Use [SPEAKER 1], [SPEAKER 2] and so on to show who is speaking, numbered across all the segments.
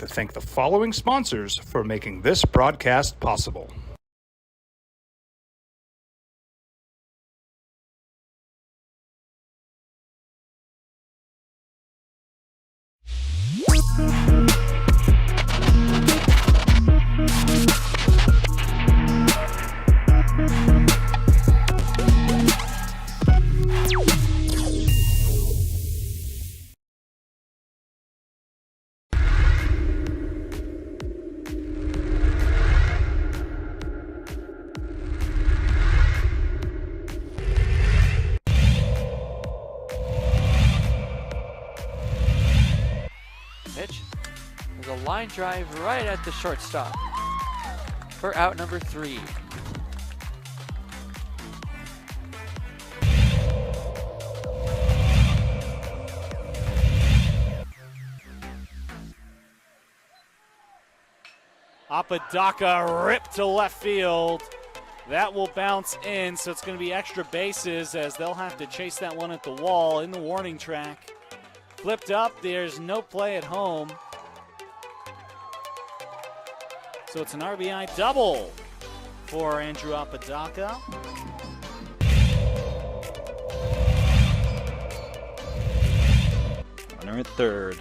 [SPEAKER 1] to thank the following sponsors for making this broadcast possible.
[SPEAKER 2] There's a line drive right at the shortstop for out number 3.
[SPEAKER 3] Apodaca ripped to left field. That will bounce in, so it's going to be extra bases as they'll have to chase that one at the wall in the warning track. Flipped up, there's no play at home. So it's an RBI double for Andrew Apodaca. Runner at third.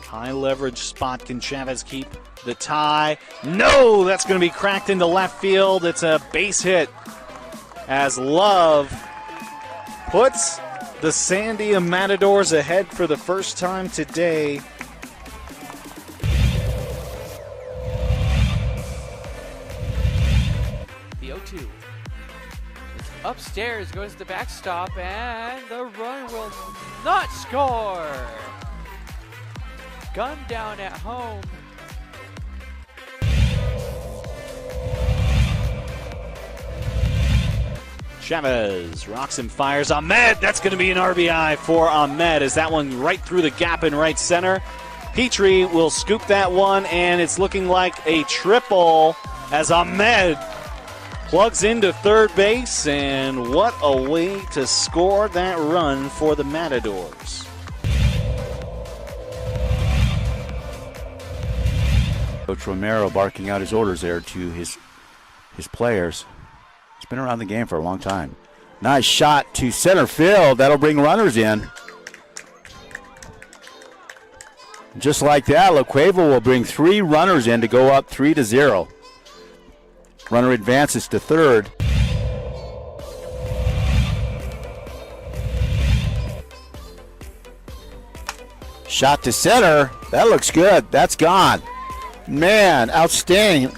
[SPEAKER 3] High leverage spot. Can Chavez keep the tie? No, that's going to be cracked into left field. It's a base hit as Love puts the Sandia Matadors ahead for the first time today.
[SPEAKER 2] The 0-2. It's upstairs, goes to the backstop, and the run will not score. Gun down at home.
[SPEAKER 3] Chavez rocks and fires. Ahmed, that's going to be an RBI for Ahmed as that one right through the gap in right center. Petrie will scoop that one, and it's looking like a triple as Ahmed plugs into third base, and what a way to score that run for the Matadors.
[SPEAKER 4] Coach Romero barking out his orders there to his players. He's been around the game for a long time. Nice shot to center field. That'll bring runners in. Just like that, La Cueva will bring 3 runners in to go up 3-0. Runner advances to third. Shot to center. That looks good. That's gone. Man, outstanding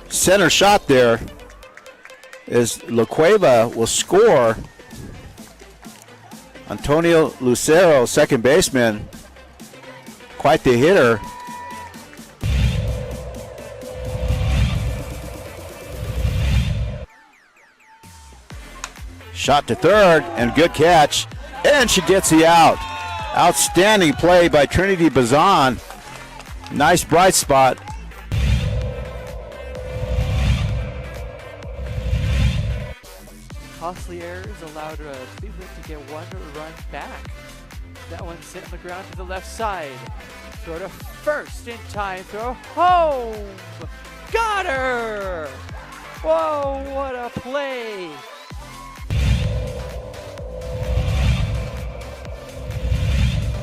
[SPEAKER 4] center shot there as La Cueva will score. Antonio Lucero, second baseman, quite the hitter. Shot to third, and good catch, and she gets the out. Outstanding play by Trinity Bazan. Nice bright spot.
[SPEAKER 2] Costly errors allowed Cleveland to get 1 run back. That one sent on the ground to the left side. Throw to first in time. Throw home. Got her. Whoa, what a play.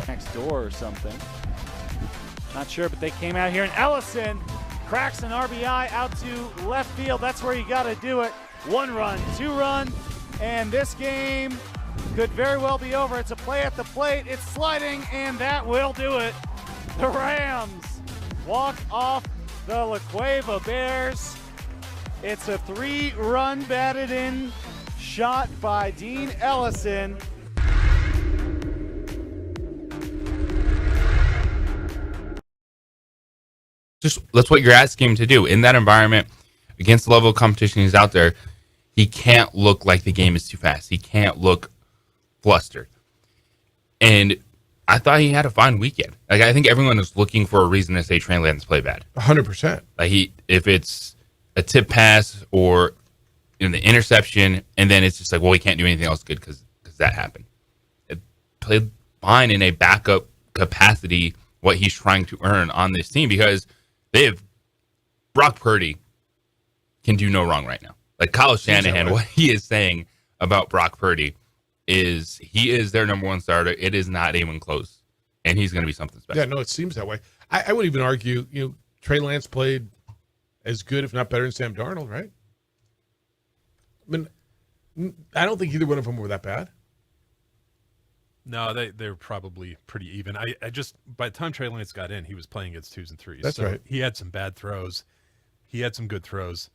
[SPEAKER 3] Next door or something. Not sure, but they came out here, and Ellison cracks an RBI out to left field. That's where you got to do it. 1 run, 2 run, and this game could very well be over. It's a play at the plate. It's sliding, and that will do it. The Rams walk off the La Cueva Bears. It's a 3-run batted in shot by Dean Ellison.
[SPEAKER 5] Just that's what you're asking him to do in that environment against the level of competition he's out there. He can't look like the game is too fast. He can't look flustered. And I thought he had a fine weekend. Like, I think everyone is looking for a reason to say Trey Lance played bad.
[SPEAKER 6] 100%.
[SPEAKER 5] Like, if it's a tip pass or the interception, and then it's just like, well, he can't do anything else good because that happened. It played fine in a backup capacity what he's trying to earn on this team, because they have Brock Purdy can do no wrong right now. Like Kyle Shanahan, what he is saying about Brock Purdy is he is their number one starter. It is not even close, and he's going to be something special.
[SPEAKER 6] Yeah, no, it seems that way. I wouldn't even argue, Trey Lance played as good, if not better, than Sam Darnold, right? I mean, I don't think either one of them were that bad.
[SPEAKER 7] No, they're probably pretty even. I just, by the time Trey Lance got in, he was playing against 2s and 3s.
[SPEAKER 6] That's right.
[SPEAKER 7] He had some bad throws. He had some good throws.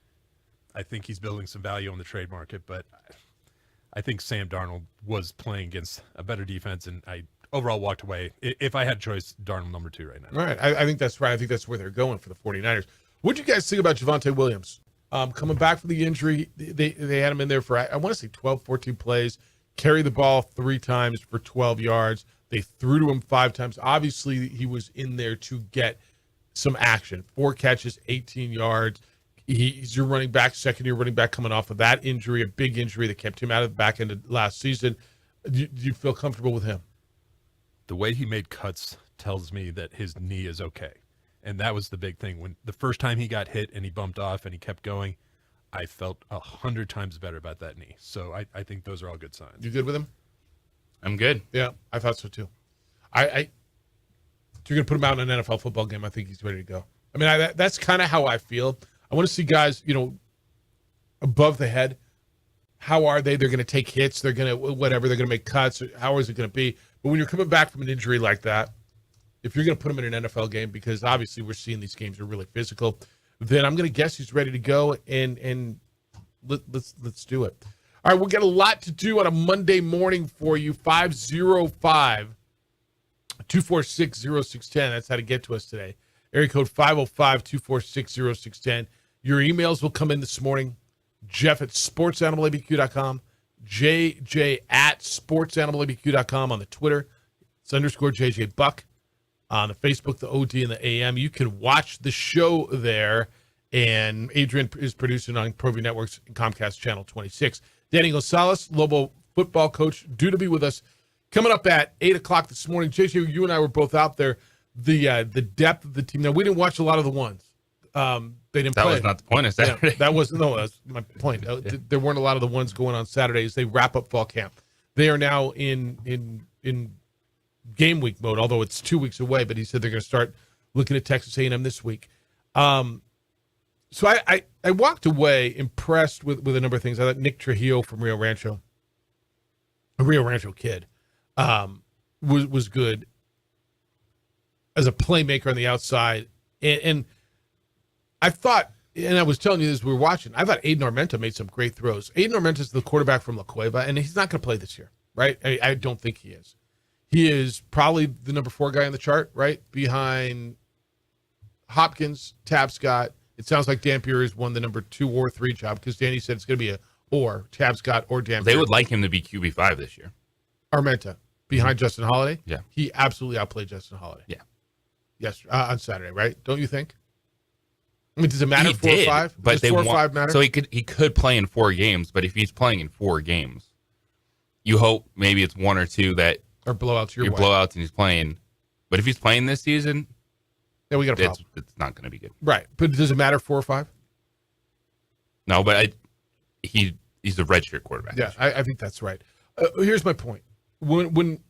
[SPEAKER 7] I think he's building some value on the trade market, but I think Sam Darnold was playing against a better defense, and I overall walked away. If I had a choice, Darnold number 2 right now.
[SPEAKER 6] All right. I think that's right. I think that's where they're going for the 49ers. What do you guys think about Javonte Williams? Coming back from the injury, they had him in there for, I want to say 12, 14 plays, carried the ball 3 times for 12 yards. They threw to him 5 times. Obviously, he was in there to get some action. 4 catches, 18 yards. He's your running back, second-year running back coming off of that injury, a big injury that kept him out of the back end of last season. Do you feel comfortable with him?
[SPEAKER 7] The way he made cuts tells me that his knee is okay. And that was the big thing. When the first time he got hit and he bumped off and he kept going, I felt 100 times better about that knee. So I think those are all good signs.
[SPEAKER 6] You good with him?
[SPEAKER 5] I'm good.
[SPEAKER 6] Yeah, I thought so too. If you're going to put him out in an NFL football game, I think he's ready to go. I mean, that's kind of how I feel. I want to see guys, above the head. How are they? They're going to take hits. They're going to whatever. They're going to make cuts. How is it going to be? But when you're coming back from an injury like that, if you're going to put him in an NFL game, because obviously we're seeing these games are really physical, then I'm going to guess he's ready to go, and let's do it. All right, we've got a lot to do on a Monday morning for you. 505-246-0610. That's how to get to us today. Area code 505-246-0610. Your emails will come in this morning. Jeff at sportsanimалabq.com. JJ at sportsanimалabq.com on the Twitter. It's _JJ Buck. On the Facebook, the OD, and the AM. You can watch the show there. And Adrian is producing on ProView Networks and Comcast Channel 26. Danny Gonzalez, Lobo football coach, due to be with us. Coming up at 8 o'clock this morning. JJ, you and I were both out there. The depth of the team. Now, we didn't watch a lot of the ones. They didn't play.
[SPEAKER 5] That was not the point of Saturday.
[SPEAKER 6] Yeah, that was my point. There weren't a lot of the ones going on Saturdays. They wrap up fall camp. They are now in game week mode, although it's 2 weeks away, but he said they're going to start looking at Texas A&M this week. So I walked away impressed with a number of things. I thought Nick Trujillo from Rio Rancho, a Rio Rancho kid, was good as a playmaker on the outside. And I thought, and I was telling you this as we were watching, I thought Aiden Armenta made some great throws. Aiden Armenta is the quarterback from La Cueva, and he's not going to play this year, right? I don't think he is. He is probably the number 4 guy on the chart, right? Behind Hopkins, Tabscott. It sounds like Dampier has won the number 2 or 3 job, because Danny said it's going to be Tabscott or Dampier.
[SPEAKER 5] They would like him to be QB5 this year.
[SPEAKER 6] Armenta, behind Justin Holiday?
[SPEAKER 5] Yeah.
[SPEAKER 6] He absolutely outplayed Justin Holiday.
[SPEAKER 5] Yeah.
[SPEAKER 6] Yes, on Saturday, right? Don't you think? I mean, does it matter
[SPEAKER 5] He
[SPEAKER 6] 4 or
[SPEAKER 5] did,
[SPEAKER 6] 5?
[SPEAKER 5] but
[SPEAKER 6] Does
[SPEAKER 5] they
[SPEAKER 6] 4 or
[SPEAKER 5] want,
[SPEAKER 6] 5 matter?
[SPEAKER 5] So he could play in 4 games, but if he's playing in 4 games, you hope maybe it's 1 or 2 that
[SPEAKER 6] or blowouts your way.
[SPEAKER 5] blowouts and he's playing. But if he's playing this season,
[SPEAKER 6] Yeah, we got a problem.
[SPEAKER 5] it's not going to be good.
[SPEAKER 6] Right. But does it matter 4 or 5?
[SPEAKER 5] No, but he's a redshirt quarterback.
[SPEAKER 6] Yeah, I think that's right. Here's my point. When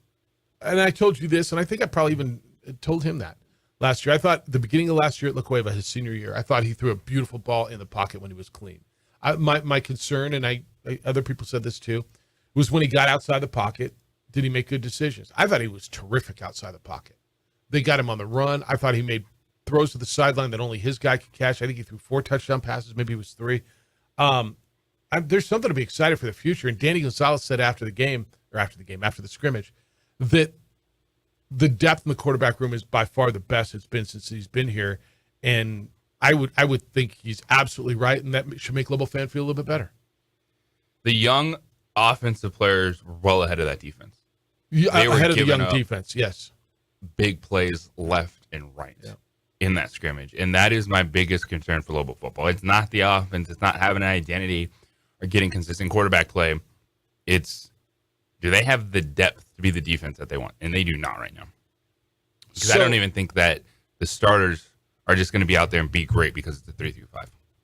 [SPEAKER 6] and I told you this, and I think I probably even told him that last year. I thought the beginning of last year at La Cueva, his senior year, I thought he threw a beautiful ball in the pocket when he was clean. My concern, and other people said this too, was when he got outside the pocket, did he make good decisions? I thought he was terrific outside the pocket. They got him on the run. I thought he made throws to the sideline that only his guy could catch. I think he threw 4 touchdown passes. Maybe it was 3. There's something to be excited for the future. And Danny Gonzalez said after the scrimmage, that the depth in the quarterback room is by far the best it's been since he's been here. And I would think he's absolutely right, and that should make Lobo fan feel a little bit better.
[SPEAKER 5] The young offensive players were well ahead of that defense.
[SPEAKER 6] They were ahead of the
[SPEAKER 5] giving
[SPEAKER 6] young
[SPEAKER 5] up
[SPEAKER 6] defense, yes.
[SPEAKER 5] Big plays left and right in that scrimmage. And that is my biggest concern for Lobo football. It's not the offense. It's not having an identity or getting consistent quarterback play. It's, do they have the depth to be the defense that they want? And they do not right now. Because I don't even think that the starters are just going to be out there and be great because it's a 3-5.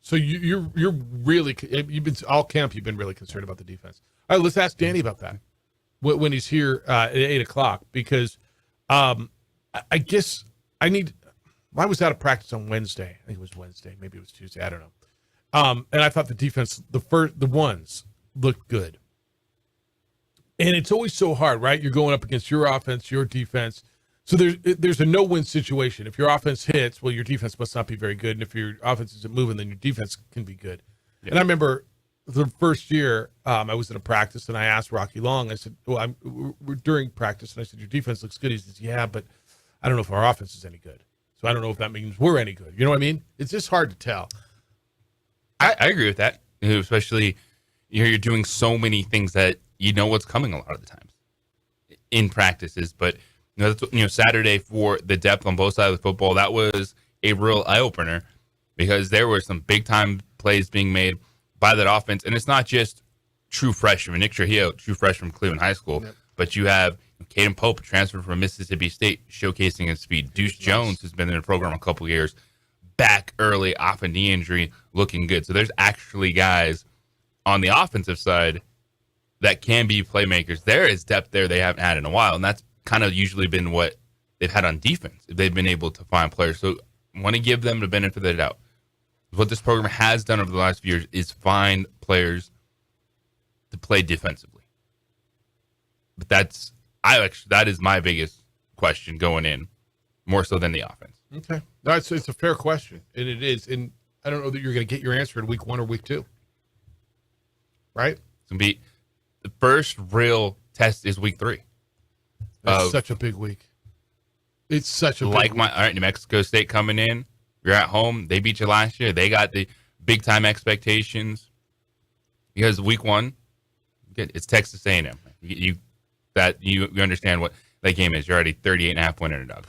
[SPEAKER 6] So you're really, you've been all camp, you've been really concerned about the defense. All right, let's ask Danny about that when he's here at 8 o'clock, because I guess I was out of practice on Wednesday. I think it was Wednesday. Maybe it was Tuesday. I don't know. And I thought the defense, the ones looked good. And it's always so hard, right? You're going up against your offense, your defense. So there's a no-win situation. If your offense hits, well, your defense must not be very good. And if your offense isn't moving, then your defense can be good. Yeah. And I remember the first year I was in a practice, and I asked Rocky Long, I said, well, we're during practice, and I said, your defense looks good. He says, yeah, but I don't know if our offense is any good. So I don't know if that means we're any good. You know what I mean? It's just hard to tell.
[SPEAKER 5] I agree with that, especially you're doing so many things that you know what's coming a lot of the times in practices. But Saturday, for the depth on both sides of the football, that was a real eye-opener because there were some big-time plays being made by that offense. And it's not just true freshmen. Nick Trujillo, true freshman from Cleveland High School. Yep. But you have Caden Pope, transferred from Mississippi State, showcasing his speed. Deuce Jones, who's been in the program a couple years, back early off a knee injury, looking good. So there's actually guys on the offensive side that can be playmakers. There is depth there they haven't had in a while, and that's kind of usually been what they've had on defense. They've been able to find players. So I want to give them the benefit of the doubt. What this program has done over the last few years is find players to play defensively. But that is my biggest question going in, more so than the offense.
[SPEAKER 6] Okay. No, it's a fair question, and it is. And I don't know that you're going to get your answer in week 1 or week 2. Right?
[SPEAKER 5] It's going to be the first real test is week 3.
[SPEAKER 6] It's such a big week. It's such a big week.
[SPEAKER 5] All right, New Mexico State coming in. You're at home. They beat you last year. They got the big-time expectations. Because week 1, it's Texas A&M. You understand what that game is. You're already 38.5-point underdog.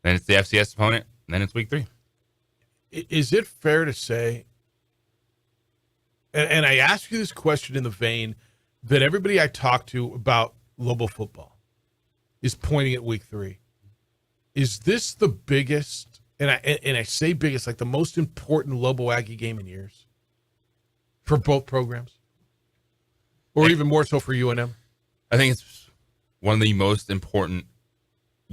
[SPEAKER 5] Then it's the FCS opponent, and then it's week 3.
[SPEAKER 6] Is it fair to say, and I ask you this question in the vein that everybody I talk to about Lobo football is pointing at week 3. Is this the biggest, and I say biggest, like the most important Lobo Aggie game in years for both programs? Or even more so for UNM?
[SPEAKER 5] I think it's one of the most important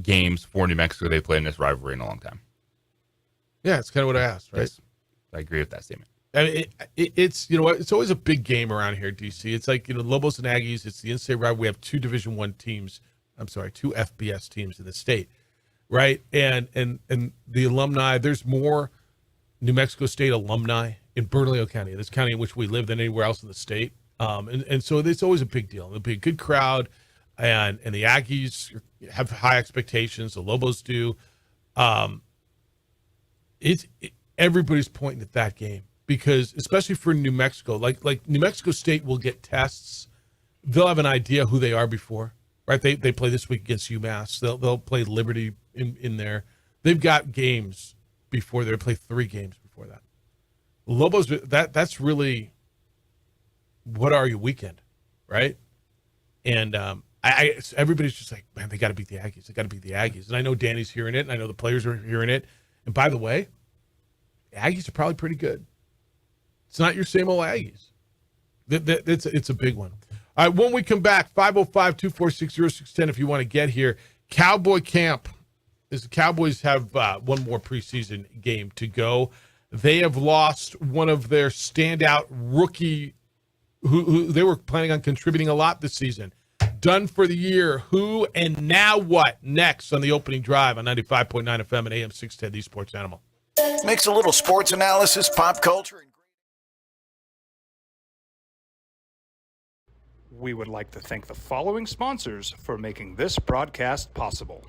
[SPEAKER 5] games for New Mexico they've played in this rivalry in a long time.
[SPEAKER 6] Yeah, it's kind of what I asked, right? Yes,
[SPEAKER 5] I agree with that statement.
[SPEAKER 6] I mean, it's, you know what, it's always a big game around here, DC. It's like, Lobos and Aggies, it's the in-state rivalry. We have 2 Division I teams, 2 FBS teams in the state, right? And the alumni, there's more New Mexico State alumni in Bernalillo County, this county in which we live, than anywhere else in the state. And so it's always a big deal. It'll be a good crowd, and the Aggies have high expectations. The Lobos do. Everybody's pointing at that game because, especially for New Mexico, like New Mexico State will get tests. They'll have an idea who they are before, right? They play this week against UMass. They'll play Liberty in there. They've got games before. They'll play 3 games before that. Lobos, that's really what are you weekend, right? And everybody's just like, man, they got to beat the Aggies. They got to beat the Aggies. And I know Danny's hearing it, and I know the players are hearing it. And by the way, the Aggies are probably pretty good. It's not your same old Aggies. It's a big one. All right, when we come back, 505-246-0610 if you want to get here. Cowboy camp. As the Cowboys have one more preseason game to go. They have lost one of their standout rookie who they were planning on contributing a lot this season. Done for the year. Who and now what? Next on the opening drive on 95.9 FM and AM 610, the Sports Animal.
[SPEAKER 8] Makes a little sports analysis, pop culture.
[SPEAKER 1] We would like to thank the following sponsors for making this broadcast possible.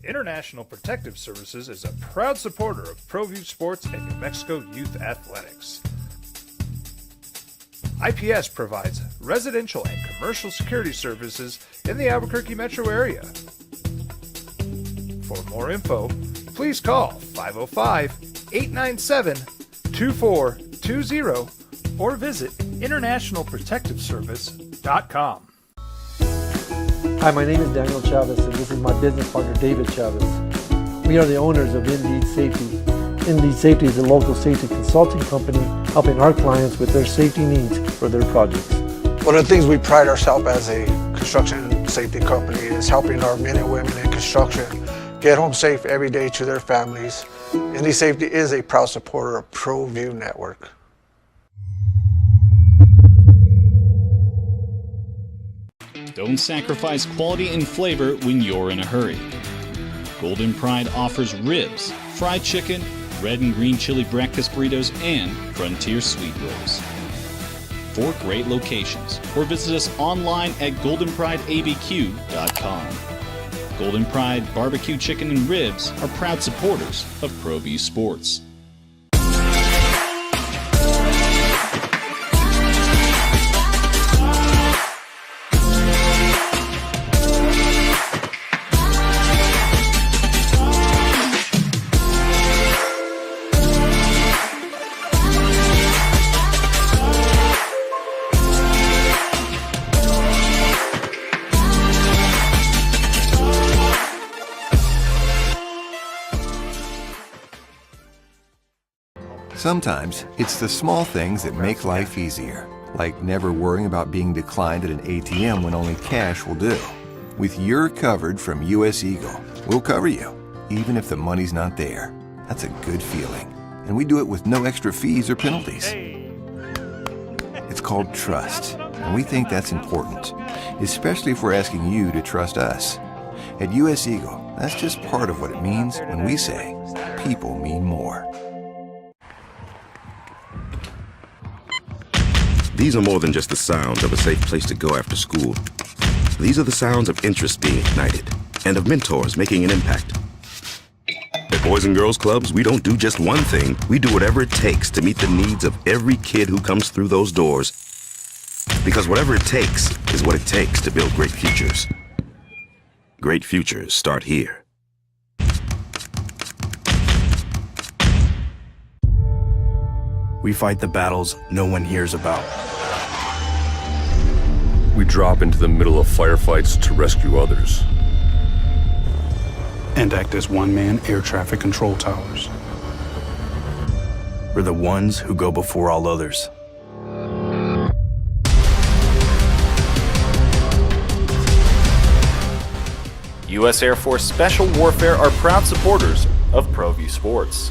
[SPEAKER 1] International Protective Services is a proud supporter of ProView Sports and New Mexico Youth Athletics. IPS provides residential and commercial security services in the Albuquerque metro area. For more info, please call 505-897-2420 or visit internationalprotectiveservice.com. sportsandgymexcoyouthathletics.com.
[SPEAKER 9] Hi, my name is Daniel Chavez, and this is my business partner, David Chavez. We are the owners of Indeed Safety. Indeed Safety is a local safety consulting company helping our clients with their safety needs for their projects.
[SPEAKER 10] One of the things we pride ourselves as a construction safety company is helping our men and women in construction get home safe every day to their families. Indeed Safety is a proud supporter of ProView Network.
[SPEAKER 11] Don't sacrifice quality and flavor when you're in a hurry. Golden Pride offers ribs, fried chicken, red and green chili breakfast burritos, and Frontier sweet rolls. 4 great locations, or visit us online at goldenprideabq.com. Golden Pride Barbecue Chicken and Ribs are proud supporters of ProView Sports.
[SPEAKER 12] Sometimes it's the small things that make life easier, like never worrying about being declined at an ATM when only cash will do. With You're Covered from US Eagle, we'll cover you, even if the money's not there. That's a good feeling. And we do it with no extra fees or penalties. It's called trust, and we think that's important, especially if we're asking you to trust us. At US Eagle, that's just part of what it means when we say people mean more.
[SPEAKER 13] These are more than just the sounds of a safe place to go after school. These are the sounds of interest being ignited and of mentors making an impact. At Boys and Girls Clubs, we don't do just one thing. We do whatever it takes to meet the needs of every kid who comes through those doors. Because whatever it takes is what it takes to build great futures. Great futures start here.
[SPEAKER 14] We fight the battles no one hears about.
[SPEAKER 15] We drop into the middle of firefights to rescue others.
[SPEAKER 14] And act as one-man air traffic control towers. We're the ones who go before all others.
[SPEAKER 16] U.S. Air Force Special Warfare are proud supporters of ProView Sports.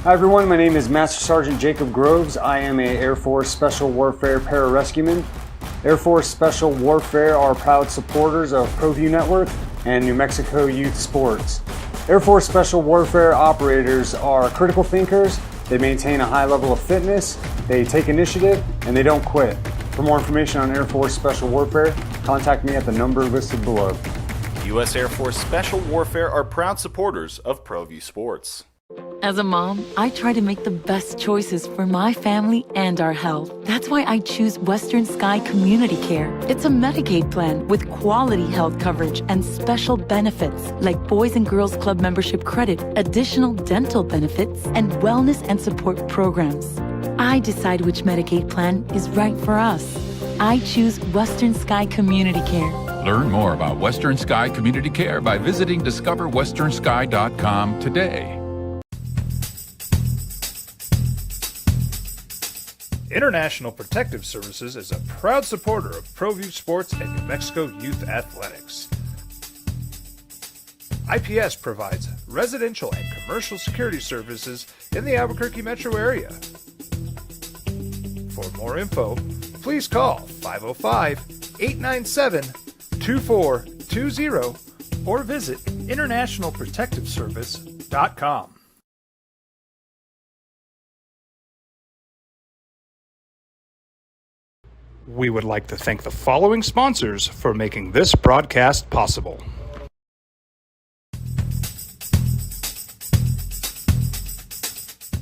[SPEAKER 17] Hi everyone, my name is Master Sergeant Jacob Groves. I am a Air Force Special Warfare pararescueman. Air Force Special Warfare are proud supporters of ProView Network and New Mexico Youth Sports. Air Force Special Warfare operators are critical thinkers. They maintain a high level of fitness, they take initiative, and they don't quit. For more information on Air Force Special Warfare, contact me at the number listed below.
[SPEAKER 16] U.S. Air Force Special Warfare are proud supporters of ProView Sports.
[SPEAKER 18] As a mom, I try to make the best choices for my family and our health. That's why I choose Western Sky Community Care. It's a Medicaid plan with quality health coverage and special benefits like Boys and Girls Club membership credit, additional dental benefits, and wellness and support programs. I decide which Medicaid plan is right for us. I choose Western Sky Community Care.
[SPEAKER 19] Learn more about Western Sky Community Care by visiting discoverwesternsky.com today.
[SPEAKER 1] International Protective Services is a proud supporter of ProView Sports and New Mexico Youth Athletics. IPS provides residential and commercial security services in the Albuquerque metro area. For more info, please call 505-897-2420 or visit internationalprotectiveservice.com. We would like to thank the following sponsors for making this broadcast possible.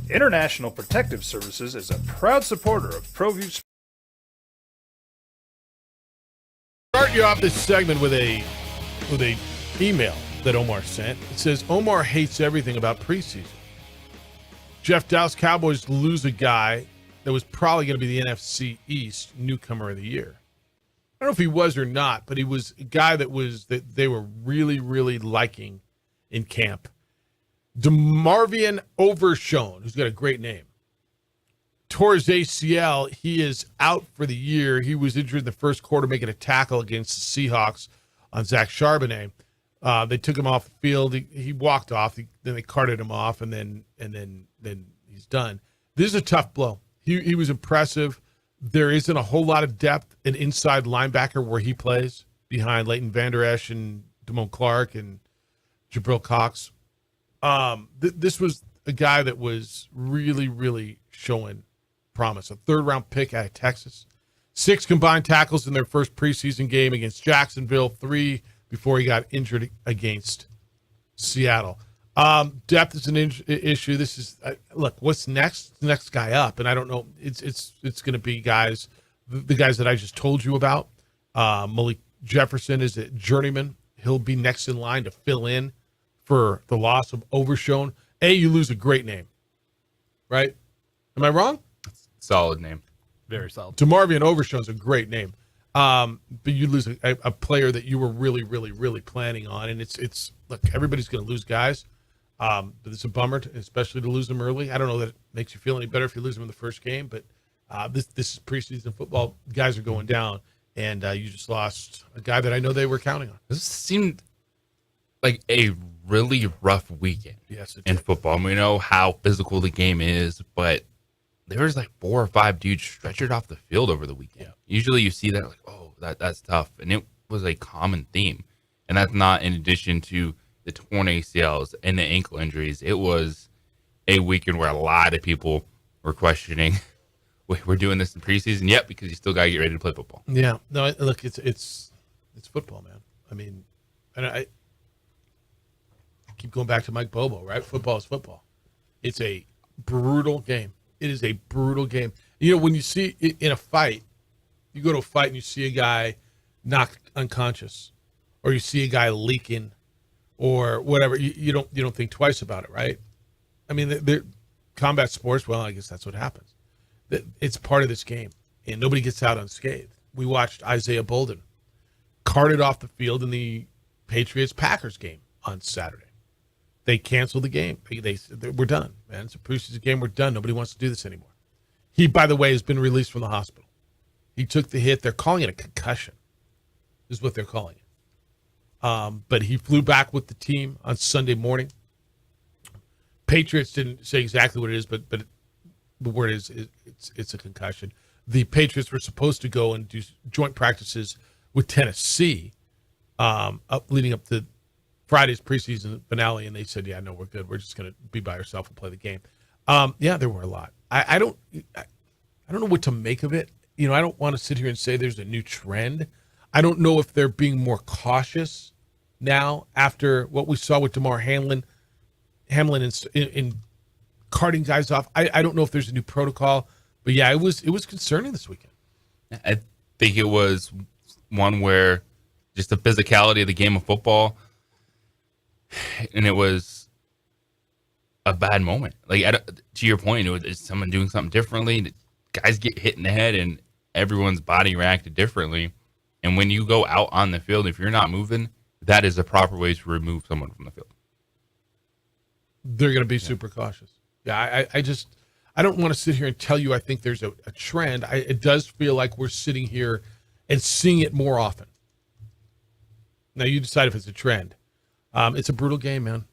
[SPEAKER 1] International Protective Services is a proud supporter of ProView.
[SPEAKER 6] Start you off this segment with a email that Omar sent. It says Omar hates everything about preseason. Jeff Dow's Cowboys lose a guy that was probably going to be the NFC East newcomer of the year. I don't know if he was or not, but he was a guy that they were really, really liking in camp. DeMarvion Overshown, who's got a great name, tore his ACL. He is out for the year. He was injured in the first quarter making a tackle against the Seahawks on Zach Charbonnet. They took him off the field. He walked off. Then they carted him off, and then he's done. This is a tough blow. He was impressive. There isn't a whole lot of depth in inside linebacker where he plays behind Leighton Vander Esch and Damone Clark and Jabril Cox. This was a guy that was really, really showing promise. A third-round pick out of Texas. 6 combined tackles in their first preseason game against Jacksonville. 3 before he got injured against Seattle. Depth is an issue. This is look. What's next? The next guy up, and I don't know. It's going to be guys, the guys that I just told you about. Malik Jefferson is a journeyman. He'll be next in line to fill in for the loss of Overshown. You lose a great name, right? Am I wrong?
[SPEAKER 5] Solid name,
[SPEAKER 7] very solid.
[SPEAKER 6] DeMarvion Overshown's a great name, but you lose a player that you were really, really, really planning on, and it's look. Everybody's going to lose guys. But it's a bummer, especially to lose them early. I don't know that it makes you feel any better if you lose them in the first game, but this is preseason football. Guys are going down, and you just lost a guy that I know they were counting on.
[SPEAKER 5] This seemed like a really rough weekend in football. And we know how physical the game is, but there was like 4 or 5 dudes stretchered off the field over the weekend. Yeah. Usually you see that like, oh, that's tough. And it was a common theme. And that's not in addition to the torn ACLs and the ankle injuries. It was a weekend where a lot of people were questioning, wait, we're doing this in preseason? Yep, because you still got to get ready to play football.
[SPEAKER 6] Yeah. No, look, it's football, man. I mean, and I keep going back to Mike Bobo, right? Football is football. It's a brutal game. It is a brutal game. You know, when you see in a fight, you go to a fight and you see a guy knocked unconscious, or you see a guy leaking, or whatever, you don't think twice about it, right? I mean, they're combat sports. Well, I guess that's what happens. It's part of this game, and nobody gets out unscathed. We watched Isaiah Bolden carted off the field in the Patriots-Packers game on Saturday. They canceled the game. They said, we're done, man. It's a preseason game. We're done. Nobody wants to do this anymore. He, by the way, has been released from the hospital. He took the hit. They're calling it a concussion, is what they're calling it. But he flew back with the team on Sunday morning. Patriots didn't say exactly what it is, but the word is it's a concussion. The Patriots were supposed to go and do joint practices with Tennessee leading up to Friday's preseason finale, and they said, yeah, no, we're good. We're just going to be by ourselves and play the game. Yeah, there were a lot. I don't know what to make of it. You know, I don't want to sit here and say there's a new trend. I don't know if they're being more cautious now after what we saw with Damar Hamlin in carting guys off. I don't know if there's a new protocol, but yeah, it was concerning this weekend.
[SPEAKER 5] I think it was one where just the physicality of the game of football, and it was a bad moment. Like, to your point, it was someone doing something differently. Guys get hit in the head, and everyone's body reacted differently. And when you go out on the field, if you're not moving, that is the proper way to remove someone from the field.
[SPEAKER 6] They're going to be super cautious. Yeah, I don't want to sit here and tell you I think there's a trend. It does feel like we're sitting here and seeing it more often. Now, you decide if it's a trend. It's a brutal game, man.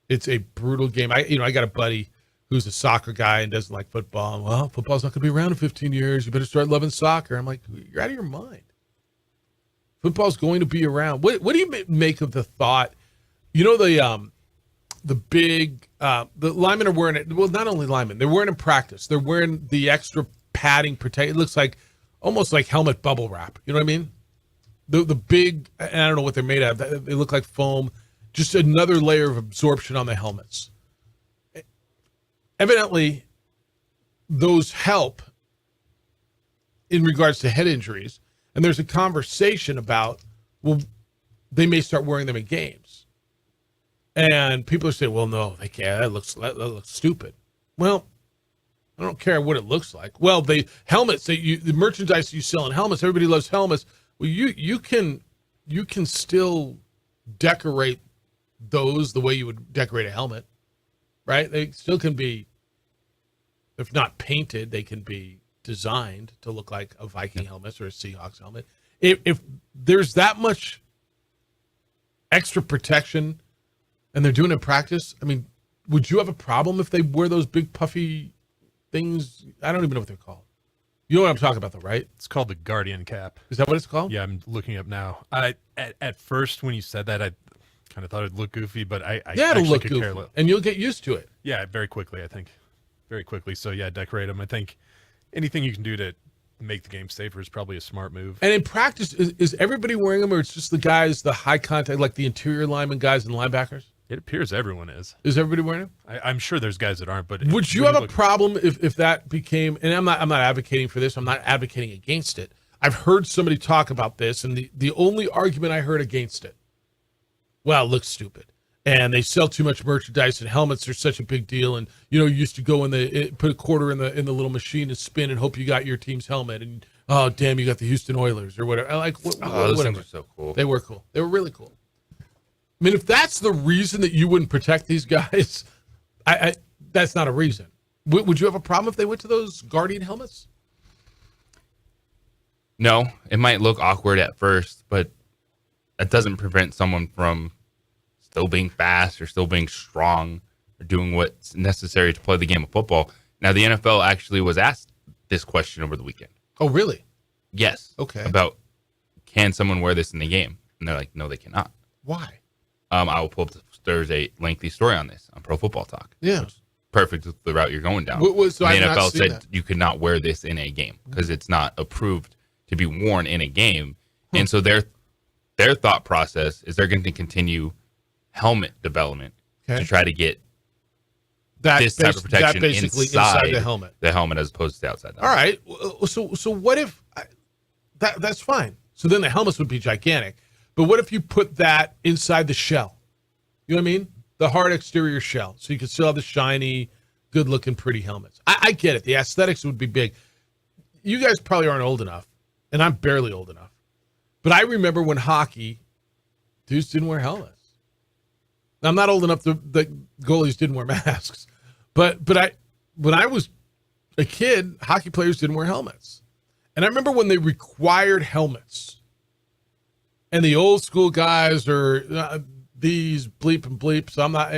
[SPEAKER 6] It's a brutal game. I got a buddy who's a soccer guy and doesn't like football. Well, football's not going to be around in 15 years. You better start loving soccer. I'm like, you're out of your mind. Football's going to be around. What do you make of the thought? You know, the big the linemen are wearing it. Well, not only linemen, they're wearing it in practice. They're wearing the extra padding protect. It looks like almost like helmet bubble wrap. You know what I mean? The big, and I don't know what they're made out of. They look like foam. Just another layer of absorption on the helmets. Evidently, those help in regards to head injuries. And there's a conversation about, well, they may start wearing them in games. And people are saying, well, no, they can't. That looks stupid. Well, I don't care what it looks like. Well, the merchandise you sell in helmets, everybody loves helmets. Well, you can still decorate those the way you would decorate a helmet, right? They still can be, if not painted, they can be designed to look like a Viking helmet or a Seahawks helmet. If there's that much extra protection and they're doing it in practice, I mean, would you have a problem if they wear those big puffy things? I don't even know what they're called. You know what I'm talking about, though, right?
[SPEAKER 7] It's called the Guardian cap.
[SPEAKER 6] Is that what it's called?
[SPEAKER 7] Yeah, I'm looking up now. At first, when you said that, I kind of thought it'd look goofy, but I
[SPEAKER 6] it'll look
[SPEAKER 7] could
[SPEAKER 6] goofy,
[SPEAKER 7] care less.
[SPEAKER 6] and you'll get used to it.
[SPEAKER 7] Yeah, very quickly, I think. Very quickly. So, yeah, decorate them. I think anything you can do to make the game safer is probably a smart move.
[SPEAKER 6] And in practice, is everybody wearing them, or it's just the guys, the high contact, like the interior linemen guys and linebackers?
[SPEAKER 7] It appears everyone is.
[SPEAKER 6] Is everybody wearing them?
[SPEAKER 7] I'm sure there's guys that aren't, but
[SPEAKER 6] would you have a problem if that became? And I'm not advocating for this. I'm not advocating against it. I've heard somebody talk about this, and the only argument I heard against it, well, it looks stupid, and they sell too much merchandise, and helmets are such a big deal. And you used to go put a quarter in the little machine and spin and hope you got your team's helmet, and oh damn, you got the Houston Oilers or whatever.
[SPEAKER 5] Those things are so cool.
[SPEAKER 6] They were cool. They were really cool. I mean, if that's the reason that you wouldn't protect these guys, that's not a reason. Would you have a problem if they went to those Guardian helmets?
[SPEAKER 5] No, it might look awkward at first, but that doesn't prevent someone from still being fast or still being strong or doing what's necessary to play the game of football. Now, the NFL actually was asked this question over the weekend.
[SPEAKER 6] Oh, really?
[SPEAKER 5] Yes.
[SPEAKER 6] Okay.
[SPEAKER 5] About, can someone wear this in the game? And they're like, no, they cannot.
[SPEAKER 6] Why?
[SPEAKER 5] I will pull up. There's a lengthy story on this on Pro Football Talk.
[SPEAKER 6] Yeah.
[SPEAKER 5] Perfect with the route you're going down.
[SPEAKER 6] So
[SPEAKER 5] the NFL said you could not wear this in a game because it's not approved to be worn in a game. And so their thought process is they're going to continue helmet development to try to get this type of protection inside
[SPEAKER 6] the helmet.
[SPEAKER 5] The helmet as opposed to the outside.
[SPEAKER 6] All right. So what if that's fine? So then the helmets would be gigantic. But what if you put that inside the shell? You know what I mean? The hard exterior shell. So you can still have the shiny, good-looking, pretty helmets. I get it. The aesthetics would be big. You guys probably aren't old enough, and I'm barely old enough. But I remember when hockey, dudes didn't wear helmets. Now, I'm not old enough the goalies didn't wear masks. But when I was a kid, hockey players didn't wear helmets. And I remember when they required helmets. And the old school guys are these bleep and bleeps. I'm not,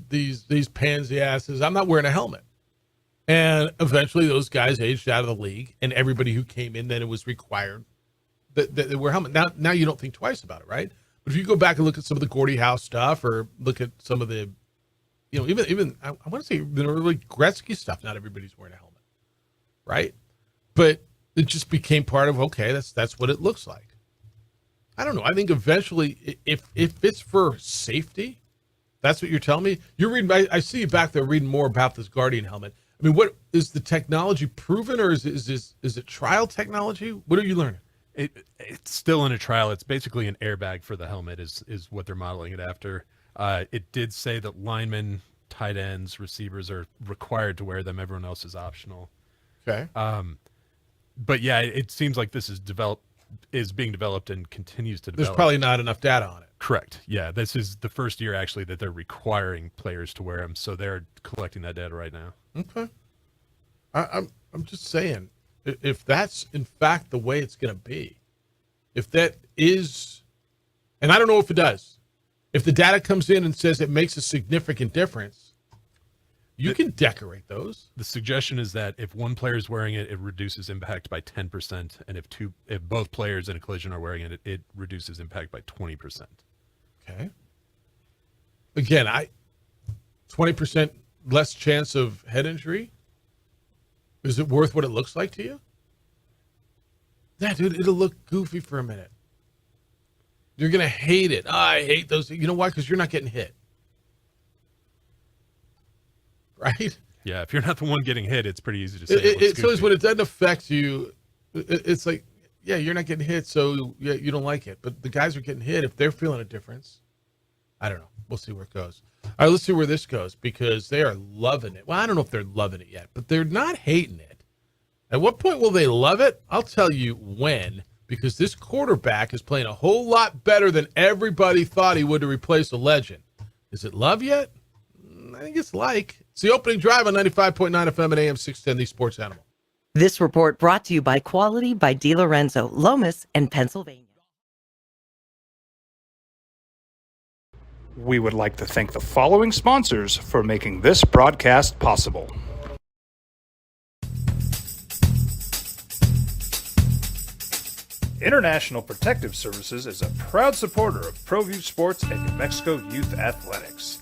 [SPEAKER 6] these pansy asses. I'm not wearing a helmet. And eventually those guys aged out of the league, and everybody who came in, then it was required that they wear a helmet. Now you don't think twice about it, right? But if you go back and look at some of the Gordie Howe stuff, or look at some of the, even I want to say the early Gretzky stuff, not everybody's wearing a helmet, right? But it just became part of, okay, that's what it looks like. I don't know. I think eventually, if it's for safety, that's what you're telling me. You're reading. I see you back there reading more about this Guardian helmet. I mean, what is the technology proven, or is it trial technology? What are you learning?
[SPEAKER 7] It's still in a trial. It's basically an airbag for the helmet is what they're modeling it after. It did say that linemen, tight ends, receivers are required to wear them. Everyone else is optional.
[SPEAKER 6] Okay.
[SPEAKER 7] But yeah, it seems like this is being developed and continues to develop.
[SPEAKER 6] There's probably not enough data on it.
[SPEAKER 7] Correct. Yeah, this is the first year actually that they're requiring players to wear them, so they're collecting that data right now.
[SPEAKER 6] Okay. I'm just saying, if that's in fact the way it's going to be, if that is, and I don't know if it does, if the data comes in and says it makes a significant difference, you can decorate those.
[SPEAKER 7] The suggestion is that if one player is wearing it, it reduces impact by 10%, and if both players in a collision are wearing it, it reduces impact by 20%.
[SPEAKER 6] Okay. Again, 20% less chance of head injury. Is it worth what it looks like to you? Yeah, dude, it'll look goofy for a minute. You're gonna hate it. I hate those. You know why? Because you're not getting hit. Right?
[SPEAKER 7] Yeah, if you're not the one getting hit, it's pretty easy to say.
[SPEAKER 6] So when it doesn't affect you, it's like, yeah, you're not getting hit, so yeah, you don't like it. But the guys are getting hit. If they're feeling a difference, I don't know. We'll see where it goes. All right, let's see where this goes because they are loving it. Well, I don't know if they're loving it yet, but they're not hating it. At what point will they love it? I'll tell you when, because this quarterback is playing a whole lot better than everybody thought he would to replace a legend. Is it love yet? I think it's like. It's the opening drive on 95.9 FM and AM 610, the Sports Animal.
[SPEAKER 20] This report brought to you by Quality by DiLorenzo, Lomas, and Pennsylvania.
[SPEAKER 1] We would like to thank the following sponsors for making this broadcast possible. International Protective Services is a proud supporter of ProView Sports and New Mexico Youth Athletics.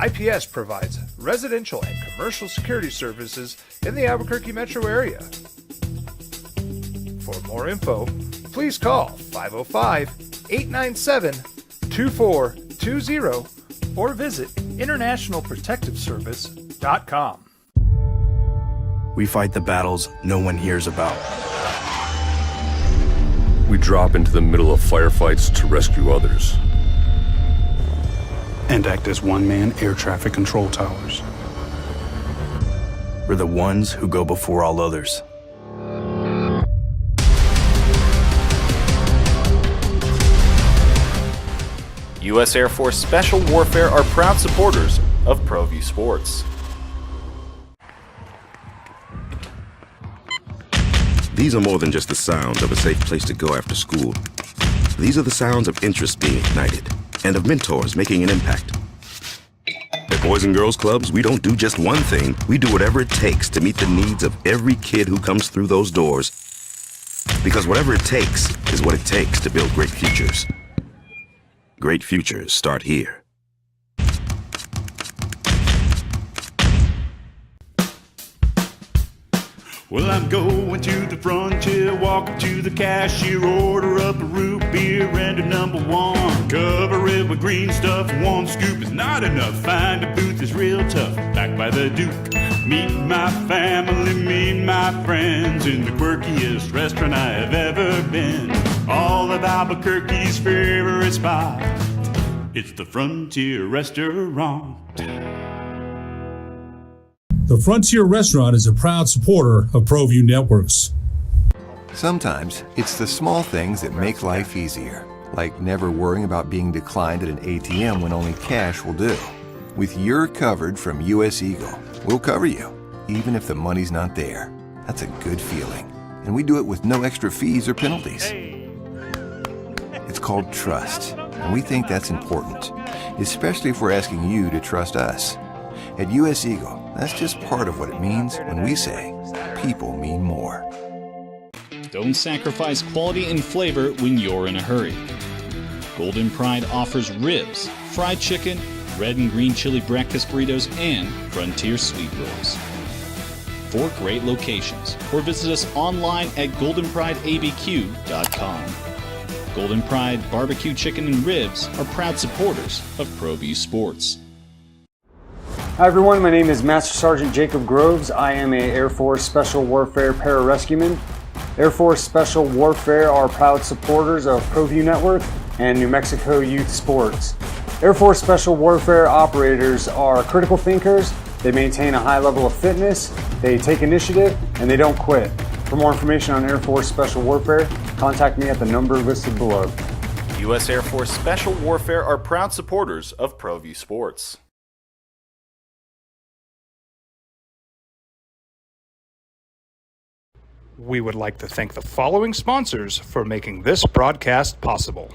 [SPEAKER 1] IPS provides residential and commercial security services in the Albuquerque metro area. For more info, please call 505-897-2420 or visit internationalprotectiveservice.com.
[SPEAKER 14] We fight the battles no one hears about.
[SPEAKER 15] We drop into the middle of firefights to rescue others.
[SPEAKER 14] And act as one-man air traffic control towers. We're the ones who go before all others.
[SPEAKER 16] U.S. Air Force Special Warfare are proud supporters of ProView Sports.
[SPEAKER 13] These are more than just the sounds of a safe place to go after school. These are the sounds of interest being ignited and of mentors making an impact. At Boys and Girls Clubs, we don't do just one thing. We do whatever it takes to meet the needs of every kid who comes through those doors. Because whatever it takes is what it takes to build great futures. Great futures start here.
[SPEAKER 21] Well, I'm going to the frontier, walk up to the cashier, order up a root beer and a number one. Cover it with green stuff, one scoop is not enough. Find a booth is real tough, back by the Duke. Meet my family, meet my friends in the quirkiest restaurant I have ever been. All of Albuquerque's favorite spot, it's the Frontier Restaurant.
[SPEAKER 22] The Frontier Restaurant is a proud supporter of ProView Networks.
[SPEAKER 12] Sometimes it's the small things that make life easier, like never worrying about being declined at an ATM when only cash will do. With You're Covered from US Eagle, we'll cover you, even if the money's not there. That's a good feeling. And we do it with no extra fees or penalties. It's called trust, and we think that's important, especially if we're asking you to trust us. At US Eagle, that's just part of what it means when we say people mean more.
[SPEAKER 11] Don't sacrifice quality and flavor when you're in a hurry. Golden Pride offers ribs, fried chicken, red and green chili breakfast burritos, and Frontier sweet rolls. 4 great locations, or visit us online at goldenprideabq.com. Golden Pride barbecue chicken and ribs are proud supporters of ProView Sports.
[SPEAKER 17] Hi everyone, my name is Master Sergeant Jacob Groves. I am a Air Force Special Warfare Pararescueman. Air Force Special Warfare are proud supporters of ProView Network and New Mexico Youth Sports. Air Force Special Warfare operators are critical thinkers. They maintain a high level of fitness, they take initiative, and they don't quit. For more information on Air Force Special Warfare, contact me at the number listed below.
[SPEAKER 16] U.S. Air Force Special Warfare are proud supporters of ProView Sports.
[SPEAKER 1] We would like to thank the following sponsors for making this broadcast possible.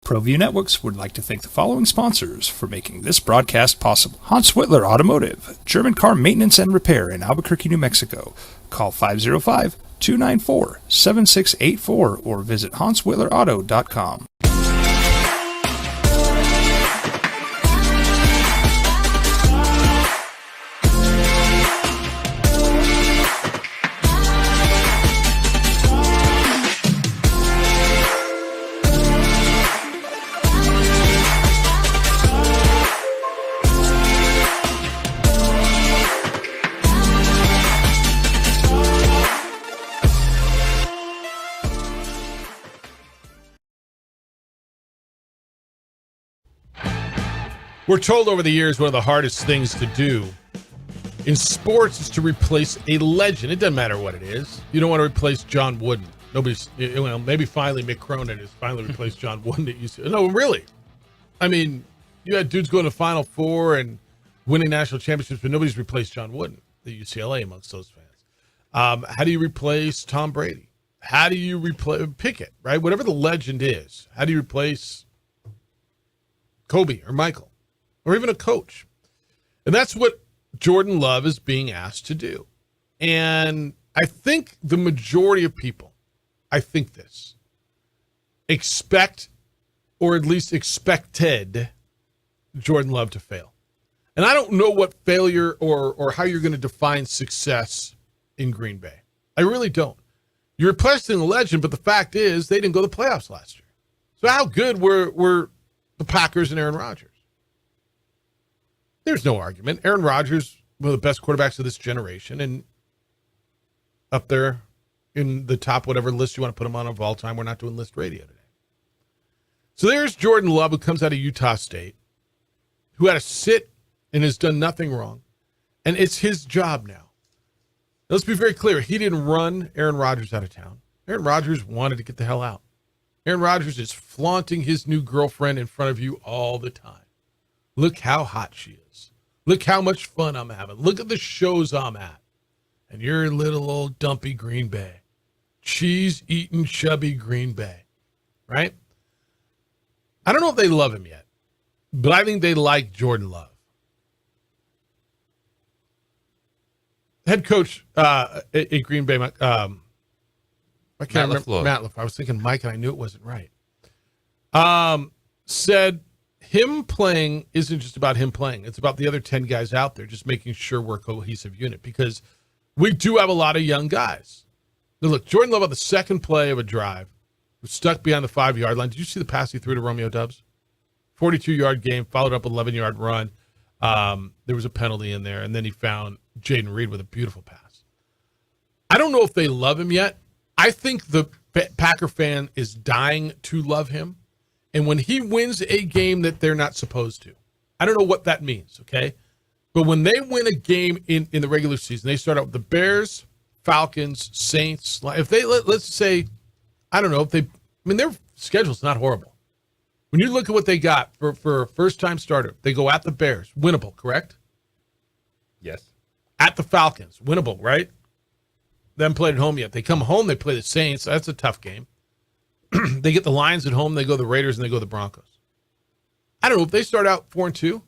[SPEAKER 1] ProView Networks would like to thank the following sponsors for making this broadcast possible. Hans Whitler Automotive, German car maintenance and repair in Albuquerque, New Mexico. Call 505-294-7684 or visit hanswhitlerauto.com.
[SPEAKER 6] We're told over the years one of the hardest things to do in sports is to replace a legend. It doesn't matter what it is. You don't want to replace John Wooden. Maybe finally Mick Cronin has finally replaced John Wooden at UCLA. No, really. I mean, you had dudes going to Final Four and winning national championships, but nobody's replaced John Wooden at UCLA amongst those fans. How do you replace Tom Brady? How do you replace Pickett, right? Whatever the legend is, how do you replace Kobe or Michael or even a coach? And that's what Jordan Love is being asked to do. And I think the majority of people, expect, or at least expected, Jordan Love to fail. And I don't know what failure or how you're going to define success in Green Bay. I really don't. You're replacing a legend, but the fact is they didn't go to the playoffs last year. So how good were the Packers and Aaron Rodgers? There's no argument. Aaron Rodgers, one of the best quarterbacks of this generation, and up there in the top whatever list you want to put him on of all time. We're not doing list radio today. So there's Jordan Love, who comes out of Utah State, who had to sit and has done nothing wrong. And it's his job now. Let's be very clear. He didn't run Aaron Rodgers out of town. Aaron Rodgers wanted to get the hell out. Aaron Rodgers is flaunting his new girlfriend in front of you all the time. Look how hot she is. Look how much fun I'm having. Look at the shows I'm at. And you're little old dumpy Green Bay. Cheese-eating, chubby Green Bay. Right? I don't know if they love him yet, but I think they like Jordan Love. Head coach at Green Bay, I can't remember. Matt LaFleur. I was thinking Mike, and I knew it wasn't right. Said him playing isn't just about him playing. It's about the other 10 guys out there, just making sure we're a cohesive unit, because we do have a lot of young guys. Now, look, Jordan Love on the second play of a drive was stuck behind the 5-yard line. Did you see the pass he threw to Romeo Doubs? 42-yard game, followed up with an 11-yard run. There was a penalty in there, and then he found Jaden Reed with a beautiful pass. I don't know if they love him yet. I think the Packer fan is dying to love him. And when he wins a game that they're not supposed to, I don't know what that means, okay? But when they win a game in the regular season, they start out with the Bears, Falcons, Saints. If they, let's say, I don't know, if they, their schedule's not horrible. When you look at what they got for a first-time starter, they go at the Bears, winnable, correct?
[SPEAKER 5] Yes.
[SPEAKER 6] At the Falcons, winnable, right? They haven't played at home yet. They come home, they play the Saints. That's a tough game. They get the Lions at home, they go the Raiders, and they go the Broncos. I don't know, if they start out 4-2,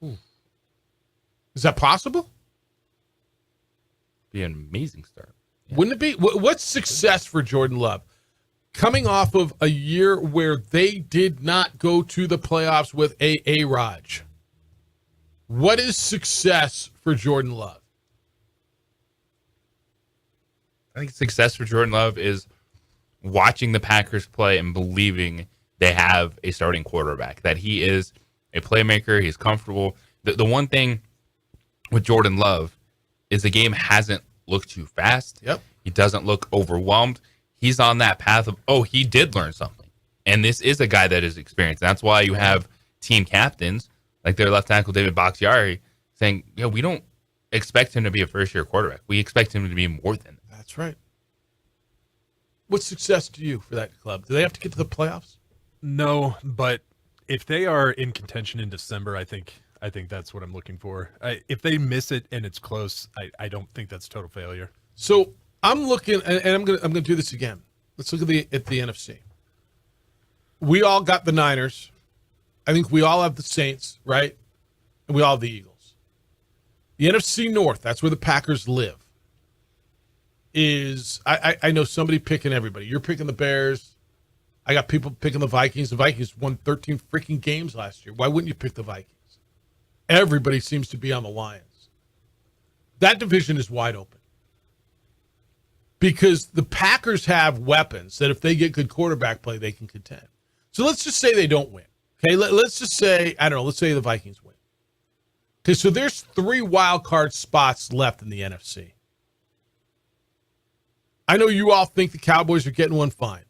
[SPEAKER 6] is that possible?
[SPEAKER 5] Be an amazing start.
[SPEAKER 6] Yeah. Wouldn't it be? What's success for Jordan Love? Coming off of a year where they did not go to the playoffs with a Raj. What is success for Jordan Love?
[SPEAKER 5] I think success for Jordan Love is watching the Packers play and believing they have a starting quarterback, that he is a playmaker, he's comfortable. The one thing with Jordan Love is the game hasn't looked too fast.
[SPEAKER 6] Yep.
[SPEAKER 5] He doesn't look overwhelmed. He's on that path of, he did learn something. And this is a guy that is experienced. That's why you have team captains, like their left tackle, David Bakhtiari, saying, we don't expect him to be a first-year quarterback. We expect him to be more than that.
[SPEAKER 6] That's right. What's success to you for that club? Do they have to get to the playoffs?
[SPEAKER 7] No, but if they are in contention in December, I think that's what I'm looking for. If they miss it and it's close, I don't think that's total failure.
[SPEAKER 6] So I'm looking, and I'm gonna do this again. Let's look at the NFC. We all got the Niners. I think we all have the Saints, right? And we all have the Eagles. The NFC North, that's where the Packers live. I know somebody picking everybody. You're picking the Bears. I got people picking the Vikings. The Vikings won 13 freaking games last year. Why wouldn't you pick the Vikings? Everybody seems to be on the Lions. That division is wide open. Because the Packers have weapons that if they get good quarterback play, they can contend. So let's just say they don't win. Okay, let's just say, I don't know, let's say the Vikings win. Okay, so there's 3 wild card spots left in the NFC. I know you all think the Cowboys are getting one fine.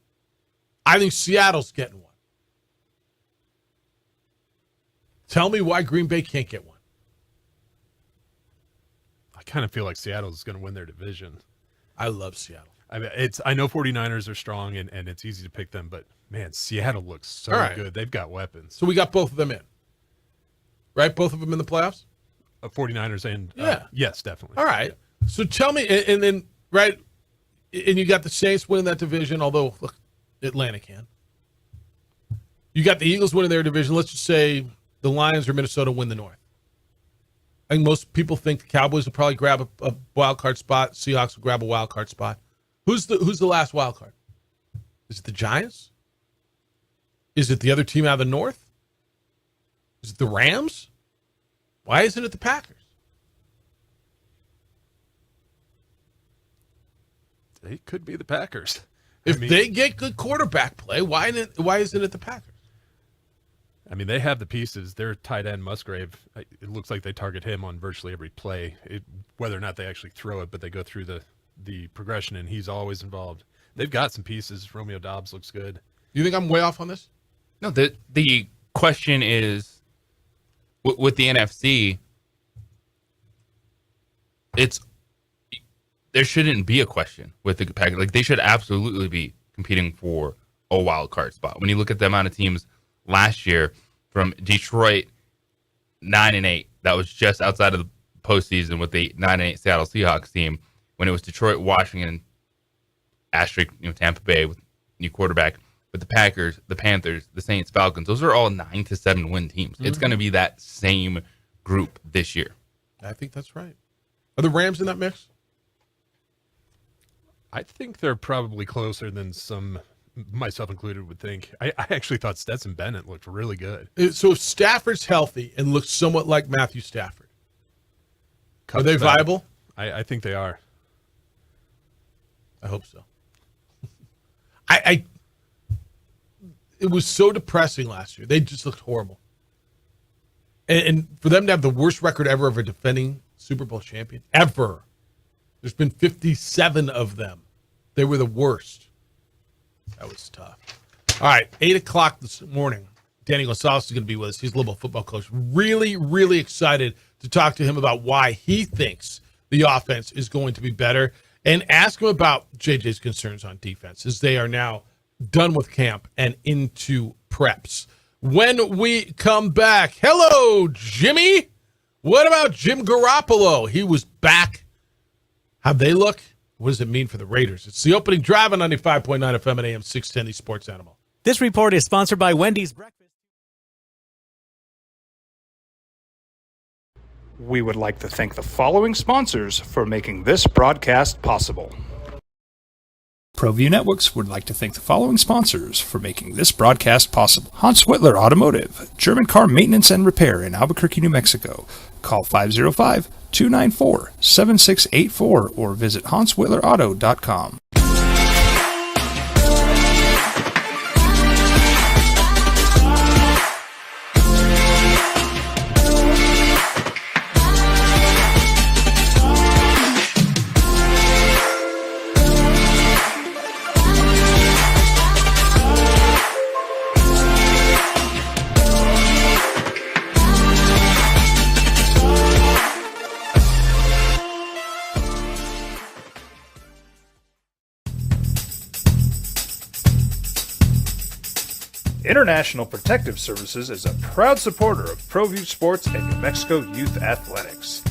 [SPEAKER 6] I think Seattle's getting one. Tell me why Green Bay can't get one.
[SPEAKER 7] I kind of feel like Seattle is going to win their division.
[SPEAKER 6] I love Seattle.
[SPEAKER 7] I mean, I know 49ers are strong and it's easy to pick them, but man, Seattle looks so good. They've got weapons.
[SPEAKER 6] So we got both of them in, right? Both of them in the playoffs?
[SPEAKER 7] 49ers and yes, definitely.
[SPEAKER 6] All right. So tell me, and then, right, and you got the Saints winning that division, although, look, Atlanta can. You got the Eagles winning their division. Let's just say the Lions or Minnesota win the North. I think most people think the Cowboys will probably grab a wild card spot. Seahawks will grab a wild card spot. Who's the last wild card? Is it the Giants? Is it the other team out of the North? Is it the Rams? Why isn't it the Packers?
[SPEAKER 7] They could be the Packers.
[SPEAKER 6] If they get good quarterback play, why isn't it the Packers?
[SPEAKER 7] I mean, they have the pieces. Their tight end, Musgrave, it looks like they target him on virtually every play, whether or not they actually throw it, but they go through the progression, and he's always involved. They've got some pieces. Romeo Doubs looks good.
[SPEAKER 6] Do you think I'm way off on this?
[SPEAKER 5] No, the question is, with the NFC, there shouldn't be a question with the Packers. Like, they should absolutely be competing for a wild card spot. When you look at the amount of teams last year, from Detroit 9-8, that was just outside of the postseason with the 9-8 Seattle Seahawks team. When it was Detroit, Washington, asterisk, Tampa Bay with new quarterback, but the Packers, the Panthers, the Saints, Falcons, those are all 9-7 win teams. Mm-hmm. It's going to be that same group this year.
[SPEAKER 6] I think that's right. Are the Rams in that mix?
[SPEAKER 7] I think they're probably closer than some, myself included, would think. I actually thought Stetson Bennett looked really good.
[SPEAKER 6] So if Stafford's healthy and looks somewhat like Matthew Stafford, are they viable?
[SPEAKER 7] I think they are.
[SPEAKER 6] I hope so. It was so depressing last year. They just looked horrible. And for them to have the worst record ever of a defending Super Bowl champion, ever. There's been 57 of them. They were the worst. That was tough. All right, 8 o'clock this morning, Danny Gonzalez is going to be with us. He's a Louisville football coach. Really, really excited to talk to him about why he thinks the offense is going to be better and ask him about JJ's concerns on defense as they are now done with camp and into preps. When we come back, hello, Jimmy. What about Jim Garoppolo? He was back. How'd they look? What does it mean for the Raiders? It's the opening drive on 95.9 FM and AM 610, the Sports Animal.
[SPEAKER 2] This report is sponsored by Wendy's Breakfast.
[SPEAKER 1] We would like to thank the following sponsors for making this broadcast possible. ProView Networks would like to thank the following sponsors for making this broadcast possible. Hans Whitler Automotive, German car maintenance and repair in Albuquerque, New Mexico. Call 505-294-7684 or visit HansWhitlerAuto.com. International Protective Services is a proud supporter of ProView Sports and New Mexico Youth Athletics.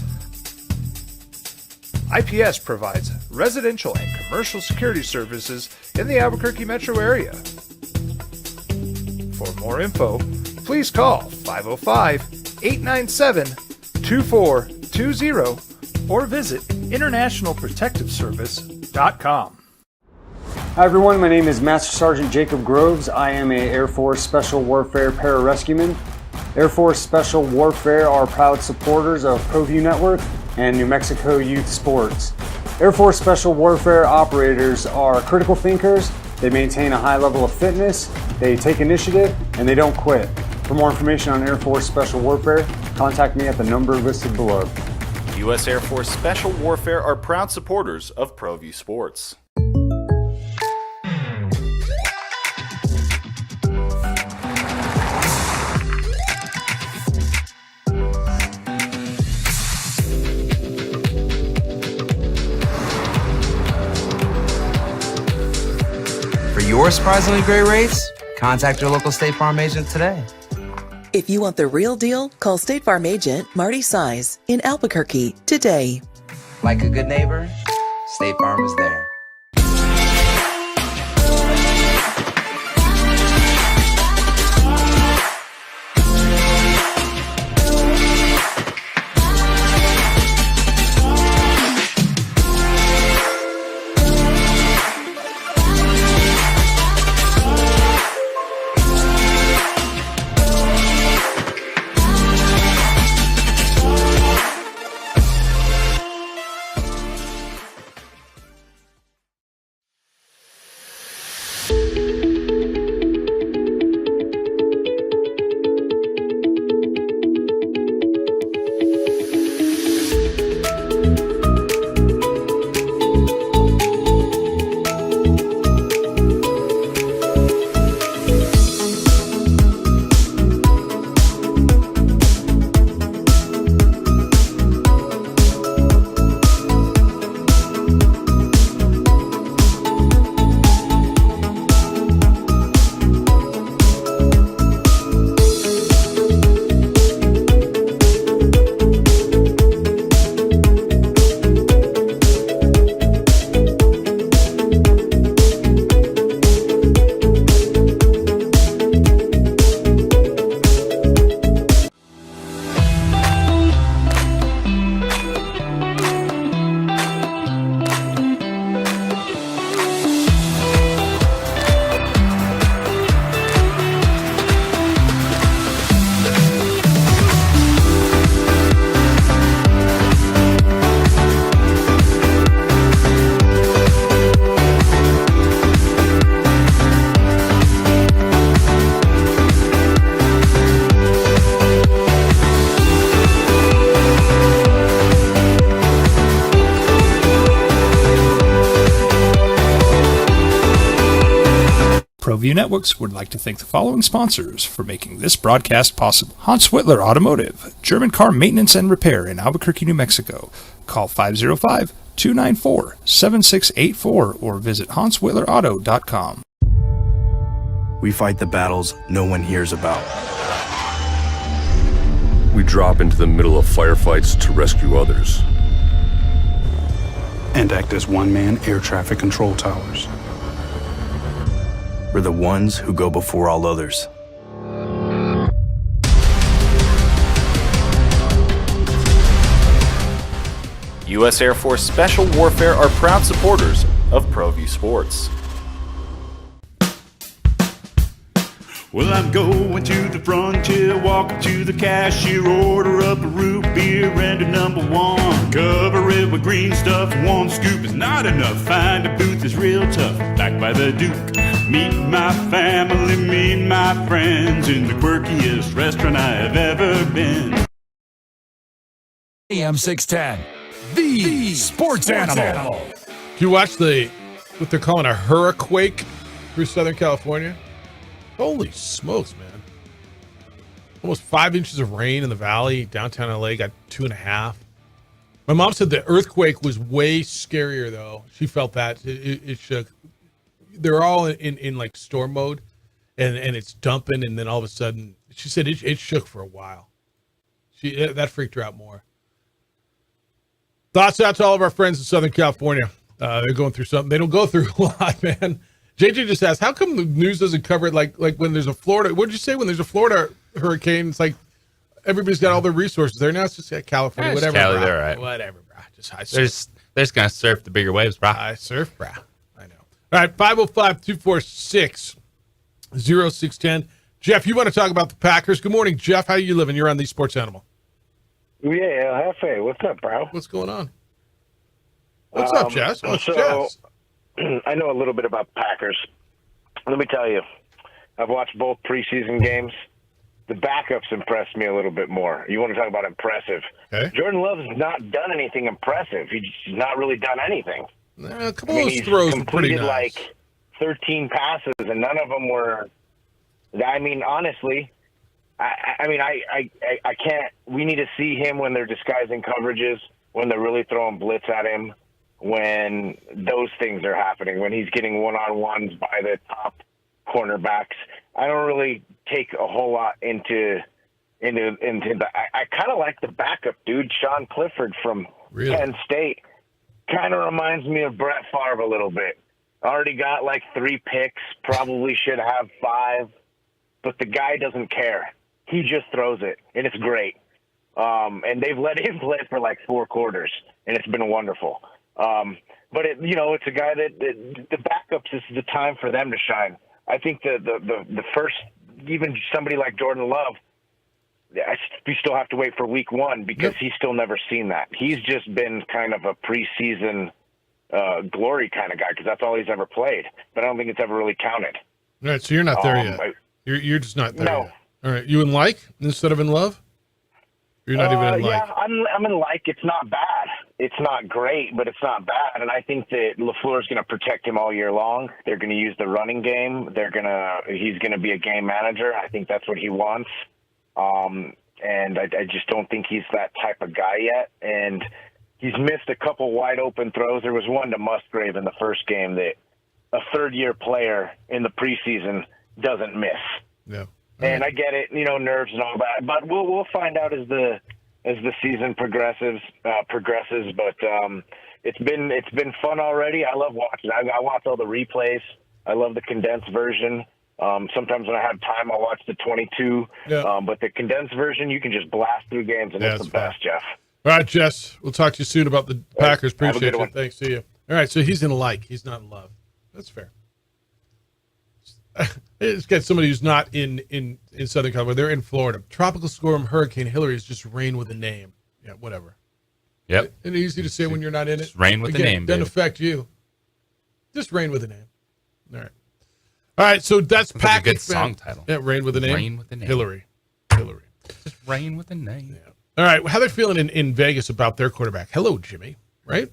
[SPEAKER 1] IPS provides residential and commercial security services in the Albuquerque metro area. For more info, please call 505-897-2420 or visit internationalprotectiveservice.com.
[SPEAKER 17] Hi everyone, my name is Master Sergeant Jacob Groves. I am an Air Force Special Warfare Pararescueman. Air Force Special Warfare are proud supporters of ProView Network and New Mexico Youth Sports. Air Force Special Warfare operators are critical thinkers. They maintain a high level of fitness, they take initiative, and they don't quit. For more information on Air Force Special Warfare, contact me at the number listed below.
[SPEAKER 16] U.S. Air Force Special Warfare are proud supporters of ProView Sports.
[SPEAKER 3] or surprisingly great rates, contact your local State Farm agent today.
[SPEAKER 4] If you want the real deal, call State Farm agent Marty Size in Albuquerque today.
[SPEAKER 3] Like a good neighbor, State Farm is there.
[SPEAKER 1] ProView Networks would like to thank the following sponsors for making this broadcast possible. Hans Whitler Automotive, German car maintenance and repair in Albuquerque, New Mexico. Call 505-294-7684 or visit HansWhitlerAuto.com.
[SPEAKER 14] We fight the battles no one hears about.
[SPEAKER 15] We drop into the middle of firefights to rescue others.
[SPEAKER 14] And act as one-man air traffic control towers. We're the ones who go before all others.
[SPEAKER 16] U.S. Air Force Special Warfare are proud supporters of ProView Sports.
[SPEAKER 21] Well, I'm going to the frontier, walking to the cashier, order up a root beer and a number one. Cover it with green stuff, one scoop is not enough. Find a booth is real tough, backed by the Duke. Meet my family, meet my friends in the quirkiest restaurant I have ever been.
[SPEAKER 19] AM 610, the sports animal.
[SPEAKER 6] You watch what they're calling a hurricane through Southern California? Holy smokes, man. Almost 5 inches of rain in the valley. Downtown LA got 2.5. My mom said the earthquake was way scarier, though. She felt that. It shook. They're all in like storm mode, and it's dumping, and then all of a sudden, she said it shook for a while. That freaked her out more. Thoughts out to all of our friends in Southern California. They're going through something. They don't go through a lot, man. JJ just asked, how come the news doesn't cover it like when there's a Florida? What did you say when there's a Florida hurricane? It's like everybody's got all their resources there. Now it's just California, whatever.
[SPEAKER 5] Cali,
[SPEAKER 6] bro.
[SPEAKER 5] they're all right.
[SPEAKER 6] Whatever, bro. Just high
[SPEAKER 5] surf. They're just gonna surf the bigger waves, bro.
[SPEAKER 6] I surf, bro. I know. All right, 505-246-0610. Jeff, you want to talk about the Packers? Good morning, Jeff. How you living? You're on the Sports Animal.
[SPEAKER 23] Yeah, Hefe. What's up, bro?
[SPEAKER 6] What's going on? What's up, Jess? What's Jess?
[SPEAKER 23] I know a little bit about Packers. Let me tell you, I've watched both preseason games. The backups impressed me a little bit more. You want to talk about impressive.
[SPEAKER 6] Okay.
[SPEAKER 23] Jordan Love's not done anything impressive. He's not really done anything.
[SPEAKER 6] A couple of those throws were pretty nice.
[SPEAKER 23] Like 13 passes, and none of them were. I mean, honestly, I can't. We need to see him when they're disguising coverages, when they're really throwing blitz at him. when those things are happening, when he's getting one-on-ones by the top cornerbacks. I don't really take a whole lot into the. I kind of like the backup dude, Sean Clifford from Penn State. Kind of reminds me of Brett Favre a little bit. Already got like 3 picks, probably should have 5, but the guy doesn't care. He just throws it, and it's great. And they've let him play for like 4 quarters, and it's been wonderful. But it's a guy that the backups is the time for them to shine. I think the first, even somebody like Jordan Love, we still have to wait for week 1 because he's still never seen that. He's just been kind of a preseason glory kind of guy because that's all he's ever played. But I don't think it's ever really counted.
[SPEAKER 6] All right, so you're not there yet. You're just not there yet. All right, you in like instead of in love? You're not even in like.
[SPEAKER 23] Yeah, I'm in like. It's not bad. It's not great, but it's not bad. And I think that LaFleur is going to protect him all year long. They're going to use the running game. He's going to be a game manager. I think that's what he wants. And I just don't think he's that type of guy yet. And he's missed a couple wide open throws. There was one to Musgrave in the first game that a third-year player in the preseason doesn't miss.
[SPEAKER 6] Yeah.
[SPEAKER 23] And I get it, nerves and all that, but we'll find out as the season progresses. But it's been fun already. I love watching. I watch all the replays. I love the condensed version. Sometimes when I have time, I'll watch the 22.
[SPEAKER 6] Yeah.
[SPEAKER 23] But the condensed version, you can just blast through games, and it's the best, Jeff.
[SPEAKER 6] All right, Jess. We'll talk to you soon about the Packers.
[SPEAKER 23] Have a
[SPEAKER 6] Appreciate
[SPEAKER 23] good
[SPEAKER 6] you.
[SPEAKER 23] one.
[SPEAKER 6] Thanks. See you. All right, so he's in like. He's not in love. That's fair. It's got somebody who's not in Southern California. They're in Florida. Tropical storm Hurricane Hillary is just rain with a name. Yeah, whatever.
[SPEAKER 5] Yep.
[SPEAKER 6] And easy to say when you're not in it.
[SPEAKER 5] Just rain with a name,
[SPEAKER 6] Doesn't
[SPEAKER 5] baby.
[SPEAKER 6] affect you. Just rain with a name. All right. All right, so that's
[SPEAKER 5] Sounds like a
[SPEAKER 6] Packers
[SPEAKER 5] good song title.
[SPEAKER 6] Yeah, rain with a name.
[SPEAKER 5] Rain with a name.
[SPEAKER 6] Hillary.
[SPEAKER 5] Just rain with a name.
[SPEAKER 6] Yeah. All right, how they feeling in Vegas about their quarterback? Hello, Jimmy. Right?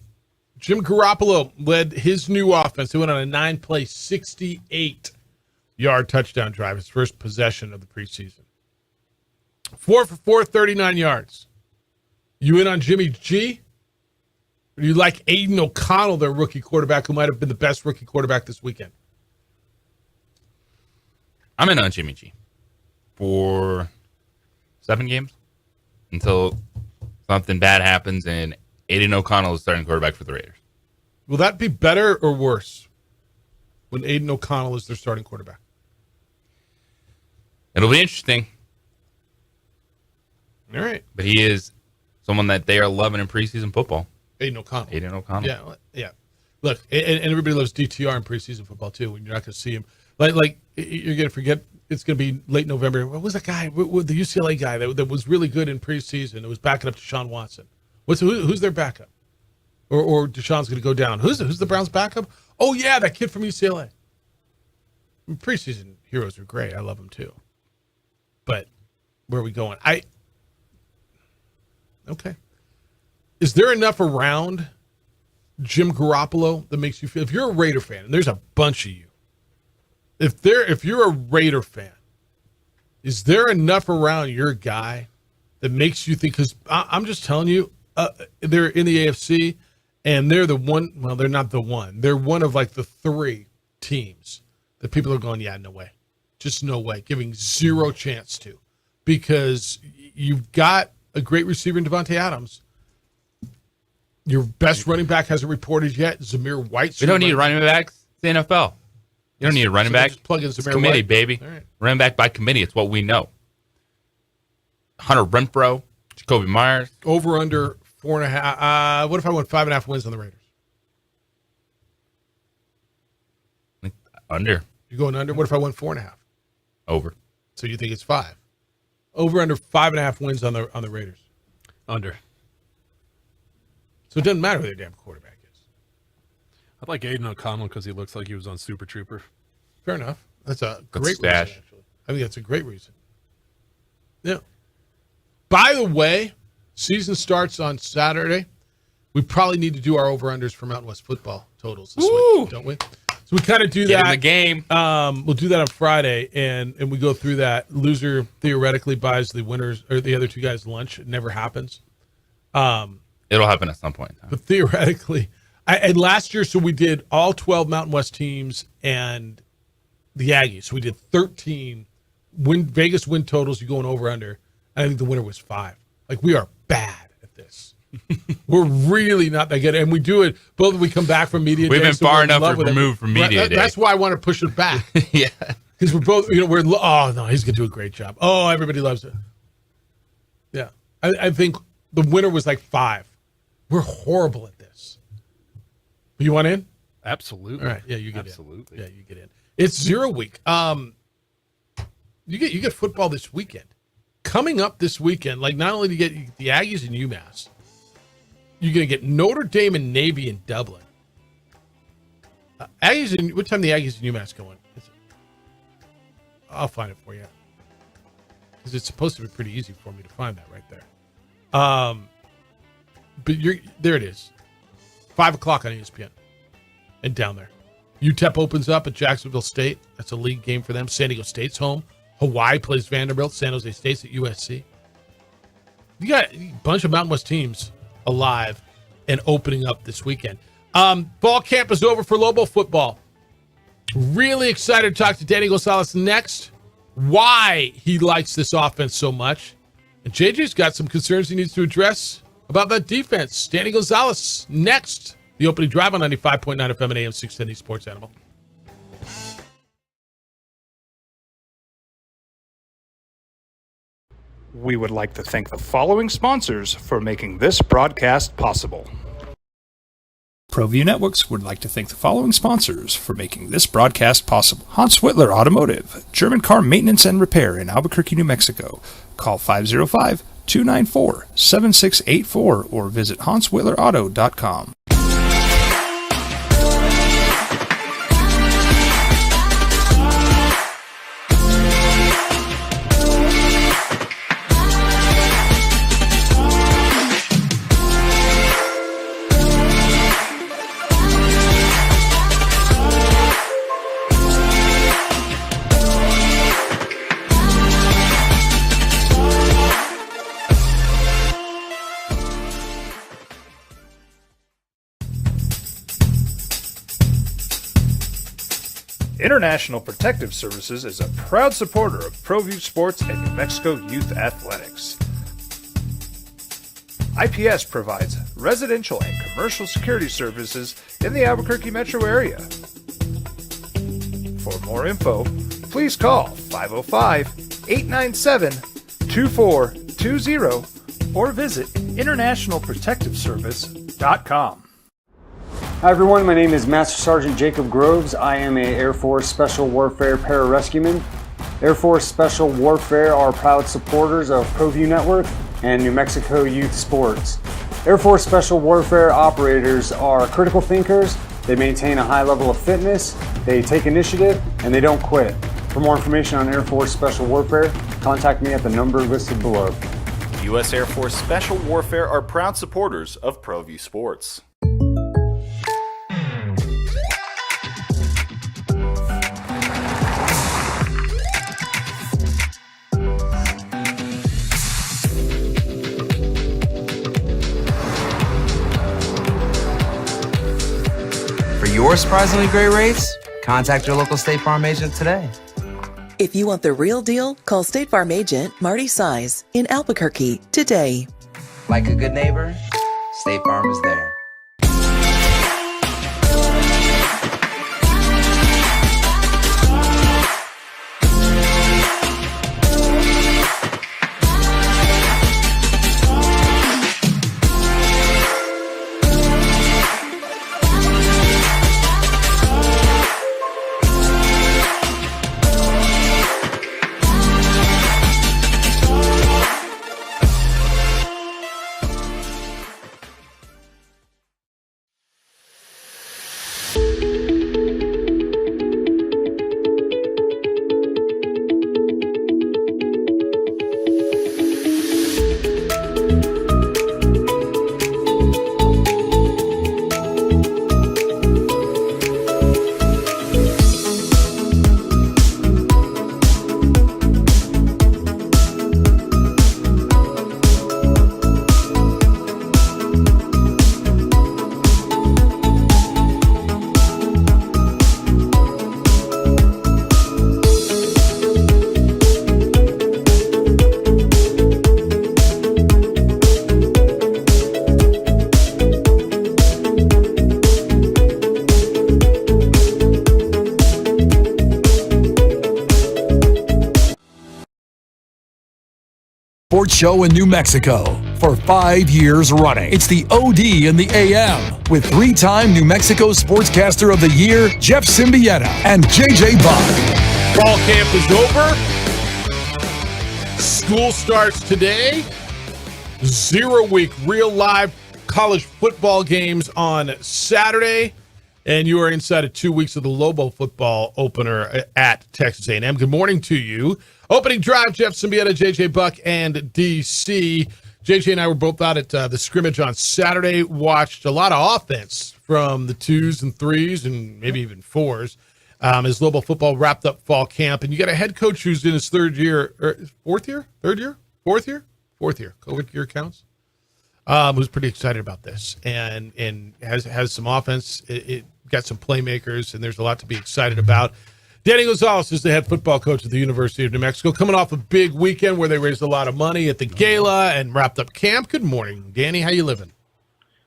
[SPEAKER 6] Jim Garoppolo led his new offense. He went on a 9-play, 68-yard touchdown drive, his first possession of the preseason. 4 for 4, 39 yards. You in on Jimmy G? Or do you like Aiden O'Connell, their rookie quarterback, who might have been the best rookie quarterback this weekend?
[SPEAKER 5] I'm in on Jimmy G for 7 games until something bad happens and Aiden O'Connell is starting quarterback for the Raiders.
[SPEAKER 6] Will that be better or worse when Aiden O'Connell is their starting quarterback?
[SPEAKER 5] It'll be interesting.
[SPEAKER 6] All right.
[SPEAKER 5] But he is someone that they are loving in preseason football.
[SPEAKER 6] Aiden O'Connell.
[SPEAKER 5] Aiden O'Connell.
[SPEAKER 6] Yeah. Look, and everybody loves DTR in preseason football too. When you're not going to see him, like you're going to forget it's going to be late November. What was that guy? With the UCLA guy that was really good in preseason? It was backing up Deshaun Watson. Who's their backup? Or Deshaun's going to go down? Who's the Browns' backup? Oh yeah, that kid from UCLA. Preseason heroes are great. I love them too. But where are we going? Okay. Is there enough around Jim Garoppolo that makes you feel, if you're a Raider fan, and there's a bunch of you, if you're a Raider fan, is there enough around your guy that makes you think, because I'm just telling you, they're in the AFC, and they're the one, well, they're not the one. They're one of like the 3 teams that people are going, yeah, no way. Just no way. Giving zero chance to. Because you've got a great receiver in Devontae Adams. Your best running back hasn't reported yet. Zamir White.
[SPEAKER 5] We don't need running backs. It's the NFL. You don't need a running back.
[SPEAKER 6] Just plug in
[SPEAKER 5] It's
[SPEAKER 6] Zamir
[SPEAKER 5] committee,
[SPEAKER 6] White.
[SPEAKER 5] baby.
[SPEAKER 6] All right.
[SPEAKER 5] Running back by committee. It's what we know. Hunter Renfrow, Jacoby Myers.
[SPEAKER 6] Over under 4.5. What if I went 5.5 wins on the Raiders?
[SPEAKER 5] Under.
[SPEAKER 6] You going under? What if I went 4.5?
[SPEAKER 5] Over.
[SPEAKER 6] So you think it's 5? Over under 5.5 wins on the Raiders.
[SPEAKER 7] Under.
[SPEAKER 6] So it doesn't matter who their damn quarterback is.
[SPEAKER 7] I'd like Aiden O'Connell because he looks like he was on Super Trooper.
[SPEAKER 6] Fair enough. That's a
[SPEAKER 5] Good
[SPEAKER 6] great
[SPEAKER 5] stash.
[SPEAKER 6] reason, actually. I think that's a great reason. Yeah. By the way, season starts on Saturday. We probably need to do our over-unders for Mountain West football totals this week, don't we? So we kind of do
[SPEAKER 5] Get
[SPEAKER 6] that.
[SPEAKER 5] in the game.
[SPEAKER 6] We'll do that on Friday, and we go through that. Loser theoretically buys the winners or the other 2 guys lunch. It never happens.
[SPEAKER 5] It'll happen at some point in time.
[SPEAKER 6] But theoretically, And last year, so we did all 12 Mountain West teams and the Aggies. So we did 13 Vegas win totals. You're going over under. I think the winner was 5. Like, we are bad at this. We're really not that good. And we do it, both we come back from media
[SPEAKER 5] We've
[SPEAKER 6] day.
[SPEAKER 5] been
[SPEAKER 6] So
[SPEAKER 5] far enough removed from media day.
[SPEAKER 6] That's why I want to push it back.
[SPEAKER 5] Yeah.
[SPEAKER 6] Because we're both, oh, no, he's going to do a great job. Oh, everybody loves it. Yeah. I think the winner was like 5. We're horrible at this. You want in?
[SPEAKER 7] Absolutely.
[SPEAKER 6] All right. Yeah, you get
[SPEAKER 7] Absolutely.
[SPEAKER 6] in. Yeah, you get in. It's 0 week. You get football this weekend. Coming up this weekend, like not only do you get the Aggies and UMass, you're going to get Notre Dame and Navy in Dublin. Aggies and what time the Aggies and UMass going? I'll find it for you because it's supposed to be pretty easy for me to find that right there. But there it is, 5:00 on ESPN, and down there, UTEP opens up at Jacksonville State. That's a league game for them. San Diego State's home. Hawaii plays Vanderbilt. San Jose State's at USC. You got a bunch of Mountain West teams alive and opening up this weekend. Fall camp is over for Lobo football. Really excited to talk to Danny Gonzalez next. Why he likes this offense so much. And JJ's got some concerns he needs to address about that defense. Danny Gonzalez next. The opening drive on 95.9 FM and AM 610 Sports Animal.
[SPEAKER 1] We would like to thank the following sponsors for making this broadcast possible. ProView Networks would like to thank the following sponsors for making this broadcast possible. Hans Whitler Automotive, German car maintenance and repair in Albuquerque, New Mexico. Call 505-294-7684 or visit HansWhitlerAuto.com. International Protective Services is a proud supporter of ProView Sports and New Mexico Youth Athletics. IPS provides residential and commercial security services in the Albuquerque metro area. For more info, please call 505-897-2420 or visit internationalprotectiveservice.com.
[SPEAKER 17] Hi everyone, my name is Master Sergeant Jacob Groves. I am an Air Force Special Warfare Pararescueman. Air Force Special Warfare are proud supporters of ProView Network and New Mexico Youth Sports. Air Force Special Warfare operators are critical thinkers. They maintain a high level of fitness, they take initiative, and they don't quit. For more information on Air Force Special Warfare, contact me at the number listed below.
[SPEAKER 16] U.S. Air Force Special Warfare are proud supporters of ProView Sports.
[SPEAKER 3] For your surprisingly great rates, contact your local State Farm agent today.
[SPEAKER 4] If you want the real deal, call State Farm agent Marty Size in Albuquerque today.
[SPEAKER 3] Like a good neighbor, State Farm is there.
[SPEAKER 8] sports show in New Mexico for 5 years running. It's the OD in the AM with 3-time New Mexico Sportscaster of the Year, Jeff Symbieta and JJ Buck.
[SPEAKER 6] Fall camp is over. School starts today. 0 week real live college football games on Saturday. And you are inside of 2 weeks of the Lobo football opener at Texas A&M. Good morning to you. Opening drive, Jeff Symbieta, JJ Buck, and DC. JJ and I were both out at the scrimmage on Saturday, watched a lot of offense from the 2s and 3s and maybe even 4s as Lobo football wrapped up fall camp. And you got a head coach who's in his fourth year? COVID year counts. Who's pretty excited about this and has some offense. It got some playmakers, and there's a lot to be excited about. Danny Gonzalez is the head football coach at the University of New Mexico, coming off a big weekend where they raised a lot of money at the gala and wrapped up camp. Good morning, Danny. How you living?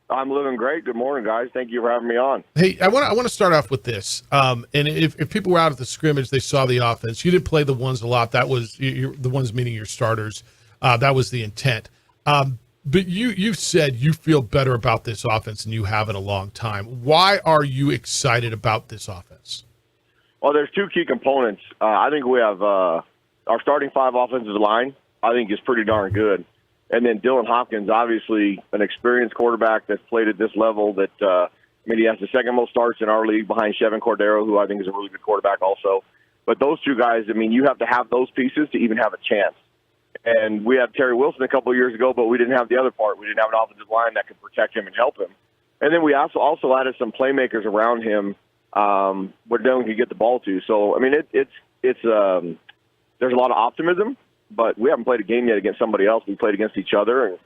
[SPEAKER 9] I'm living great. Good morning, guys. Thank you for having me on.
[SPEAKER 6] Hey, I want to start off with this. And if people were out at the scrimmage, they saw the offense. You did play the ones a lot. That was the ones meaning your starters. That was the intent. But you said you feel better about this offense than you have in a long time. Why are you excited about this offense?
[SPEAKER 9] Well, there's two key components. I think we have our starting 5 offensive line, I think, is pretty darn good. And then Dylan Hopkins, obviously an experienced quarterback that's played at this level. That he has the second most starts in our league behind Chevin Cordero, who I think is a really good quarterback also. But those two guys, you have to have those pieces to even have a chance. And we had Terry Wilson a couple of years ago, but we didn't have the other part. We didn't have an offensive line that could protect him and help him. And then we also added some playmakers around him where Dylan could get the ball to. So, it's there's a lot of optimism, but we haven't played a game yet against somebody else. We played against each other. And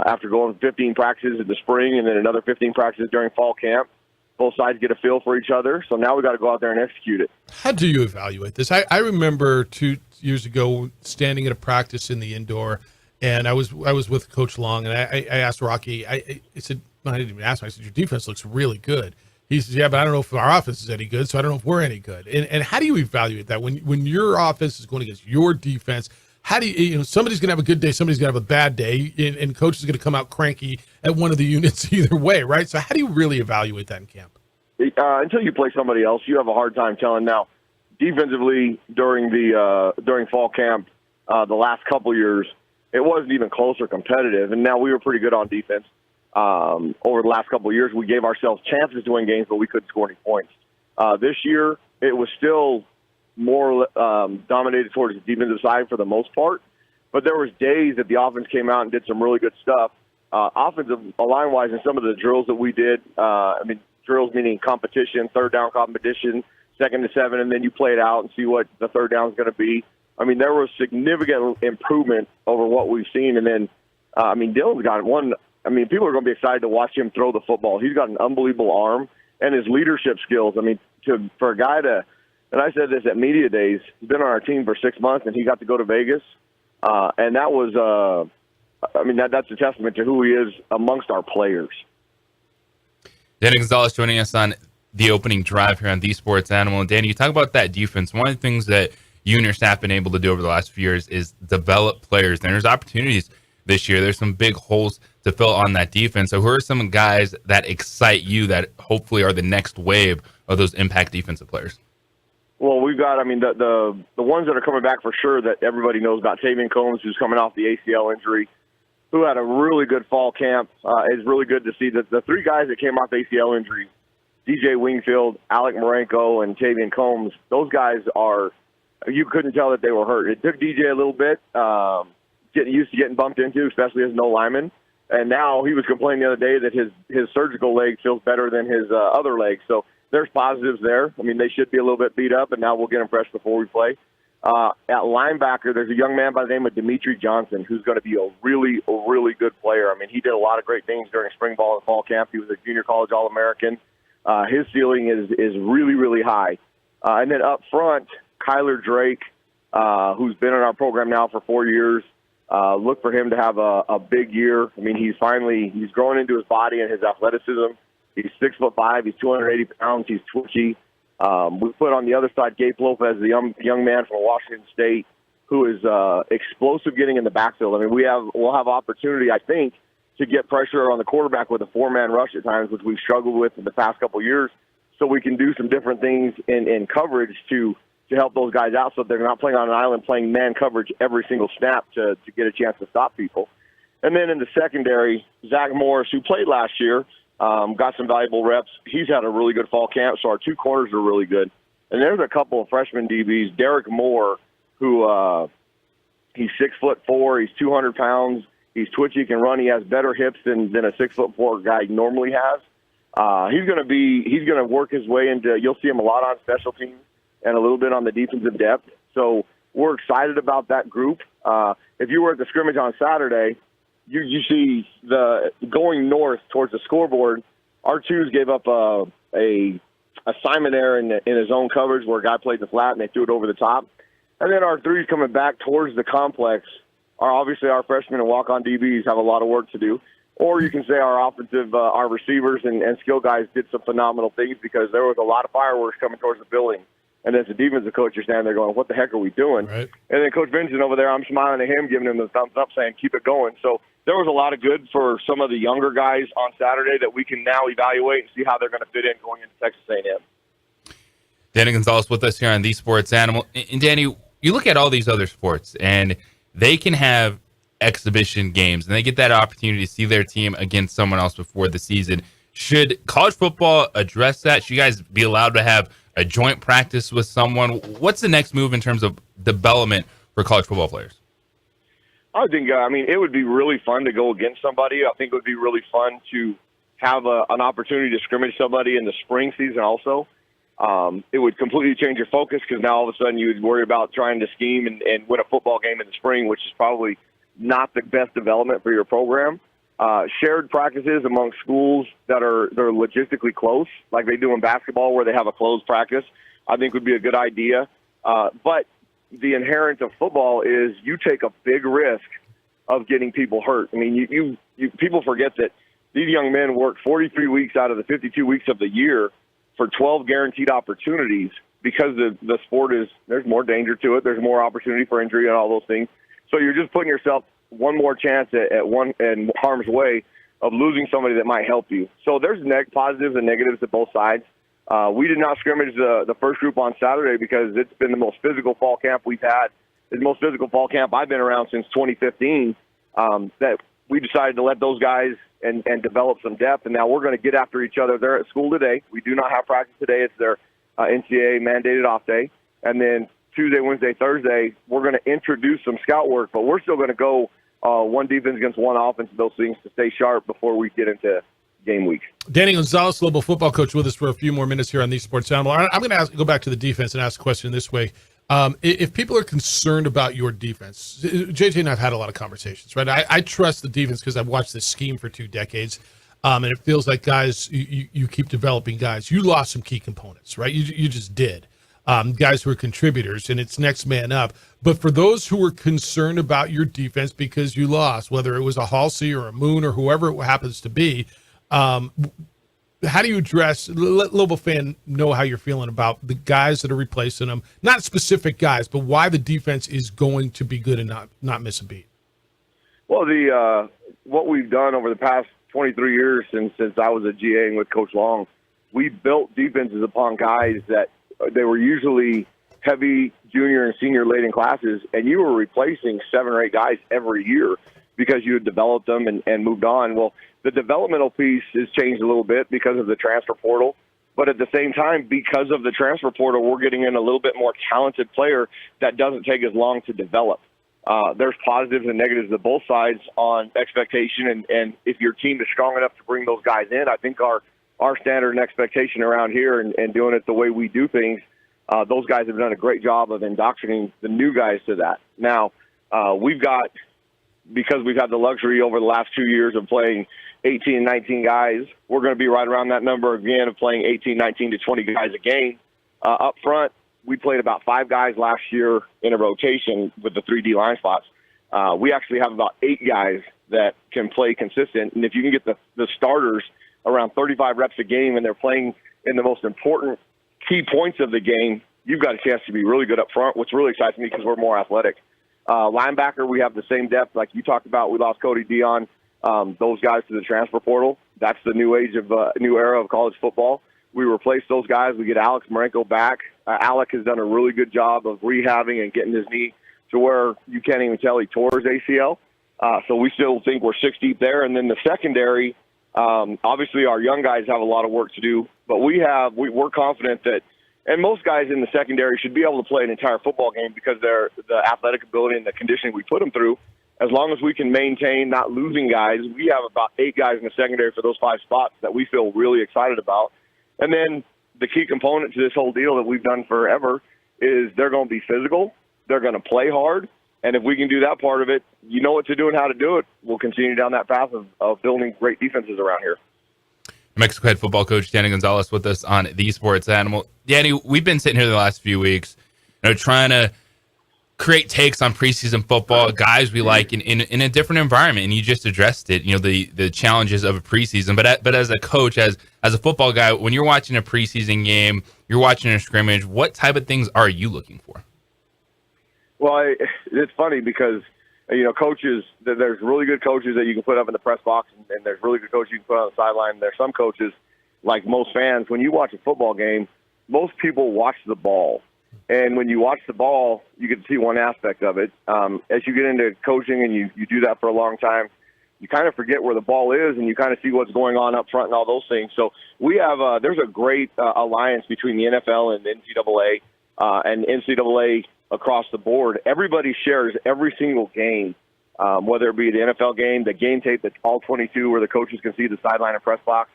[SPEAKER 9] after going 15 practices in the spring and then another 15 practices during fall camp, both sides get a feel for each other. So now we got to go out there and execute it.
[SPEAKER 6] How do you evaluate this? I remember 2 years ago standing at a practice in the indoor, and I was with Coach Long, and I asked Rocky. I said, I didn't even ask him. I said, your defense looks really good. He says, yeah, but I don't know if our offense is any good, so I don't know if we're any good. And how do you evaluate that when your offense is going against your defense? How do you somebody's going to have a good day, somebody's going to have a bad day, and coach is going to come out cranky at one of the units either way, right? So how do you really evaluate that in camp?
[SPEAKER 9] Until you play somebody else, you have a hard time telling. Now, defensively during fall camp, the last couple years, it wasn't even close or competitive, and now we were pretty good on defense. Over the last couple of years, we gave ourselves chances to win games, but we couldn't score any points. This year, it was still more dominated towards the defensive side for the most part, but there was days that the offense came out and did some really good stuff. Offensive line-wise, in some of the drills that we did, drills meaning competition, third down competition, 2nd to 7, and then you play it out and see what the third down is going to be. There was significant improvement over what we've seen. And then, Dylan's got one. People are going to be excited to watch him throw the football. He's got an unbelievable arm, and his leadership skills. For a guy to, and I said this at media days, he's been on our team for 6 months, and he got to go to Vegas. And that was, that's a testament to who he is amongst our players.
[SPEAKER 5] Danny Gonzalez joining us on the opening drive here on The Sports Animal. And Danny, you talk about that defense. One of the things that you and your staff have been able to do over the last few years is develop players. And there's opportunities this year. There's some big holes to fill on that defense. So who are some guys that excite you that hopefully are the next wave of those impact defensive players?
[SPEAKER 9] Well, we've got, the ones that are coming back for sure that everybody knows about. Tavian Combs, who's coming off the ACL injury, who had a really good fall camp. It's really good to see that the 3 guys that came off ACL injury, DJ Wingfield, Alec Marenko, and Tavian Combs, those guys are, you couldn't tell that they were hurt. It took DJ a little bit, getting used to getting bumped into, especially as no lineman. And now he was complaining the other day that his surgical leg feels better than his other leg. So there's positives there. They should be a little bit beat up, and now we'll get them fresh before we play. At linebacker, there's a young man by the name of Dimitri Johnson who's going to be a really good player. He did a lot of great things during spring ball and fall camp. He was a junior college All-American. His ceiling is really, really high. And then up front, Kyler Drake, who's been in our program now for 4 years. Look for him to have a big year. He's growing into his body and his athleticism. He's 6'5". He's 280 pounds. He's twitchy. We put on the other side Gabe Lopez, the young man from Washington State. who is explosive getting in the backfield. I mean, we'll have opportunity, I think, to get pressure on the quarterback with a 4-man rush at times, which we've struggled with in the past couple of years. So we can do some different things in coverage to help those guys out so they're not playing on an island, playing man coverage every single snap to get a chance to stop people. And then in the secondary, Zach Morris, who played last year, got some valuable reps. He's had a really good fall camp, so our 2 corners are really good. And there's a couple of freshman DBs, Derek Moore, who he's 6'4", he's 200 pounds, he's twitchy, can run, he has better hips than a 6'4" guy normally has. He's going to work his way into, you'll see him a lot on special teams and a little bit on the defensive depth. So we're excited about that group. If you were at the scrimmage on Saturday, you see the going north towards the scoreboard, our 2s gave up a assignment there in his own coverage where a guy played the flat and they threw it over the top. And then our 3s coming back towards the complex are obviously our freshmen and walk-on DBs have a lot of work to do. Or you can say our offensive, our receivers and skill guys did some phenomenal things because there was a lot of fireworks coming towards the building. And as a defensive coach, you're standing there going, what the heck are we doing?
[SPEAKER 6] Right.
[SPEAKER 9] And then Coach Vincent over there, I'm smiling at him, giving him the thumbs up, saying, keep it going. So there was a lot of good for some of the younger guys on Saturday that we can now evaluate and see how they're going to fit in going into Texas A&M.
[SPEAKER 5] Danny Gonzalez with us here on The Sports Animal. And Danny, you look at all these other sports, and they can have exhibition games, and they get that opportunity to see their team against someone else before the season. Should college football address that? Should you guys be allowed to have a joint practice with someone? What's the next move in terms of development for college football players?
[SPEAKER 9] I think, it would be really fun to go against somebody. I think it would be really fun to have an opportunity to scrimmage somebody in the spring season also. It would completely change your focus because now all of a sudden you would worry about trying to scheme and win a football game in the spring, which is probably not the best development for your program. Shared practices among schools they're logistically close, like they do in basketball where they have a closed practice, I think would be a good idea. But the inherent of football is you take a big risk of getting people hurt. I mean, you people forget that these young men work 43 weeks out of the 52 weeks of the year for 12 guaranteed opportunities because the sport there's more danger to it. There's more opportunity for injury and all those things. So you're just putting yourself one more chance at one in harm's way of losing somebody that might help you. So there's positives and negatives to both sides. We did not scrimmage the first group on Saturday because it's been the most physical fall camp we've had. It's the most physical fall camp I've been around since 2015. That we decided to let those guys and develop some depth, and now we're going to get after each other. They're at school today. We do not have practice today. It's their NCAA mandated off day. And then Tuesday, Wednesday, Thursday, we're going to introduce some scout work, but we're still going to go one defense against one offense, those things to stay sharp before we get into game week.
[SPEAKER 6] Danny Gonzalez, global football coach, with us for a few more minutes here on the Sports Animal. I'm going to go back to the defense and ask a question this way. If people are concerned about your defense, JJ and I have had a lot of conversations, right? I trust the defense because I've watched this scheme for 2 decades. And it feels like, guys, you keep developing guys. You lost some key components, right? You just did. Guys who are contributors, and it's next man up. But for those who are concerned about your defense because you lost, whether it was a Halsey or a Moon or whoever it happens to be, how do you address, let Louisville fan know how you're feeling about the guys that are replacing them, not specific guys, but why the defense is going to be good and not miss a beat?
[SPEAKER 9] Well, what we've done over the past 23 years since I was a GA with Coach Long, we built defenses upon guys that they were usually heavy junior and senior laden classes, and you were replacing 7 or 8 guys every year because you had developed them and moved on. Well, the developmental piece has changed a little bit because of the transfer portal, but at the same time, because of the transfer portal, we're getting in a little bit more talented player that doesn't take as long to develop. There's positives and negatives to both sides on expectation, and if your team is strong enough to bring those guys in, I think our standard and expectation around here and doing it the way we do things, those guys have done a great job of indoctrinating the new guys to that. Now, because we've had the luxury over the last 2 years of playing 18, 19 guys, we're going to be right around that number again of playing 18, 19 to 20 guys a game. Up front, we played about 5 guys last year in a rotation with the 3D line spots. We actually have about 8 guys that can play consistent, and if you can get the starters around 35 reps a game and they're playing in the most important key points of the game, you've got a chance to be really good up front, which really excites me because we're more athletic. Linebacker, we have the same depth like you talked about. We lost Cody Dion. Those guys to the transfer portal. That's the new era of college football. We replace those guys. We get Alex Marenko back. Alec has done a really good job of rehabbing and getting his knee to where you can't even tell he tore his ACL. So we still think we're 6 deep there. And then the secondary, obviously our young guys have a lot of work to do, but we're confident that, and most guys in the secondary should be able to play an entire football game because they're the athletic ability and the conditioning we put them through. As long as we can maintain not losing guys, we have about 8 guys in the secondary for those 5 spots that we feel really excited about. And then the key component to this whole deal that we've done forever is they're going to be physical. They're going to play hard. And if we can do that part of it, you know what to do and how to do it. We'll continue down that path of building great defenses around here.
[SPEAKER 5] Mexico head football coach Danny Gonzalez with us on The Sports Animal. Danny, we've been sitting here the last few weeks, trying to create takes on preseason football, guys we like in a different environment, and you just addressed it. The challenges of a preseason. But as a coach, as a football guy, when you're watching a preseason game, you're watching a scrimmage, what type of things are you looking for?
[SPEAKER 9] Well, it's funny because coaches. There's really good coaches that you can put up in the press box, and there's really good coaches you can put on the sideline. There's some coaches, like most fans, when you watch a football game, most people watch the ball. And when you watch the ball, you can see one aspect of it. As you get into coaching and you do that for a long time, you kind of forget where the ball is and you kind of see what's going on up front and all those things. So we have there's a great alliance between the NFL and the NCAA and NCAA across the board. Everybody shares every single game, whether it be the NFL game, the game tape that's all 22 where the coaches can see the sideline and press box.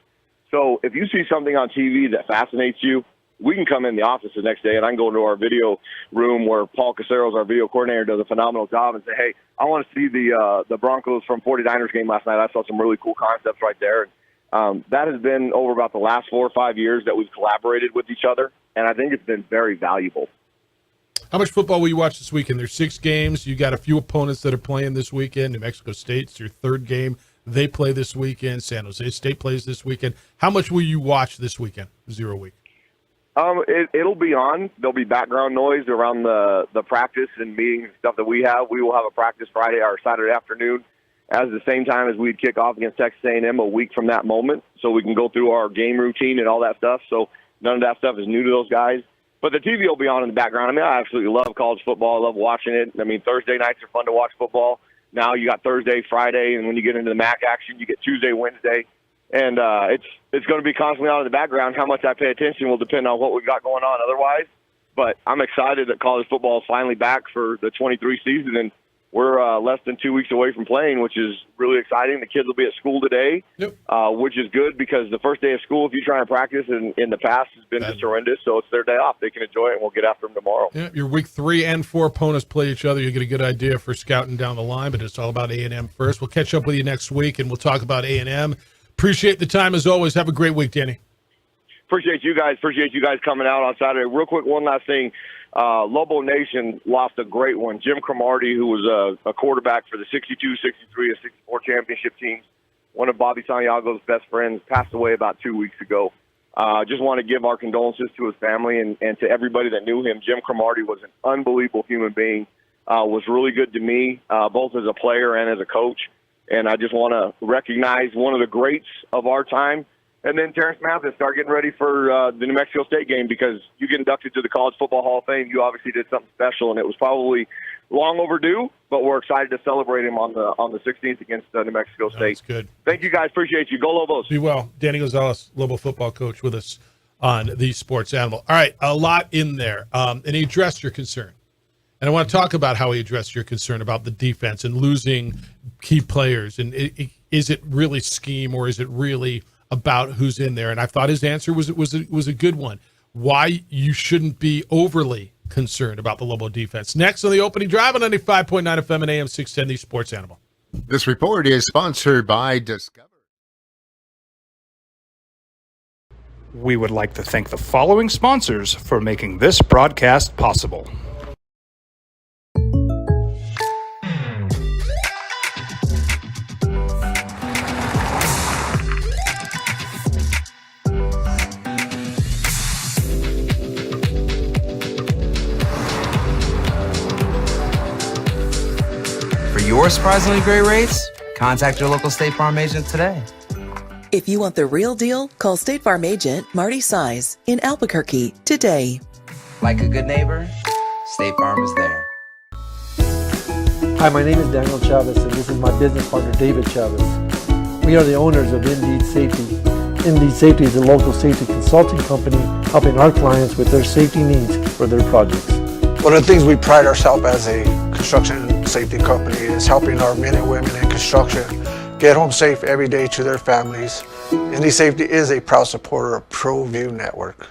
[SPEAKER 9] So if you see something on TV that fascinates you, we can come in the office the next day and I can go into our video room where Paul Caseros, our video coordinator, does a phenomenal job and say, hey, I want to see the Broncos from 49ers game last night. I saw some really cool concepts right there. And that has been over about the last 4 or 5 years that we've collaborated with each other, and I think it's been very valuable.
[SPEAKER 6] How much football will you watch this weekend? There's 6 games. You got a few opponents that are playing this weekend. New Mexico State's your 3rd game. They play this weekend. San Jose State plays this weekend. How much will you watch this weekend, 0 week?
[SPEAKER 9] It'll be on. There'll be background noise around the practice and meetings and stuff that we have. We will have a practice Friday or Saturday afternoon at the same time as we'd kick off against Texas A&M a week from that moment, so we can go through our game routine and all that stuff. So none of that stuff is new to those guys. But the TV will be on in the background. I mean, I absolutely love college football. I love watching it. I mean, Thursday nights are fun to watch football. Now you got Thursday, Friday, and when you get into the MAC action, you get Tuesday, Wednesday. And it's going to be constantly on in the background. How much I pay attention will depend on what we've got going on otherwise. But I'm excited that college football is finally back for the 23 season, and we're less than 2 weeks away from playing, which is really exciting. The kids will be at school today, which is good because the first day of school, if you try and practice in the past, has been just horrendous. So it's their day off. They can enjoy it, and we'll get after them tomorrow.
[SPEAKER 6] Yeah, your week 3 and 4 opponents play each other. You get a good idea for scouting down the line, but it's all about A&M first. We'll catch up with you next week, and we'll talk about A&M. Appreciate the time as always. Have a great week, Danny.
[SPEAKER 9] Appreciate you guys. Appreciate you guys coming out on Saturday. Real quick, one last thing. Lobo Nation lost a great one. Jim Cromartie, who was a quarterback for the 62, 63, and 64 championship teams, one of Bobby Santiago's best friends, passed away about 2 weeks ago. Just want to give our condolences to his family and to everybody that knew him. Jim Cromartie was an unbelievable human being, was really good to me, both as a player and as a coach. And I just want to recognize one of the greats of our time. And then Terrence Mathis, start getting ready for the New Mexico State game because you get inducted to the College Football Hall of Fame. You obviously did something special, and it was probably long overdue, but we're excited to celebrate him on the 16th against New Mexico State.
[SPEAKER 6] That's good.
[SPEAKER 9] Thank you, guys. Appreciate you. Go Lobos.
[SPEAKER 6] Be well. Danny Gonzalez, Lobo football coach, with us on The Sports Animal. All right, a lot in there. And he addressed your concern. And I want to talk about how he addressed your concern about the defense and losing key players. And is it really scheme or is it really about who's in there? And I thought his answer was a good one. Why you shouldn't be overly concerned about the Lobo defense. Next on the opening drive on 95.9 FM and AM 610, The Sports Animal.
[SPEAKER 10] This report is sponsored by Discover.
[SPEAKER 1] We would like to thank the following sponsors for making this broadcast possible.
[SPEAKER 3] your surprisingly great rates, contact your local State Farm agent today.
[SPEAKER 4] If you want the real deal, call State Farm agent Marty Size in Albuquerque today.
[SPEAKER 3] Like a good neighbor, State Farm is there.
[SPEAKER 13] Hi, my name is Daniel Chavez, and this is my business partner, David Chavez. We are the owners of Indeed Safety. Indeed Safety is a local safety consulting company helping our clients with their safety needs for their projects.
[SPEAKER 18] One of the things we pride ourselves as a construction safety company is helping our men and women in construction get home safe every day to their families. Indeed Safety is a proud supporter of ProView Network.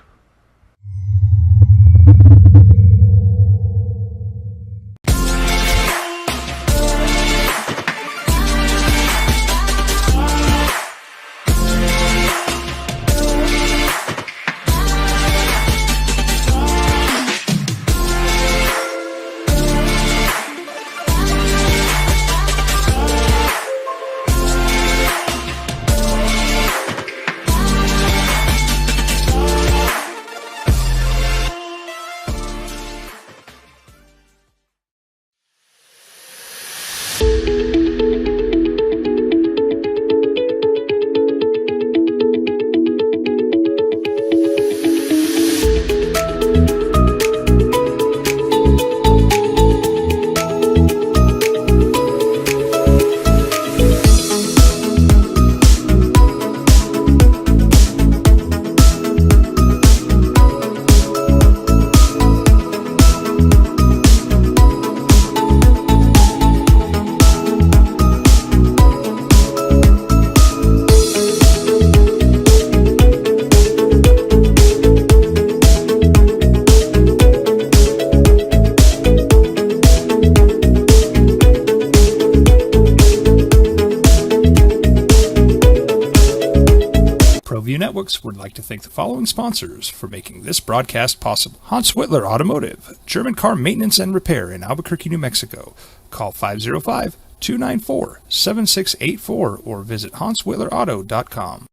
[SPEAKER 1] Networks would like to thank the following sponsors for making this broadcast possible. Hans Whitler Automotive, German car maintenance and repair in Albuquerque, New Mexico. Call 505-294-7684 or visit hanswhitlerauto.com.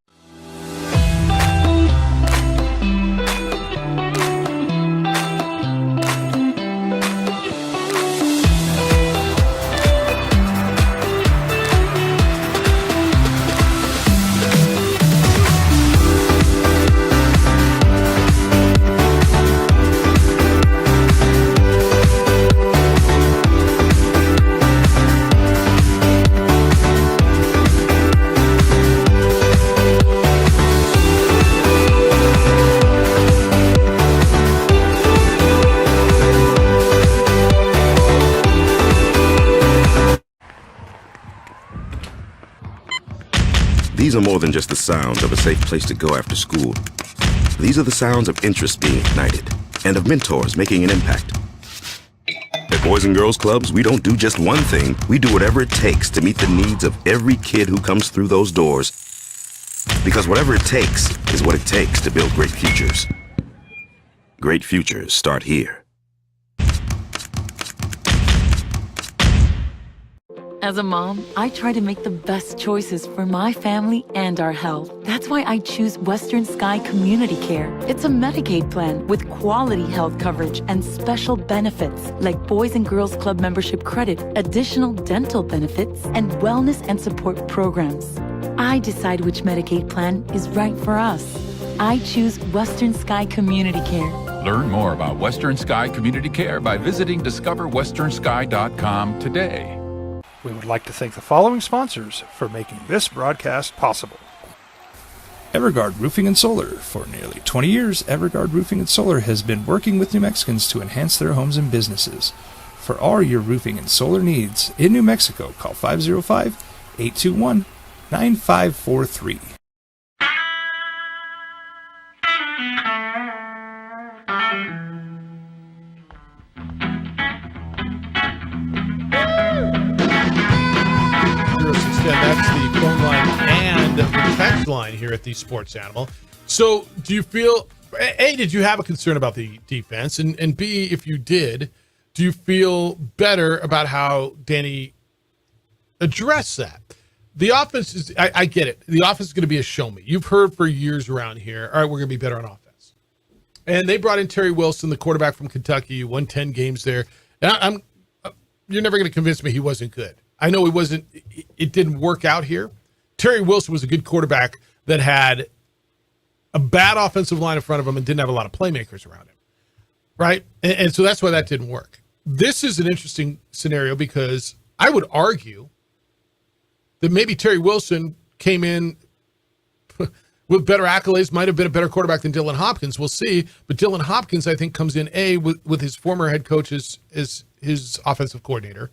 [SPEAKER 20] These are more than just the sounds of a safe place to go after school. These are the sounds of interest being ignited and of mentors making an impact. At Boys and Girls Clubs, we don't do just one thing. We do whatever it takes to meet the needs of every kid who comes through those doors. Because whatever it takes is what it takes to build great futures. Great futures start here.
[SPEAKER 24] As a mom, I try to make the best choices for my family and our health. That's why I choose Western Sky Community Care. It's a Medicaid plan with quality health coverage and special benefits like Boys and Girls Club membership credit, additional dental benefits, and wellness and support programs. I decide which Medicaid plan is right for us. I choose Western Sky Community Care.
[SPEAKER 19] Learn more about Western Sky Community Care by visiting discoverwesternsky.com today.
[SPEAKER 1] We would like to thank the following sponsors for making this broadcast possible. Evergard Roofing and Solar. For nearly 20 years, Evergard Roofing and Solar has been working with New Mexicans to enhance their homes and businesses. For all your roofing and solar needs in New Mexico, call 505-821-9543.
[SPEAKER 6] That's the phone line and the text line here at the Sports Animal. So do you feel, A, did you have a concern about the defense? And B, if you did, do you feel better about how Danny addressed that? The offense is, I get it. The offense is going to be a show me. You've heard for years around here, all right, we're going to be better on offense. And they brought in Terry Wilson, the quarterback from Kentucky, won 10 games there. And you're never going to convince me he wasn't good. I know it didn't work out here. Terry Wilson was a good quarterback that had a bad offensive line in front of him and didn't have a lot of playmakers around him, right? And so that's why that didn't work. This is an interesting scenario because I would argue that maybe Terry Wilson came in with better accolades, might have been a better quarterback than Dylan Hopkins. We'll see. But Dylan Hopkins, I think, comes in with his former head coach as his offensive coordinator.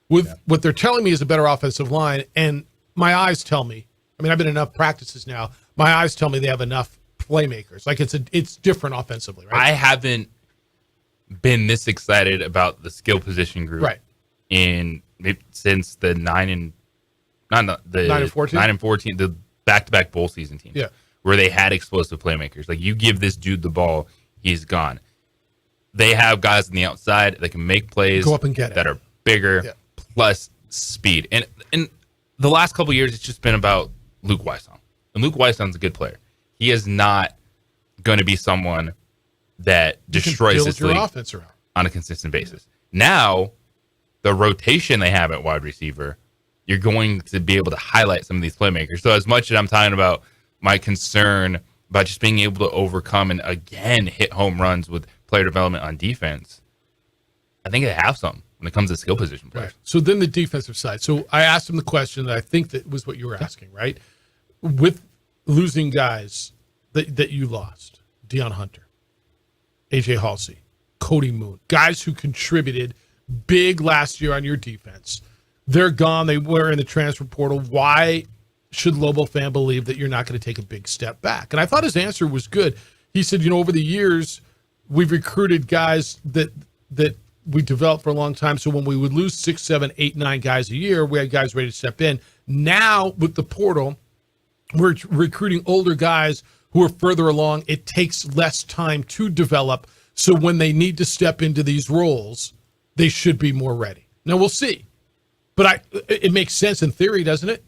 [SPEAKER 6] With what they're telling me is a better offensive line, and my eyes tell me. I mean, I've been in enough practices now. My eyes tell me they have enough playmakers. Like it's different offensively, right?
[SPEAKER 5] I haven't been this excited about the skill position group,
[SPEAKER 6] right?
[SPEAKER 5] Since the 9 and 14, the back-to-back bowl season teams, where they had explosive playmakers. Like you give this dude the ball, he's gone. They have guys on the outside that can make plays,
[SPEAKER 6] go up and get
[SPEAKER 5] that are bigger, plus speed. And the last couple of years, it's just been about Luke Weissong. And Luke Weissong's a good player. He is not going to be someone that destroys this league
[SPEAKER 6] offense around
[SPEAKER 5] on a consistent basis. Now, the rotation they have at wide receiver, you're going to be able to highlight some of these playmakers. So as much as I'm talking about my concern about just being able to overcome and again hit home runs with player development on defense, I think they have some when it comes to skill position players.
[SPEAKER 6] Right. So then the defensive side. So I asked him the question that I think that was what you were asking, right? With losing guys that you lost, Deion Hunter, AJ Halsey, Cody Moon, guys who contributed big last year on your defense. They're gone. They were in the transfer portal. Why should Lobo fan believe that you're not going to take a big step back? And I thought his answer was good. He said, over the years, we've recruited guys that we developed for a long time. So when we would lose 6, 7, 8, 9 guys a year, we had guys ready to step in. Now with the portal, we're recruiting older guys who are further along. It takes less time to develop. So when they need to step into these roles, they should be more ready. Now we'll see. But it makes sense in theory, doesn't it?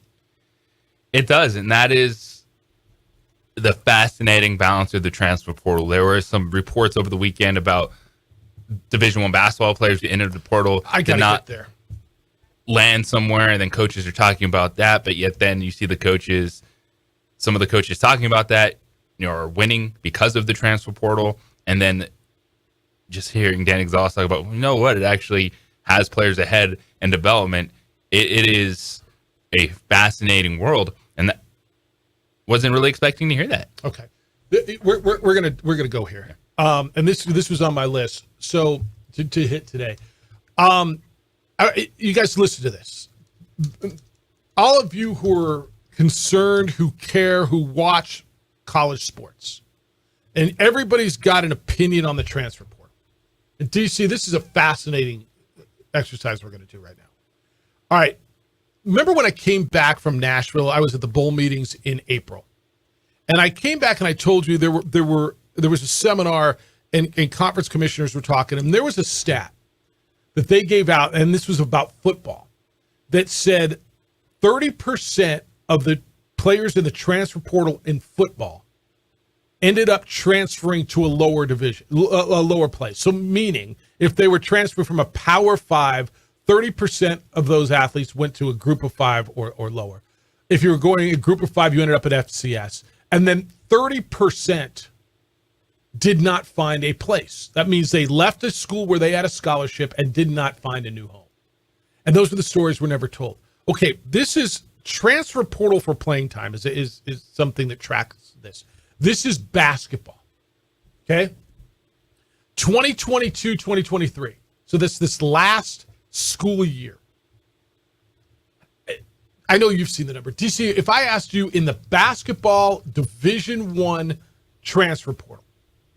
[SPEAKER 5] It does, and that is the fascinating balance of the transfer portal. There were some reports over the weekend about Division I basketball players who entered the portal
[SPEAKER 6] did not get there.
[SPEAKER 5] Land somewhere, and then coaches are talking about that, but yet then you see some of the coaches talking about that, are winning because of the transfer portal, and then just hearing Dan Exhaust talk about, it actually has players ahead and development. It is a fascinating world, and that wasn't really expecting to hear that.
[SPEAKER 6] Okay, we're gonna go here, and this was on my list, so to hit today. You guys listen to this. All of you who are concerned, who care, who watch college sports, and everybody's got an opinion on the transfer portal. And DC, this is a fascinating exercise we're going to do right now. All right. Remember when I came back from Nashville? I was at the bowl meetings in April. And I came back and I told you there was a seminar and conference commissioners were talking, and there was a stat that they gave out, and this was about football, that said 30% of the players in the transfer portal in football ended up transferring to a lower division, a lower place. So meaning if they were transferred from a Power 5, 30% of those athletes went to a Group of 5 or lower. If you were going a Group of 5, you ended up at FCS. And then 30% did not find a place. That means they left a school where they had a scholarship and did not find a new home. And those are the stories we're never told. Okay, this is transfer portal for playing time is something that tracks this. This is basketball. Okay? 2022, 2023. So this last school year. I know you've seen the number. DC, if I asked you in the basketball Division I transfer portal,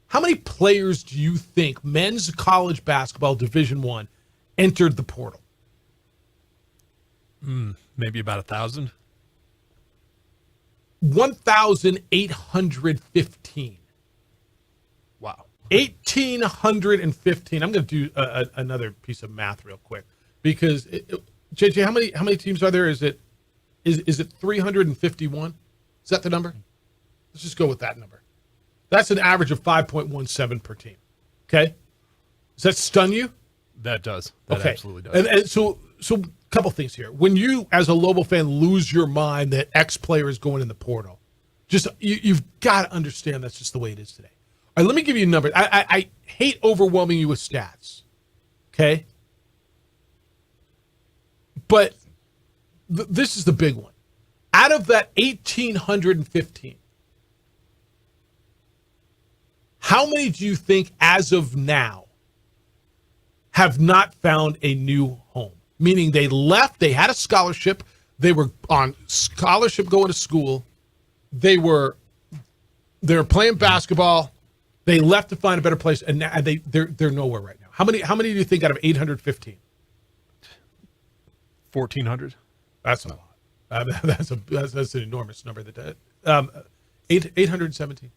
[SPEAKER 6] how many players do you think men's college basketball Division I entered the portal?
[SPEAKER 7] Maybe about 1,000.
[SPEAKER 6] 1,815. Wow. 1,815. I'm going to do another piece of math real quick because JJ, how many teams are there? Is it 351? Is that the number? Let's just go with that number. That's an average of 5.17 per team. Okay. Does that stun you?
[SPEAKER 7] That does. That absolutely does.
[SPEAKER 6] And so couple things here. When you, as a Lobo fan, lose your mind that X player is going in the portal, just you've got to understand that's just the way it is today. All right, let me give you a number. I hate overwhelming you with stats, okay? But this is the big one. Out of that 1,815, how many do you think, as of now, have not found a new home? Meaning they left, they had a scholarship, they were on scholarship going to school, they were playing basketball, they left to find a better place, and now they're nowhere right now. How many do you think out of 815?
[SPEAKER 7] 1,400.
[SPEAKER 6] That's a lot. That's an enormous number. 817.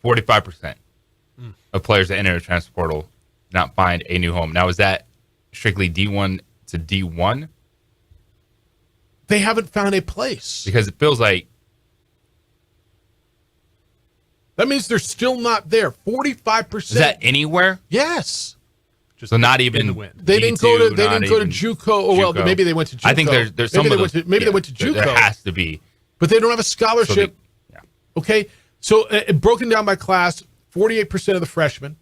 [SPEAKER 5] 45% of players that enter the transfer portal not find a new home. Now, is that strictly D1 to D1?
[SPEAKER 6] They haven't found a place.
[SPEAKER 5] Because it feels like
[SPEAKER 6] that means they're still not there. 45%.
[SPEAKER 5] Is that anywhere?
[SPEAKER 6] Yes.
[SPEAKER 7] Just
[SPEAKER 5] so not even
[SPEAKER 6] they didn't go to JUCO. Oh, well, maybe they went to JUCO.
[SPEAKER 5] I think there's some of those.
[SPEAKER 6] Maybe they went to JUCO.
[SPEAKER 5] There has to be.
[SPEAKER 6] But they don't have a scholarship. Okay. So broken down by class, 48% of the freshmen,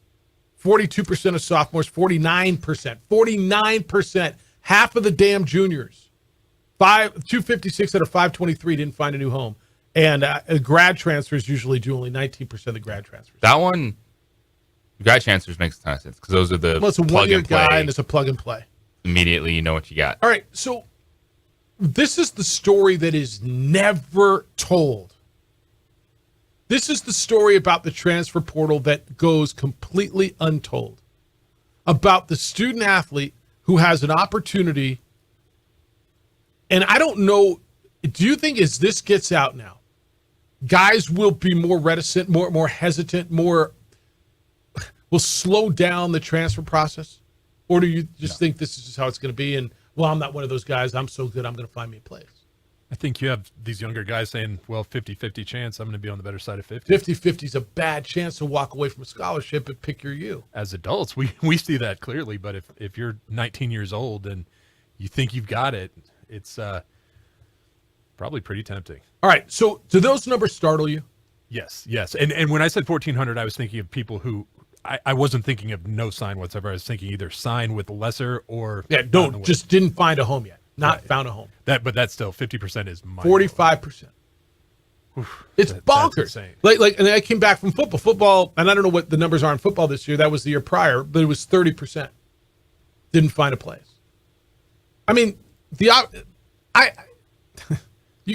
[SPEAKER 6] 42% of sophomores, 49%, half of the damn juniors. 256 out of 523 didn't find a new home. And grad transfers usually do only 19% of the grad transfers.
[SPEAKER 5] That one, grad transfers makes a ton of sense because those are the
[SPEAKER 6] it's a one-year guy and it's a plug and play.
[SPEAKER 5] Immediately you know what you got.
[SPEAKER 6] All right, so this is the story that is never told. This is the story about the transfer portal that goes completely untold. About the student athlete who has an opportunity. And I don't know, do you think as this gets out now, guys will be more reticent, more hesitant, will slow down the transfer process? Or do you just think this is just how it's going to be? And, well, I'm not one of those guys. I'm so good, I'm going to find me a place.
[SPEAKER 7] I think you have these younger guys saying, well, 50-50 chance, I'm going to be on the better side of 50.
[SPEAKER 6] 50-50 is a bad chance to walk away from a scholarship and pick your U.
[SPEAKER 7] As adults, we see that clearly. But if you're 19 years old and you think you've got it, it's probably pretty tempting.
[SPEAKER 6] All right, so do those numbers startle you?
[SPEAKER 7] Yes. And when I said 1,400, I was thinking of people who I wasn't thinking of no sign whatsoever. I was thinking either sign with lesser or
[SPEAKER 6] just didn't find a home yet. Found a home.
[SPEAKER 7] But that's still 50% is
[SPEAKER 6] 45%. It's bonkers. Like, and I came back from football, and I don't know what the numbers are in football this year. That was the year prior, but it was 30%. Didn't find a place. I mean, you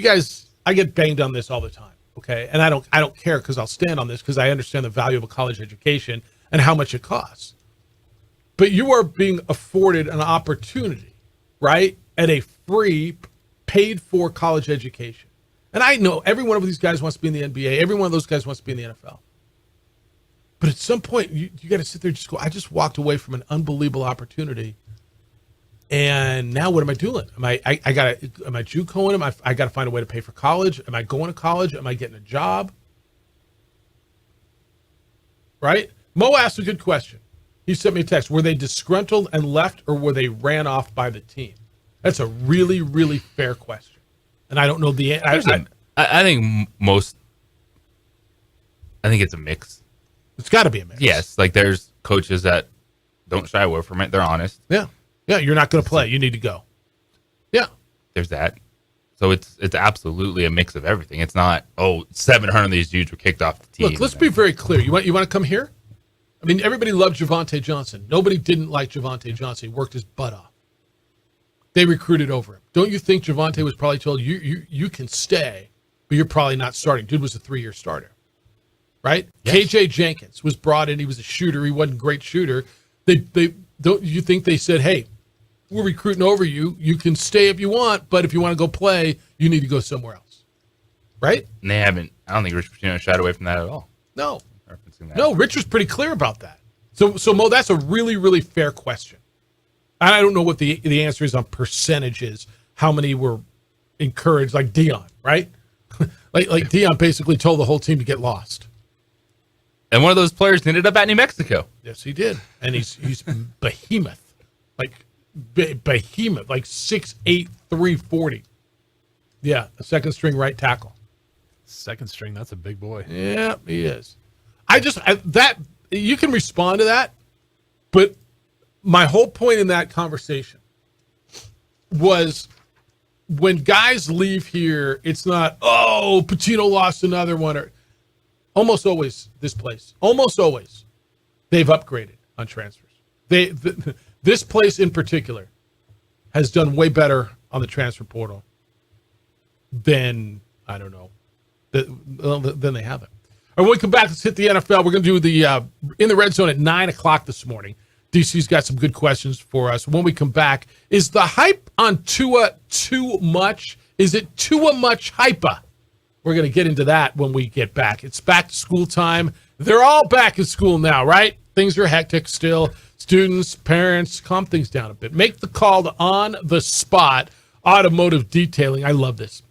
[SPEAKER 6] guys, I get banged on this all the time, okay? And I don't care because I'll stand on this because I understand the value of a college education and how much it costs. But you are being afforded an opportunity, right, at a free, paid-for college education. And I know every one of these guys wants to be in the NBA. Every one of those guys wants to be in the NFL. But at some point, you got to sit there and just go, I just walked away from an unbelievable opportunity. And now what am I doing? Am I JUCOing? I got to find a way to pay for college. Am I going to college? Am I getting a job? Right? Mo asked a good question. He sent me a text. Were they disgruntled and left, or were they ran off by the team? That's a really, really fair question. And I don't know the answer.
[SPEAKER 5] I think it's a mix.
[SPEAKER 6] It's got to be a mix.
[SPEAKER 5] Yes, like there's coaches that don't shy away from it. They're honest.
[SPEAKER 6] Yeah, you're not going to play. You need to go. Yeah.
[SPEAKER 5] There's that. So it's absolutely a mix of everything. It's not, 700 of these dudes were kicked off the team.
[SPEAKER 6] Look, let's be very clear. You want to come here? I mean, everybody loved Javonte Johnson. Nobody didn't like Javonte Johnson. He worked his butt off. They recruited over him. Don't you think Javonte was probably told, you can stay, but you're probably not starting? Dude was a 3-year starter, right? Yes. KJ Jenkins was brought in. He was a shooter. He wasn't a great shooter. They don't you think they said, hey, we're recruiting over you. You can stay if you want, but if you want to go play, you need to go somewhere else, right?
[SPEAKER 5] And they haven't. I don't think Rich Pitino shied away from that at all.
[SPEAKER 6] No, Rich was pretty clear about that. So Mo, that's a really, really fair question. I don't know what the answer is on percentages. How many were encouraged, like Dion, right? like Dion basically told the whole team to get lost.
[SPEAKER 5] And one of those players ended up at New Mexico.
[SPEAKER 6] Yes, he did. And he's behemoth. Like behemoth, like 6'8", 340. Yeah, a second string right tackle.
[SPEAKER 7] Second string, that's a big boy.
[SPEAKER 6] Yeah, he is. That you can respond to that, but my whole point in that conversation was when guys leave here, it's not, oh, Patino lost another one, or almost always this place. Almost always they've upgraded on transfers. This place in particular has done way better on the transfer portal than, I don't know, than they haven't. All right, when we come back, let's hit the NFL. We're going to do the In the Red Zone at 9 o'clock this morning. DC's got some good questions for us. When we come back, is the hype on Tua too much? Is it too much hypa? We're going to get into that when we get back. It's back to school time. They're all back in school now, right? Things are hectic still. Students, parents, calm things down a bit. Make the call to on-the-spot automotive detailing. I love this.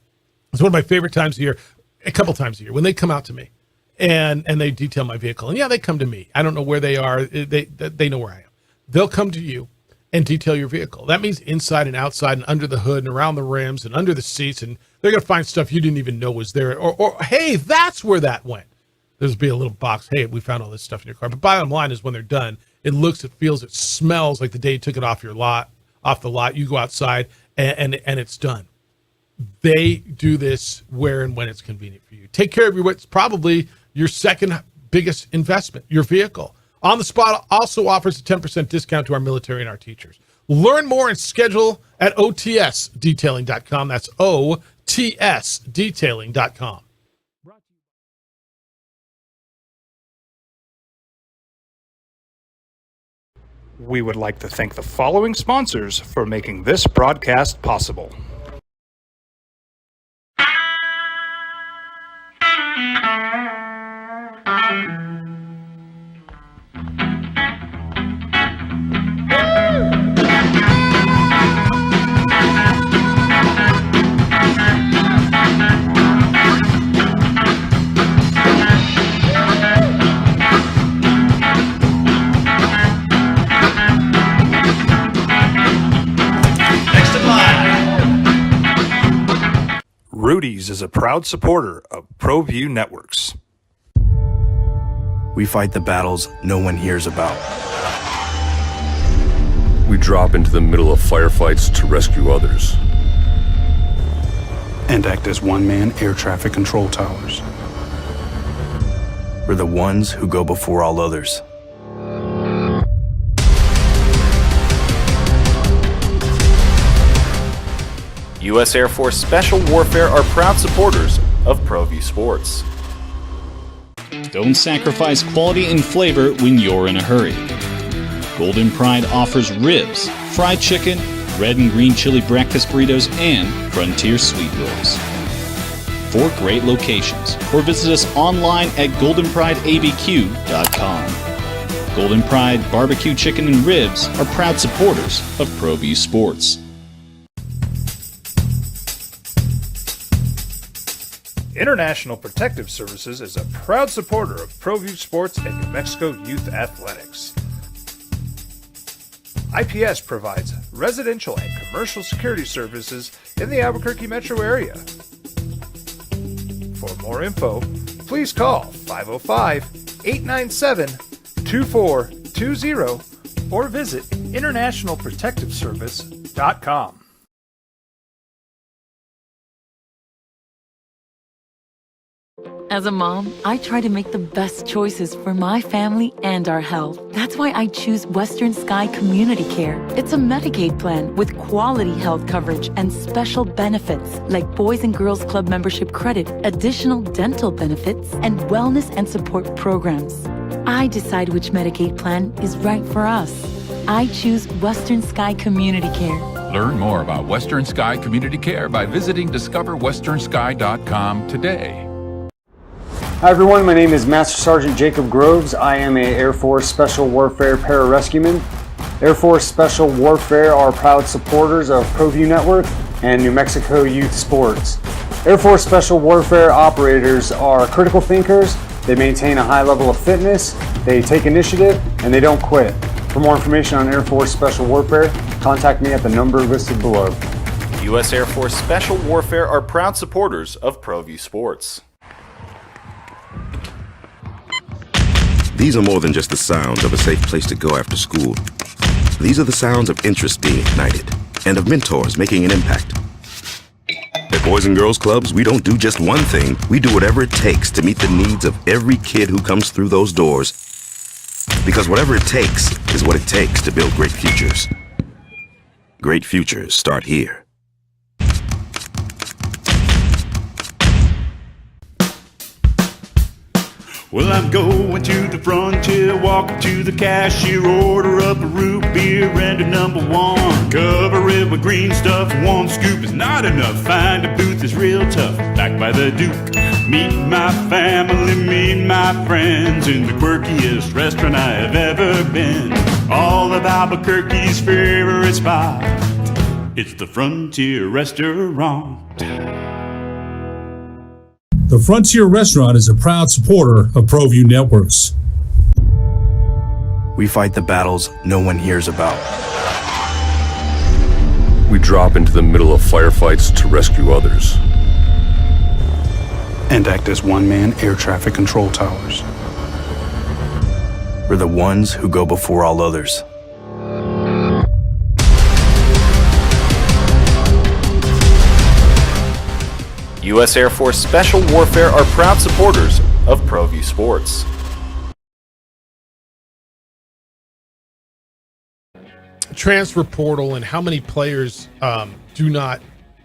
[SPEAKER 6] It's one of my favorite times of year, a couple times a year, when they come out to me and they detail my vehicle. And yeah, they come to me. I don't know where they are. They know where I am. They'll come to you and detail your vehicle. That means inside and outside and under the hood and around the rims and under the seats. And they're going to find stuff you didn't even know was there. Or hey, that's where that went. There's be a little box. Hey, we found all this stuff in your car. But bottom line is when they're done, it looks, it feels, it smells like the day you took it off the lot. You go outside and it's done. They do this where and when it's convenient for you. Take care of what's probably your second biggest investment, your vehicle. On the Spot also offers a 10% discount to our military and our teachers. Learn more and schedule at otsdetailing.com. That's otsdetailing.com.
[SPEAKER 1] We would like to thank the following sponsors for making this broadcast possible. Rudy's is a proud supporter of ProView Networks.
[SPEAKER 14] We fight the battles no one hears about.
[SPEAKER 15] We drop into the middle of firefights to rescue others.
[SPEAKER 14] And act as one-man air traffic control towers. We're the ones who go before all others.
[SPEAKER 16] U.S. Air Force Special Warfare are proud supporters of ProView Sports.
[SPEAKER 2] Don't sacrifice quality and flavor when you're in a hurry. Golden Pride offers ribs, fried chicken, red and green chili breakfast burritos, and Frontier sweet rolls. 4 great locations, or visit us online at goldenprideabq.com. Golden Pride Barbecue Chicken and Ribs are proud supporters of ProView Sports.
[SPEAKER 1] International Protective Services is a proud supporter of ProView Sports and New Mexico Youth Athletics. IPS provides residential and commercial security services in the Albuquerque metro area. For more info, please call 505-897-2420 or visit internationalprotectiveservice.com.
[SPEAKER 24] As a mom, I try to make the best choices for my family and our health. That's why I choose Western Sky Community Care. It's a Medicaid plan with quality health coverage and special benefits like Boys and Girls Club membership credit, additional dental benefits, and wellness and support programs. I decide which Medicaid plan is right for us. I choose Western Sky Community Care.
[SPEAKER 19] Learn more about Western Sky Community Care by visiting discoverwesternsky.com today.
[SPEAKER 17] Hi everyone, my name is Master Sergeant Jacob Groves. I am an Air Force Special Warfare Pararescueman. Air Force Special Warfare are proud supporters of ProView Network and New Mexico Youth Sports. Air Force Special Warfare operators are critical thinkers. They maintain a high level of fitness, they take initiative, and they don't quit. For more information on Air Force Special Warfare, contact me at the number listed below.
[SPEAKER 16] U.S. Air Force Special Warfare are proud supporters of ProView Sports.
[SPEAKER 20] These are more than just the sounds of a safe place to go after school. These are the sounds of interest being ignited and of mentors making an impact. At Boys and Girls Clubs, we don't do just one thing. We do whatever it takes to meet the needs of every kid who comes through those doors. Because whatever it takes is what it takes to build great futures. Great futures start here.
[SPEAKER 11] Well, I'm going to the frontier, walk up to the cashier, order up a root beer and a number one. Cover it with green stuff, one scoop is not enough. Find a booth is real tough, back by the Duke. Meet my family, meet my friends in the quirkiest restaurant I have ever been. All of Albuquerque's favorite spot, it's the Frontier Restaurant.
[SPEAKER 12] The Frontier Restaurant is a proud supporter of ProView Networks.
[SPEAKER 14] We fight the battles no one hears about.
[SPEAKER 15] We drop into the middle of firefights to rescue others.
[SPEAKER 14] And act as one-man air traffic control towers. We're the ones who go before all others.
[SPEAKER 16] U.S. Air Force Special Warfare are proud supporters of ProView Sports.
[SPEAKER 6] Transfer portal and how many players do not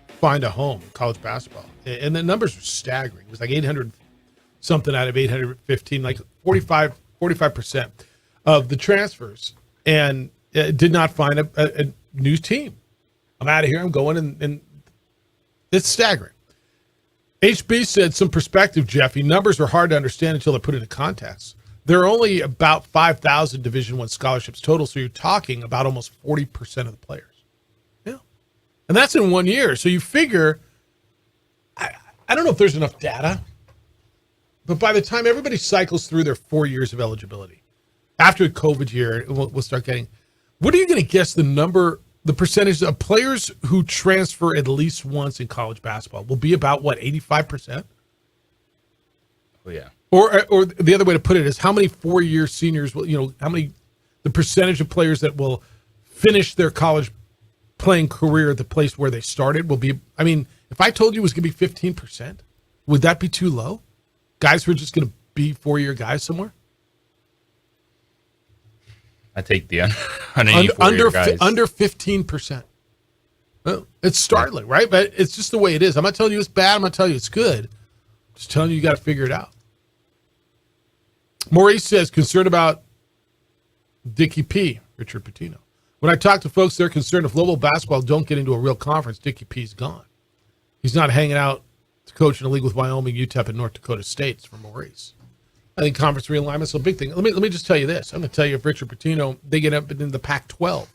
[SPEAKER 6] find a home in college basketball. And the numbers are staggering. It was like 800 something out of 815, like 45% of the transfers, and did not find a new team. I'm out of here. I'm going, and it's staggering. HB said, some perspective, Jeffy. Numbers are hard to understand until they're put into context. There are only about 5,000 Division I scholarships total, so you're talking about almost 40% of the players. Yeah. And that's in 1 year. So you figure, I don't know if there's enough data, but by the time everybody cycles through their 4 years of eligibility, after the COVID year, we'll start getting, what are you going to guess the percentage of players who transfer at least once in college basketball will be about, 85%?
[SPEAKER 5] Oh, yeah.
[SPEAKER 6] Or the other way to put it is, how many 4-year seniors will, the percentage of players that will finish their college playing career at the place where they started will be, if I told you it was going to be 15%, would that be too low? Guys who are just going to be 4-year guys somewhere?
[SPEAKER 5] I take the under guys.
[SPEAKER 6] Under 15%. Well, it's startling, right? But it's just the way it is. I'm not telling you it's bad. I'm not telling you it's good. I'm just telling you got to figure it out. Maurice says, concerned about Dickie P, Richard Pitino. When I talk to folks, they're concerned if Louisville basketball don't get into a real conference, Dickie P's gone. He's not hanging out to coach in a league with Wyoming, UTEP, and North Dakota States for Maurice. I think conference realignment is a big thing. Let me just tell you this. I'm going to tell you, if Richard Pitino, they get up in the Pac-12,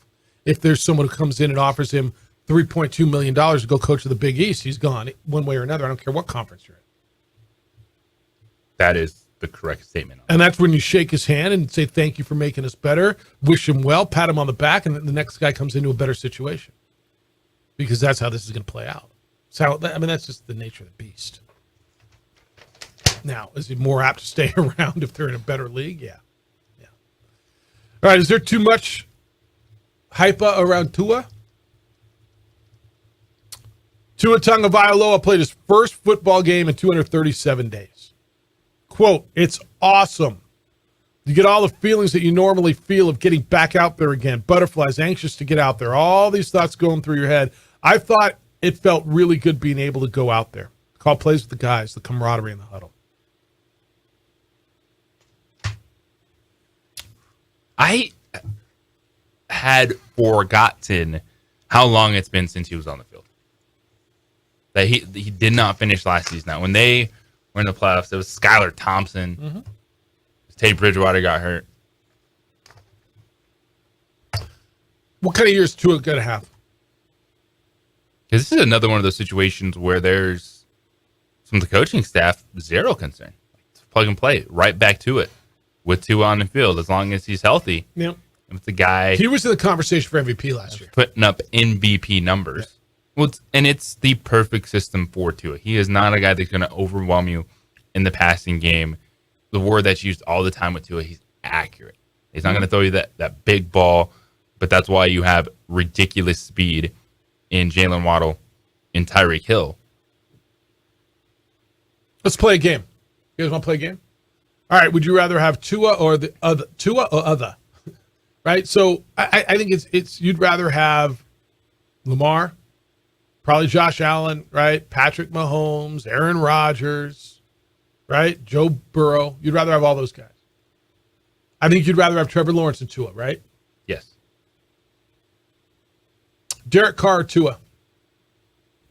[SPEAKER 6] if there's someone who comes in and offers him $3.2 million to go coach the Big East, he's gone one way or another. I don't care what conference you're in.
[SPEAKER 5] That is the correct statement.
[SPEAKER 6] And that's when you shake his hand and say, thank you for making us better, wish him well, pat him on the back, and the next guy comes into a better situation. Because that's how this is going to play out. So, that's just the nature of the beast. Now, is he more apt to stay around if they're in a better league? Yeah. All right, is there too much hype around Tua? Tua Tagovailoa played his first football game in 237 days. Quote, it's awesome. You get all the feelings that you normally feel of getting back out there again. Butterflies, anxious to get out there. All these thoughts going through your head. I thought it felt really good being able to go out there. Call plays with the guys, the camaraderie in the huddle.
[SPEAKER 5] I had forgotten how long it's been since he was on the field. That he did not finish last season. Now, when they were in the playoffs, it was Skylar Thompson. Mm-hmm. Teddy Bridgewater got hurt.
[SPEAKER 6] What kind of years Tua going to have?
[SPEAKER 5] Because this is another one of those situations where there's from the coaching staff zero concern. Plug and play, right back to it with Tua on the field as long as he's healthy.
[SPEAKER 6] Yep.
[SPEAKER 5] It's a guy.
[SPEAKER 6] He was in the conversation for MVP last year.
[SPEAKER 5] Putting up MVP numbers. Yeah. Well, it's the perfect system for Tua. He is not a guy that's going to overwhelm you in the passing game. The word that's used all the time with Tua, he's accurate. He's not going to throw you that big ball, but that's why you have ridiculous speed in Jalen Waddle and Tyreek Hill.
[SPEAKER 6] Let's play a game. You guys want to play a game? All right. Would you rather have Tua or the other? Tua or other? Right. So I think it's you'd rather have Lamar, probably Josh Allen, right? Patrick Mahomes, Aaron Rodgers, right? Joe Burrow. You'd rather have all those guys. I think you'd rather have Trevor Lawrence than Tua, right?
[SPEAKER 5] Yes.
[SPEAKER 6] Derek Carr or Tua?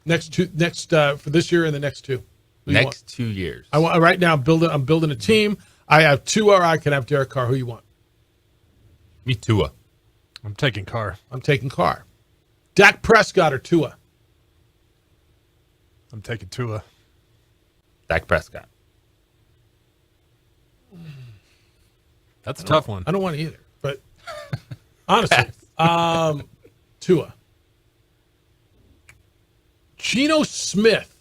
[SPEAKER 6] Next for this year and the next two.
[SPEAKER 5] Next 2 years.
[SPEAKER 6] I want right now. I'm building a team. I have Tua, or I can have Derek Carr. Who you want?
[SPEAKER 5] Me, Tua.
[SPEAKER 7] I'm taking Carr.
[SPEAKER 6] I'm taking Carr. Dak Prescott or Tua?
[SPEAKER 7] I'm taking Tua.
[SPEAKER 5] Dak Prescott.
[SPEAKER 7] That's a tough one.
[SPEAKER 6] I don't want either, but honestly, Tua. Geno Smith.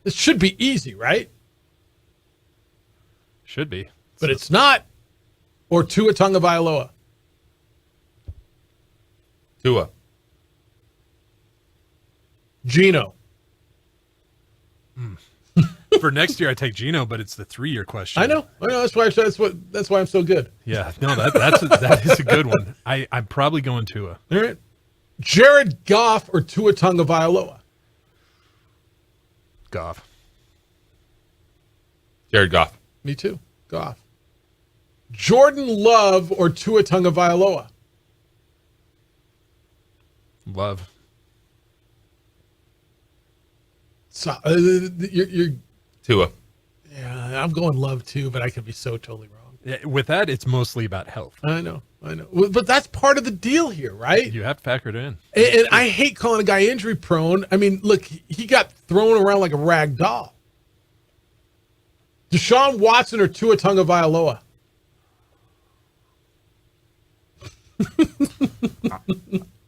[SPEAKER 6] This should be easy, right?
[SPEAKER 7] Should be.
[SPEAKER 6] But it's not. Or Tua Tagovailoa.
[SPEAKER 5] Tua.
[SPEAKER 6] Geno.
[SPEAKER 7] For next year, I take Geno, but it's the 3-year question.
[SPEAKER 6] I know. That's why I'm so good.
[SPEAKER 7] Yeah. No, that is a good one. I'm probably going Tua.
[SPEAKER 6] All right. Jared Goff or Tua Tagovailoa?
[SPEAKER 7] Goff.
[SPEAKER 5] Jared Goff.
[SPEAKER 6] Me too. Goff. Jordan Love or Tua Tagovailoa?
[SPEAKER 7] Love.
[SPEAKER 6] So, you're
[SPEAKER 5] Tua.
[SPEAKER 6] Yeah, I'm going Love too, but I could be so totally wrong.
[SPEAKER 7] Yeah, with that, it's mostly about health.
[SPEAKER 6] I know. But that's part of the deal here, right?
[SPEAKER 7] You have to factor it in.
[SPEAKER 6] And I hate calling a guy injury prone. I mean, look, he got thrown around like a rag doll. Deshaun Watson or Tua Tagovailoa?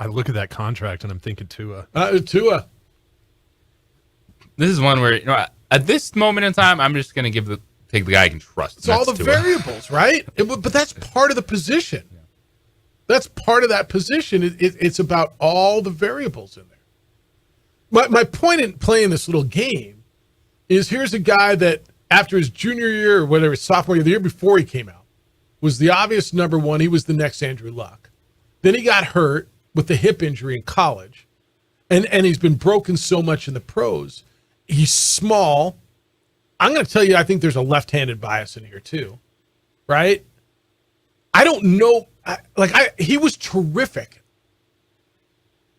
[SPEAKER 7] I look at that contract and I'm thinking Tua.
[SPEAKER 6] Tua.
[SPEAKER 5] This is one where, at this moment in time, I'm just going to take the guy I can trust.
[SPEAKER 6] It's all the variables, right? But that's part of the position. Yeah. That's part of that position. It's about all the variables in there. My point in playing this little game is here's a guy that after his junior year or whatever, sophomore year, the year before he came out, was the obvious number one. He was the next Andrew Luck. Then he got hurt with the hip injury in college. And he's been broken so much in the pros. He's small. I'm going to tell you, I think there's a left-handed bias in here too, right? I don't know. He was terrific.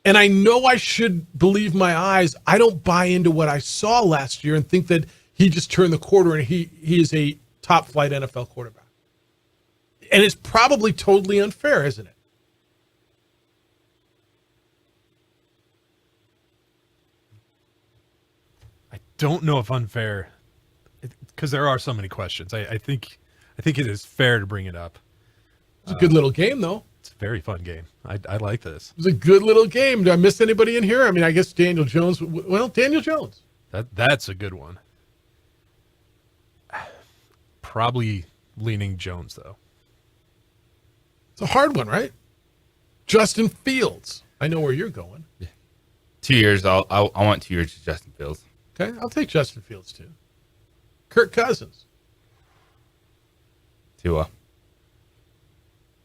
[SPEAKER 6] And I know I should believe my eyes. I don't buy into what I saw last year and think that he just turned the corner and he is a top-flight NFL quarterback. And it's probably totally unfair, isn't it?
[SPEAKER 7] Don't know if unfair, because there are so many questions. I think it is fair to bring it up.
[SPEAKER 6] It's a good little game, though.
[SPEAKER 7] It's a very fun game. I like this.
[SPEAKER 6] It was a good little game. Did I miss anybody in here? I mean, I guess Daniel Jones. Well, Daniel Jones.
[SPEAKER 7] That's a good one. Probably leaning Jones, though.
[SPEAKER 6] It's a hard one, right? Justin Fields. I know where you're going.
[SPEAKER 5] Yeah. 2 years. I want 2 years to Justin Fields.
[SPEAKER 6] Okay, I'll take Justin Fields too. Kirk Cousins.
[SPEAKER 5] Tua.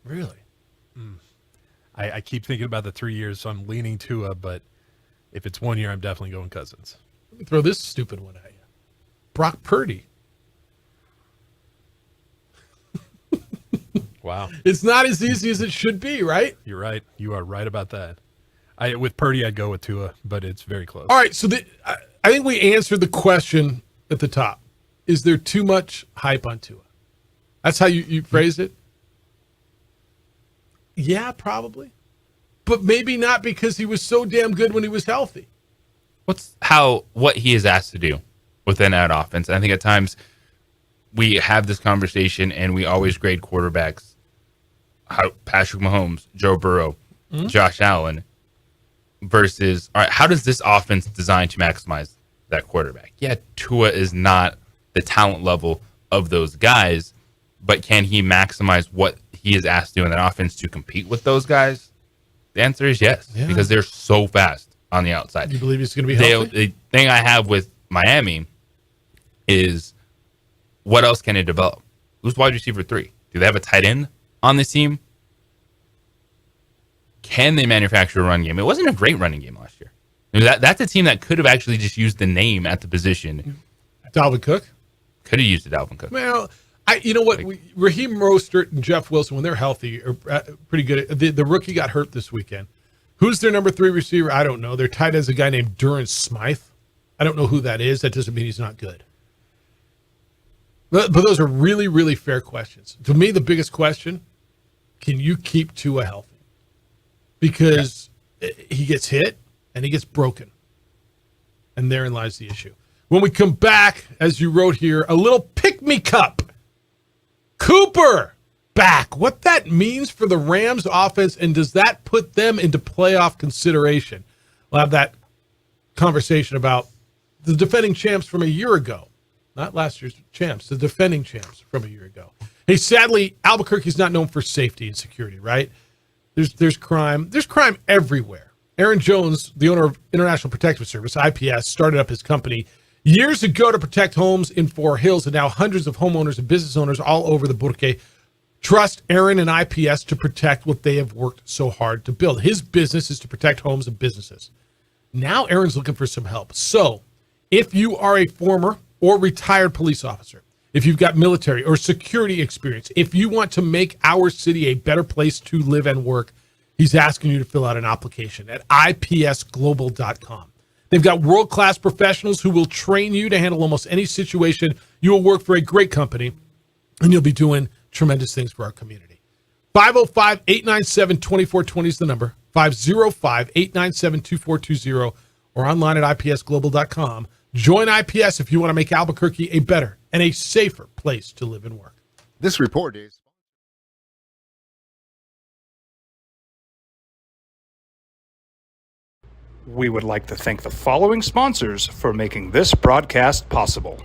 [SPEAKER 6] Really?
[SPEAKER 7] I keep thinking about the 3 years, so I'm leaning Tua, but if it's 1 year, I'm definitely going Cousins.
[SPEAKER 6] Let me throw this stupid one at you. Brock Purdy.
[SPEAKER 7] Wow.
[SPEAKER 6] It's not as easy as it should be, right?
[SPEAKER 7] You're right. You are right about that. With Purdy, I'd go with Tua, but it's very close.
[SPEAKER 6] All right, so I think we answered the question at the top. Is there too much hype on Tua? That's how you phrased it? Yeah, probably. But maybe not because he was so damn good when he was healthy.
[SPEAKER 5] What he is asked to do within that offense. I think at times we have this conversation and we always grade quarterbacks Patrick Mahomes, Joe Burrow, Josh Allen, versus, all right, how does this offense design to maximize that quarterback? Yeah, Tua is not the talent level of those guys, but can he maximize what he is asked to do in that offense to compete with those guys? The answer is yes, because they're so fast on the outside.
[SPEAKER 6] You believe he's going to be healthy?
[SPEAKER 5] The thing I have with Miami is, what else can they develop? Who's wide receiver 3? Do they have a tight end on this team? Can they manufacture a run game? It wasn't a great running game last year. I mean, that's a team that could have actually just used the name at the position.
[SPEAKER 6] Dalvin Cook?
[SPEAKER 5] Could have used a Dalvin Cook.
[SPEAKER 6] Well, you know what? Raheem Mostert and Jeff Wilson, when they're healthy, are pretty good. The rookie got hurt this weekend. Who's their number 3 receiver? I don't know. They're tied as a guy named Durance Smythe. I don't know who that is. That doesn't mean he's not good. But those are really, really fair questions. To me, the biggest question, can you keep Tua healthy? Because he gets hit and he gets broken. And therein lies the issue. When we come back, as you wrote here, a little pick-me cup. Cooper back. What that means for the Rams offense, and does that put them into playoff consideration? We'll have that conversation about the defending champs from a year ago. Not last year's champs, the defending champs from a year ago. Hey, sadly, Albuquerque's not known for safety and security, right? There's crime. There's crime everywhere. Aaron Jones, the owner of International Protective Service, IPS, started up his company years ago to protect homes in Fort Hills, and now hundreds of homeowners and business owners all over the Burque trust Aaron and IPS to protect what they have worked so hard to build. His business is to protect homes and businesses. Now Aaron's looking for some help. So if you are a former or retired police officer, if you've got military or security experience, if you want to make our city a better place to live and work, he's asking you to fill out an application at ipsglobal.com. They've got world-class professionals who will train you to handle almost any situation. You will work for a great company, and you'll be doing tremendous things for our community. 505-897-2420 is the number. 505-897-2420 or online at ipsglobal.com. Join IPS if you want to make Albuquerque a better and a safer place to live and work.
[SPEAKER 10] This report is...
[SPEAKER 1] We would like to thank the following sponsors for making this broadcast possible.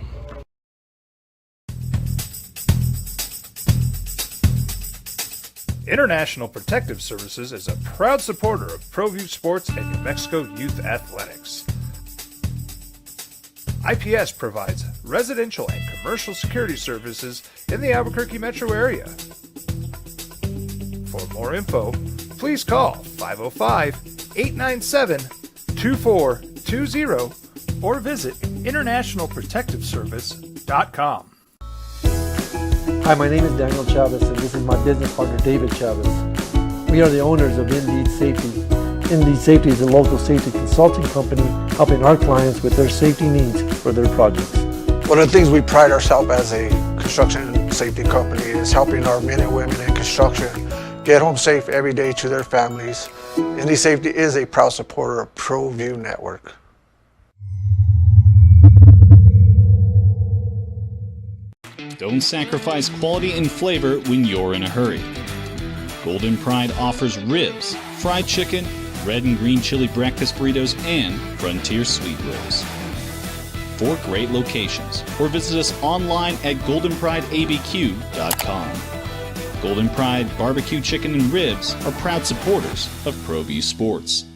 [SPEAKER 1] International Protective Services is a proud supporter of ProView Sports and New Mexico Youth Athletics. IPS provides residential and commercial security services in the Albuquerque metro area. For more info, please call 505-897-2420 or visit internationalprotectiveservice.com.
[SPEAKER 13] Hi, my name is Daniel Chavez, and this is my business partner, David Chavez. We are the owners of Indeed Safety. Indeed Safety is a local safety consulting company helping our clients with their safety needs for their projects.
[SPEAKER 18] One of the things we pride ourselves as a construction safety company is helping our men and women in construction get home safe every day to their families. Indeed Safety is a proud supporter of ProView Network.
[SPEAKER 2] Don't sacrifice quality and flavor when you're in a hurry. Golden Pride offers ribs, fried chicken, red and green chili breakfast burritos, and Frontier sweet rolls. 4 great locations, or visit us online at goldenprideabq.com. Golden Pride Barbecue Chicken and Ribs are proud supporters of ProView Sports.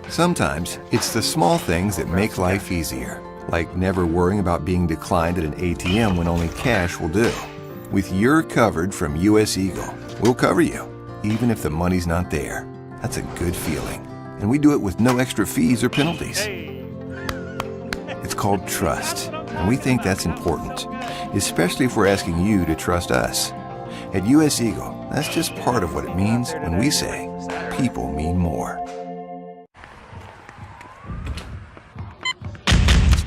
[SPEAKER 8] Sometimes it's the small things that make life easier, like never worrying about being declined at an ATM when only cash will do. With your covered from US Eagle, we'll cover you, even if the money's not there. That's a good feeling, and we do it with no extra fees or penalties. It's called trust, and we think that's important, especially if we're asking you to trust us. At US Eagle, That's just part of what it means when we say people mean more.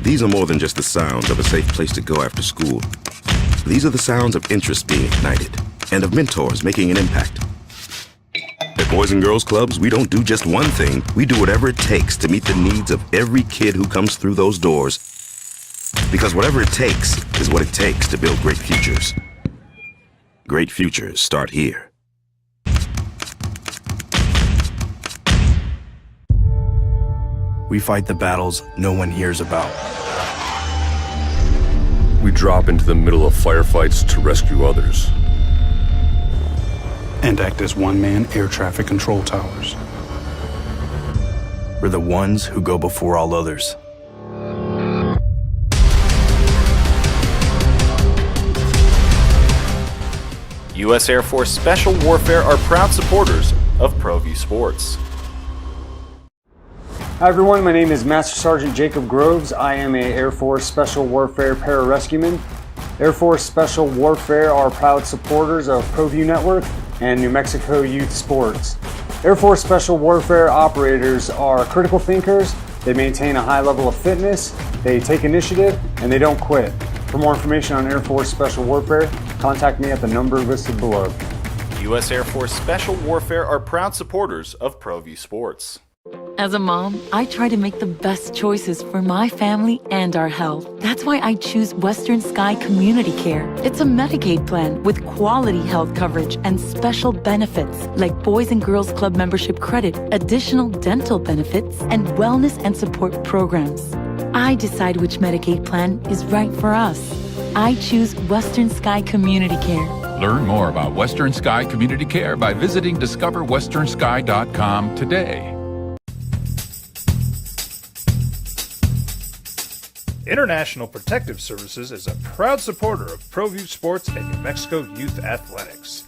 [SPEAKER 20] These are more than just the sounds of a safe place to go after school. These are the sounds of interest being ignited and of mentors making an impact. At Boys and Girls Clubs, we don't do just one thing. We do whatever it takes to meet the needs of every kid who comes through those doors. Because whatever it takes is what it takes to build great futures. Great futures start here.
[SPEAKER 14] We fight the battles no one hears about.
[SPEAKER 15] We drop into the middle of firefights to rescue others.
[SPEAKER 14] And act as one-man air traffic control towers. We're the ones who go before all others.
[SPEAKER 16] U.S. Air Force Special Warfare are proud supporters of ProView Sports.
[SPEAKER 17] Hi everyone, my name is Master Sergeant Jacob Groves. I am a Air Force Special Warfare Pararescueman. Air Force Special Warfare are proud supporters of ProView Network and New Mexico Youth Sports. Air Force Special Warfare operators are critical thinkers. They maintain a high level of fitness, they take initiative, and they don't quit. For more information on Air Force Special Warfare, contact me at the number listed below.
[SPEAKER 16] U.S. Air Force Special Warfare are proud supporters of ProView Sports.
[SPEAKER 24] As a mom, I try to make the best choices for my family and our health. That's why I choose Western Sky Community Care. It's a Medicaid plan with quality health coverage and special benefits like Boys and Girls Club membership credit, additional dental benefits, and wellness and support programs. I decide which Medicaid plan is right for us. I choose Western Sky Community Care.
[SPEAKER 19] Learn more about Western Sky Community Care by visiting discoverwesternsky.com today.
[SPEAKER 1] International Protective Services is a proud supporter of ProView Sports and New Mexico Youth Athletics.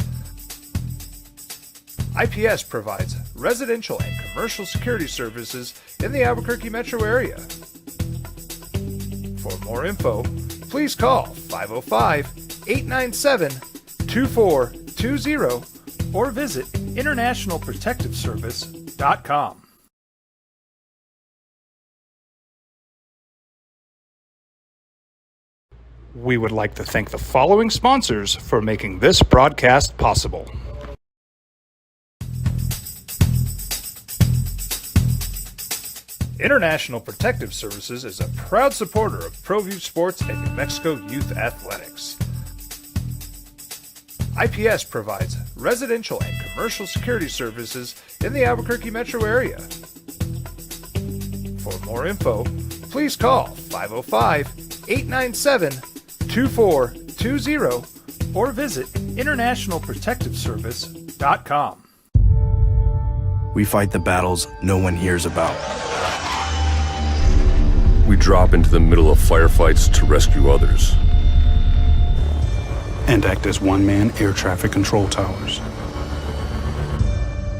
[SPEAKER 1] IPS provides residential and commercial security services in the Albuquerque metro area. For more info, please call 505-897-2420 or visit internationalprotectiveservice.com. We would like to thank the following sponsors for making this broadcast possible. International Protective Services is a proud supporter of ProView Sports and New Mexico Youth Athletics. IPS provides residential and commercial security services in the Albuquerque metro area. For more info, please call 505-897-2420 or visit internationalprotectiveservice.com.
[SPEAKER 14] We fight the battles no one hears about.
[SPEAKER 15] We drop into the middle of firefights to rescue others.
[SPEAKER 14] And act as one-man air traffic control towers.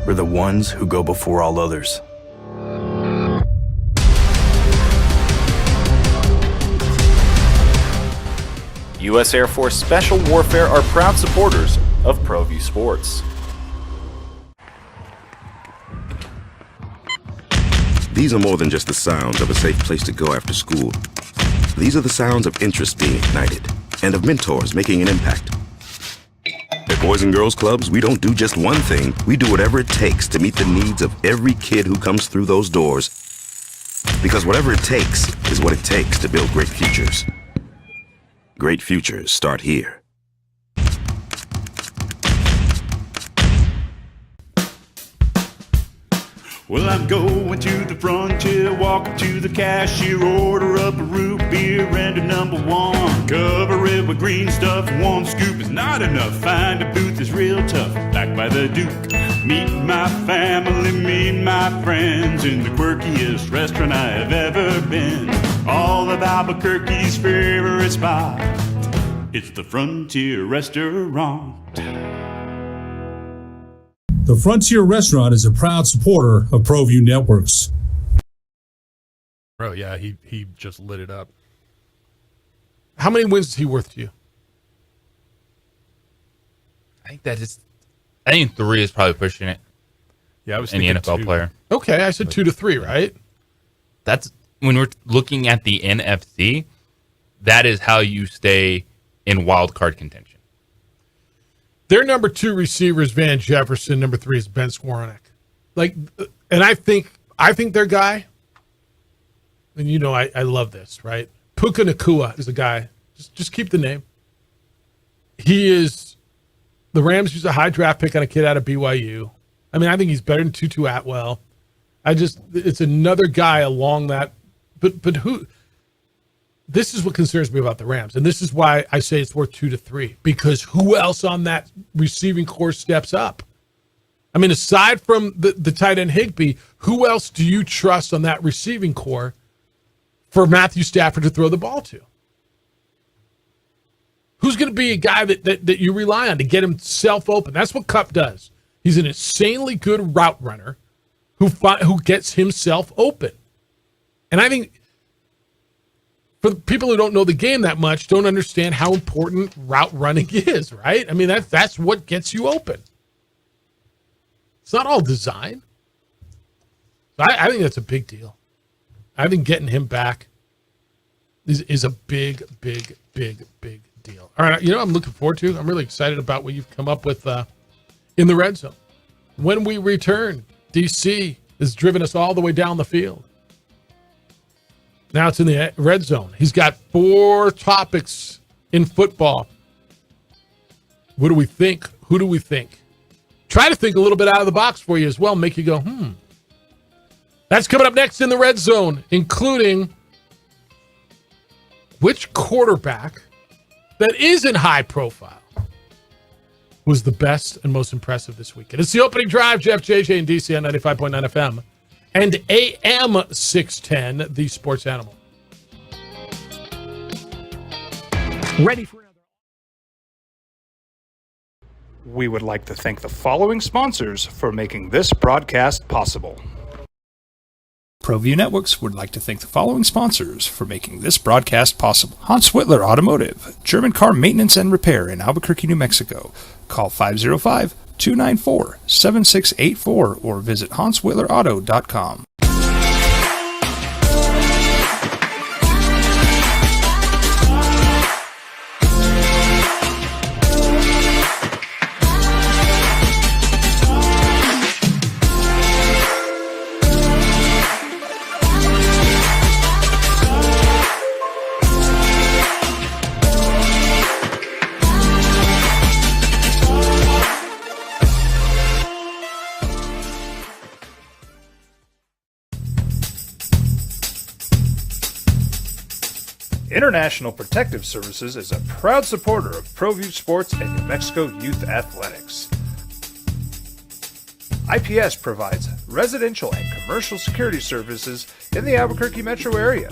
[SPEAKER 14] We're the ones who go before all others.
[SPEAKER 16] U.S. Air Force Special Warfare are proud supporters of ProView Sports.
[SPEAKER 20] These are more than just the sounds of a safe place to go after school. These are the sounds of interest being ignited and of mentors making an impact. At Boys and Girls Clubs, we don't do just one thing. We do whatever it takes to meet the needs of every kid who comes through those doors. Because whatever it takes is what it takes to build great futures. Great futures start here.
[SPEAKER 11] Well, I'm going to the frontier, walking to the cashier, order up a root beer and a number one. Cover it with green stuff, one scoop is not enough. Find a booth is real tough, back by the Duke. Meet my family, meet my friends in the quirkiest restaurant I have ever been. All of Albuquerque's favorite spot, it's the Frontier Restaurant.
[SPEAKER 12] The Frontier Restaurant is a proud supporter of ProView Networks.
[SPEAKER 7] Bro, yeah, he just lit it up.
[SPEAKER 6] How many wins is he worth to you?
[SPEAKER 5] I think that is I think 3 is probably pushing it.
[SPEAKER 7] Yeah, I was
[SPEAKER 5] any
[SPEAKER 7] thinking
[SPEAKER 5] NFL
[SPEAKER 7] 2.
[SPEAKER 5] player.
[SPEAKER 6] Okay, I said 2 to 3, right?
[SPEAKER 5] That's when we're looking at the NFC. That is how you stay in wild card contention.
[SPEAKER 6] Their number 2 receiver is Van Jefferson. Number 3 is Ben Skowronek. And I think their guy. And you know, I love this, right? Puka Nacua is a guy. Just keep the name. He is. The Rams use a high draft pick on a kid out of BYU. I mean, I think he's better than Tutu Atwell. It's another guy along that. But who? This is what concerns me about the Rams, and this is why I say it's worth 2 to 3. Because who else on that receiving core steps up? I mean, aside from the tight end Higbee, who else do you trust on that receiving core for Matthew Stafford to throw the ball to? Who's going to be a guy that you rely on to get himself open? That's what Kupp does. He's an insanely good route runner who gets himself open. And I think for the people who don't know the game that much, don't understand how important route running is, right? I mean, that's what gets you open. It's not all design. So I think that's a big deal. I think getting him back is a big, big, big, big deal. All right, I'm looking forward to. I'm really excited about what you've come up with in the red zone. When we return, DC has driven us all the way down the field. Now it's in the red zone. He's got 4 topics in football. What do we think? Who do we think? Try to think a little bit out of the box for you as well. Make you go, That's coming up next in the red zone, including which quarterback that isn't high profile was the best and most impressive this weekend. It's the opening drive. Jeff, JJ, and DC on 95.9 FM and AM 610, the Sports Animal.
[SPEAKER 1] Ready for another. We would like to thank the following sponsors for making this broadcast possible. ProView Networks would like to thank the following sponsors for making this broadcast possible. Hans Whitler Automotive, German car maintenance and repair in Albuquerque, New Mexico. Call 505-294-7684 or visit HansWhitlerAuto.com. International Protective Services is a proud supporter of ProView Sports and New Mexico Youth Athletics. IPS provides residential and commercial security services in the Albuquerque metro area.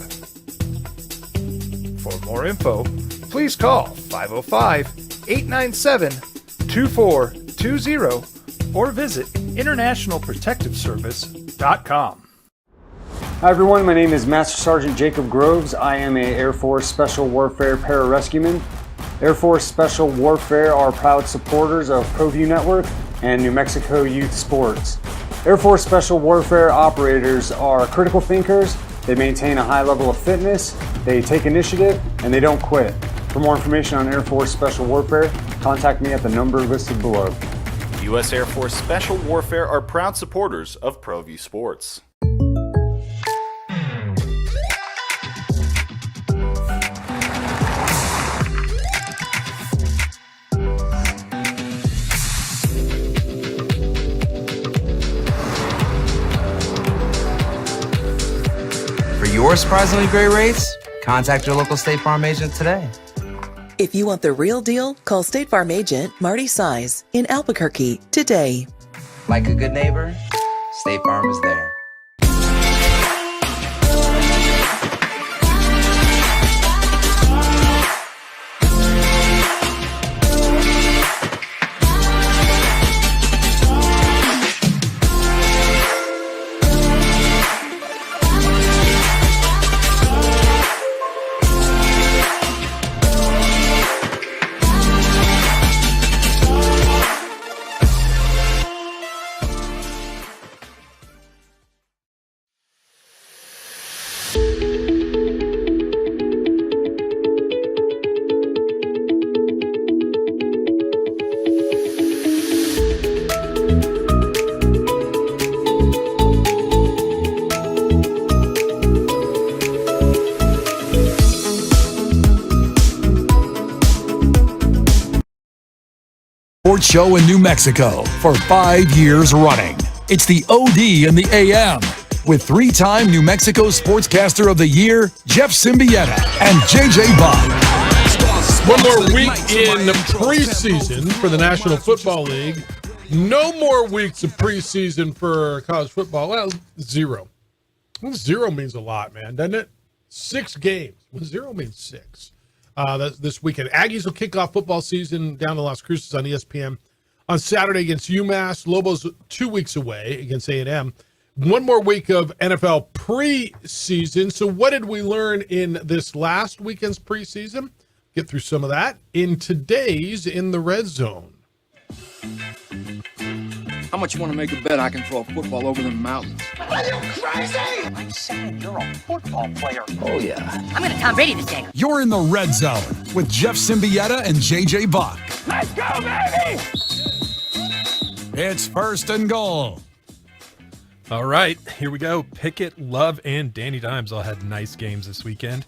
[SPEAKER 1] For more info, please call 505-897-2420 or visit internationalprotectiveservice.com.
[SPEAKER 17] Hi everyone, my name is Master Sergeant Jacob Groves. I am a Air Force Special Warfare Pararescueman. Air Force Special Warfare are proud supporters of ProView Network and New Mexico Youth Sports. Air Force Special Warfare operators are critical thinkers. They maintain a high level of fitness, they take initiative, and they don't quit. For more information on Air Force Special Warfare, contact me at the number listed below.
[SPEAKER 16] U.S. Air Force Special Warfare are proud supporters of ProView Sports.
[SPEAKER 3] For your surprisingly great rates, contact your local State Farm agent today.
[SPEAKER 4] If you want the real deal, call State Farm agent Marty Size in Albuquerque today.
[SPEAKER 3] Like a good neighbor, State Farm is there.
[SPEAKER 9] sports show in New Mexico for 5 years running. It's the OD in the AM with 3-time New Mexico Sportscaster of the Year, Jeff Symbieta and JJ Buck.
[SPEAKER 6] One more week in the preseason for the National Football League. No more weeks of preseason for college football. Well, 0. Well, 0 means a lot, man, doesn't it? 6 games. Well, 0 means 6. That's this weekend. Aggies will kick off football season down in Las Cruces on ESPN on Saturday against UMass. Lobos 2 weeks away against A&M. One more week of NFL preseason. So what did we learn in this last weekend's preseason? Get through some of that in today's In the Red Zone.
[SPEAKER 21] How much you want to make a bet I can throw a football over the mountains?
[SPEAKER 22] Are you crazy? I'm saying you're a football player.
[SPEAKER 21] Oh, yeah.
[SPEAKER 22] I'm going to Tom Brady this game.
[SPEAKER 9] You're in the Red Zone with Jeff Symbieta and JJ Buck.
[SPEAKER 22] Let's go, baby!
[SPEAKER 9] It's first and goal.
[SPEAKER 7] All right, here we go. Pickett, Love, and Danny Dimes all had nice games this weekend.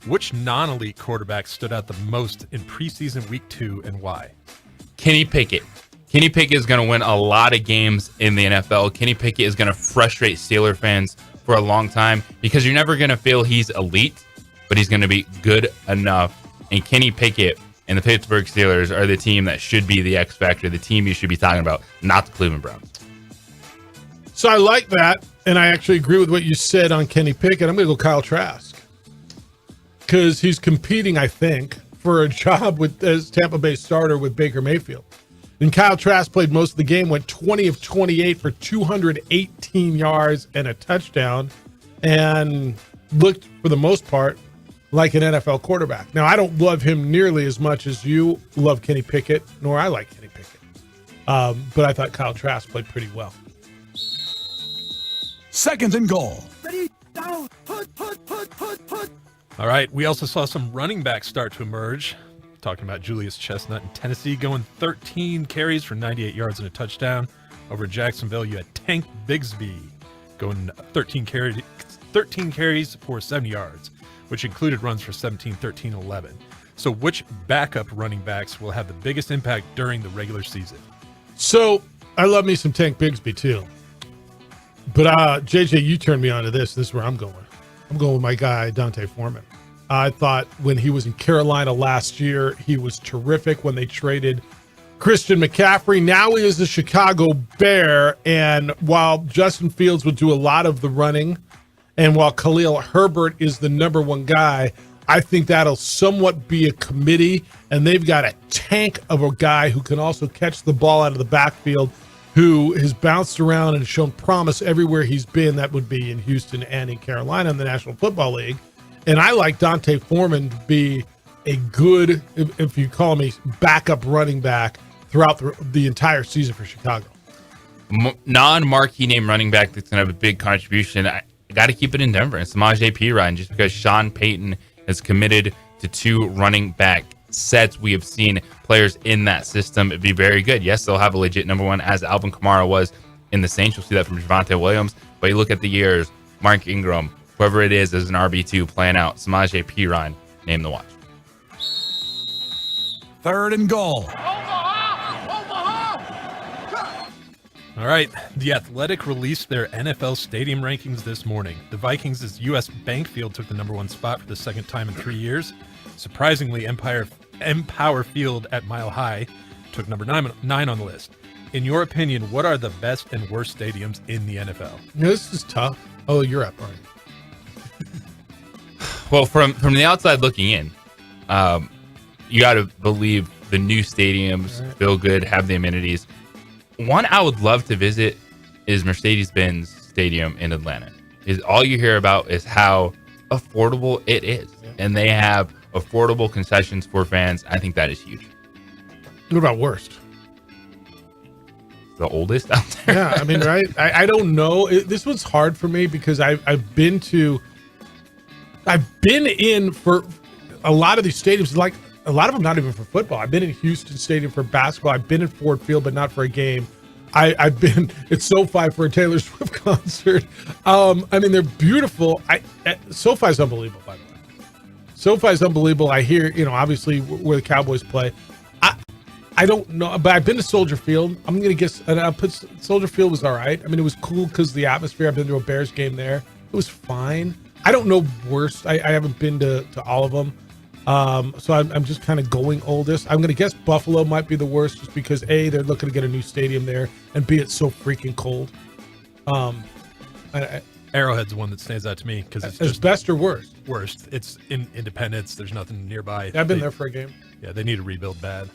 [SPEAKER 7] Which non-elite quarterback stood out the most in preseason week 2 and why?
[SPEAKER 5] Kenny Pickett. Kenny Pickett is going to win a lot of games in the NFL. Kenny Pickett is going to frustrate Steeler fans for a long time because you're never going to feel he's elite, but he's going to be good enough. And Kenny Pickett and the Pittsburgh Steelers are the team that should be the X factor, the team you should be talking about, not the Cleveland Browns.
[SPEAKER 6] So I like that, and I actually agree with what you said on Kenny Pickett. I'm going to go Kyle Trask because he's competing, I think, for a job with as Tampa Bay starter with Baker Mayfield. And Kyle Trask played most of the game, went 20 of 28 for 218 yards and a touchdown, and looked, for the most part, like an NFL quarterback. Now, I don't love him nearly as much as you love Kenny Pickett, nor I like Kenny Pickett. But I thought Kyle Trask played pretty well.
[SPEAKER 9] Second and goal.
[SPEAKER 22] Ready, down, put.
[SPEAKER 7] All right, we also saw some running backs start to emerge. Talking about Julius Chestnut in Tennessee going 13 carries for 98 yards and a touchdown. Over Jacksonville, you had Tank Bigsby going 13 carries for 70 yards, which included runs for 17, 13, 11. So which backup running backs will have the biggest impact during the regular season?
[SPEAKER 6] So I love me some Tank Bigsby too. But JJ, you turned me on to this. This is where I'm going. I'm going with my guy, Dante Foreman. I thought when he was in Carolina last year, he was terrific when they traded Christian McCaffrey. Now he is a Chicago Bear. And while Justin Fields would do a lot of the running, and while Khalil Herbert is the number one guy, I think that'll somewhat be a committee. And they've got a tank of a guy who can also catch the ball out of the backfield, who has bounced around and shown promise everywhere he's been. That would be in Houston and in Carolina in the National Football League. And I like Dante Foreman to be a good, if you call me, backup running back throughout the entire season for Chicago.
[SPEAKER 5] Non-marquee name running back that's going to have a big contribution. I got to keep it in Denver. It's Samaje Perine, just because Sean Payton is committed to 2 running back sets. We have seen players in that system be very good. Yes, they'll have a legit number one, as Alvin Kamara was in the Saints. You'll see that from Javonte Williams. But you look at the years, Mark Ingram, whoever it is as an RB2 playing out, Samaje Perine, name the watch.
[SPEAKER 9] Third and goal.
[SPEAKER 7] All right, The Athletic released their NFL stadium rankings this morning. The Vikings' U.S. Bank Field took the number 1 spot for the second time in 3 years. Surprisingly, Empower Field at Mile High took number 9 on the list. In your opinion, what are the best and worst stadiums in the NFL?
[SPEAKER 6] This is tough. Oh, you're up, Brian.
[SPEAKER 5] Well, from the outside looking in, you got to believe the new stadiums feel good, have the amenities. One I would love to visit is Mercedes-Benz Stadium in Atlanta. Is all you hear about is how affordable it is, and they have affordable concessions for fans. I think that is huge.
[SPEAKER 6] What about worst?
[SPEAKER 5] The oldest out there.
[SPEAKER 6] Yeah, I mean, right? I don't know. This was hard for me because I've been in for a lot of these stadiums, like a lot of them not even for football. I've been in Houston Stadium for basketball. I've been at Ford Field, but not for a game. I've been at SoFi for a Taylor Swift concert. I mean, they're beautiful. SoFi is unbelievable, by the way. SoFi is unbelievable. I hear, obviously where the Cowboys play. I don't know, but I've been to Soldier Field. I'm going to guess, and I'll put Soldier Field was all right. I mean, it was cool because the atmosphere. I've been to a Bears game there. It was fine. I don't know worst. I haven't been to all of them. So I'm just kind of going oldest. I'm going to guess Buffalo might be the worst just because A, they're looking to get a new stadium there, and B, it's so freaking cold.
[SPEAKER 7] Arrowhead's the one that stands out to me because it's just
[SPEAKER 6] best or worst.
[SPEAKER 7] Worst. It's in Independence. There's nothing nearby.
[SPEAKER 6] I've been there for a game.
[SPEAKER 7] Yeah, they need to rebuild bad.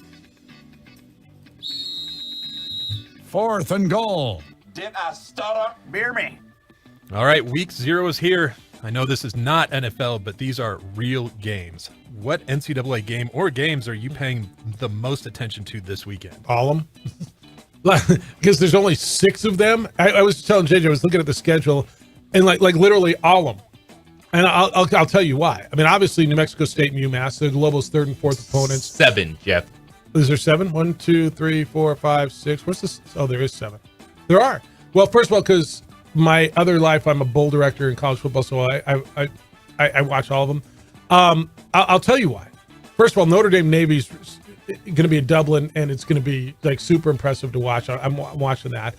[SPEAKER 9] 4th and goal.
[SPEAKER 22] Did I stutter? Beer me.
[SPEAKER 7] All right, week 0 is here. I know this is not NFL, but these are real games. What NCAA game or games are you paying the most attention to this weekend?
[SPEAKER 6] All of them. Because there's only 6 of them. I was telling JJ, I was looking at the schedule, and like literally all of them. And I'll tell you why. I mean, obviously New Mexico State and UMass, they're Lobos' 3rd and 4th opponents.
[SPEAKER 5] 7, Jeff.
[SPEAKER 6] Is there 7? 1, 2, 3, 4, 5, 6. What's this? Oh, there is 7. There are. Well, first of all, because my other life, I'm a bowl director in college football, so I watch all of them. I'll tell you why. First of all, Notre Dame Navy's going to be in Dublin, and it's going to be like super impressive to watch. I'm watching that.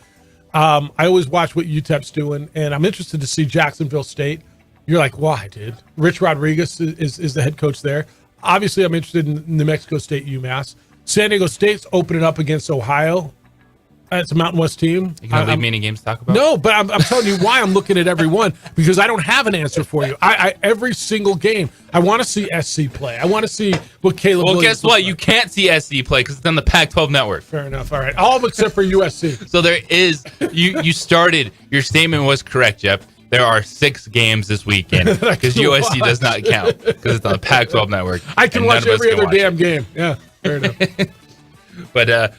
[SPEAKER 6] I always watch what UTEP's doing, and I'm interested to see Jacksonville State. You're like, why, dude? Rich Rodriguez is the head coach there. Obviously, I'm interested in New Mexico State, UMass. San Diego State's opening up against Ohio. It's a Mountain West team.
[SPEAKER 5] You gonna leave me any games to talk about?
[SPEAKER 6] No, but I'm telling you why I'm looking at every one, because I don't have an answer for you. I every single game, I want to see SC play. I want to see what Caleb.
[SPEAKER 5] Well,
[SPEAKER 6] Williams
[SPEAKER 5] guess what?
[SPEAKER 6] looks like.
[SPEAKER 5] You can't see SC play because it's on the Pac-12 network.
[SPEAKER 6] Fair enough. All right, all of except for USC.
[SPEAKER 5] So there is. You started. Your statement was correct, Jeff. There are 6 games this weekend because USC does not count because it's on the Pac-12 network.
[SPEAKER 6] I can watch every other damn game. Yeah, fair enough.
[SPEAKER 5] But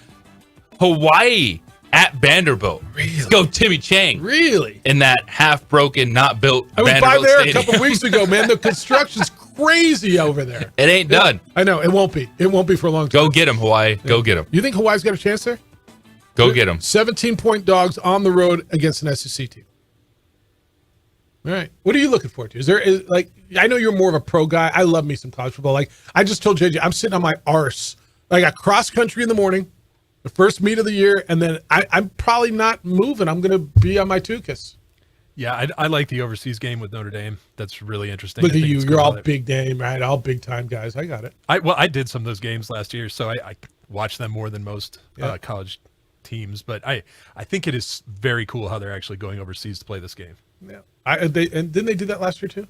[SPEAKER 5] Hawaii at Vanderbilt. Really? Let's go, Timmy Chang.
[SPEAKER 6] Really?
[SPEAKER 5] In that half-broken, not built
[SPEAKER 6] I was
[SPEAKER 5] Vanderbilt
[SPEAKER 6] by there
[SPEAKER 5] stadium.
[SPEAKER 6] a couple weeks ago, man. The construction's crazy over there.
[SPEAKER 5] It ain't done.
[SPEAKER 6] I know. It won't be. It won't be for a long time.
[SPEAKER 5] Go get him, Hawaii. Go get him.
[SPEAKER 6] You think Hawaii's got a chance there?
[SPEAKER 5] Go get him.
[SPEAKER 6] 17-point dogs on the road against an SEC team. All right. What are you looking forward to? I know you're more of a pro guy. I love me some college football. Like, I just told JJ, I'm sitting on my arse. I got cross country in the morning, the first meet of the year, and then I'm probably not moving. I'm going to be on my Tukas.
[SPEAKER 7] Yeah, I like the overseas game with Notre Dame. That's really interesting.
[SPEAKER 6] Look at you. You're all big name, right? All big time guys. I got it.
[SPEAKER 7] I did some of those games last year, so I watched them more than most college teams. But I think it is very cool how they're actually going overseas to play this game.
[SPEAKER 6] Yeah. And didn't they do that last year too?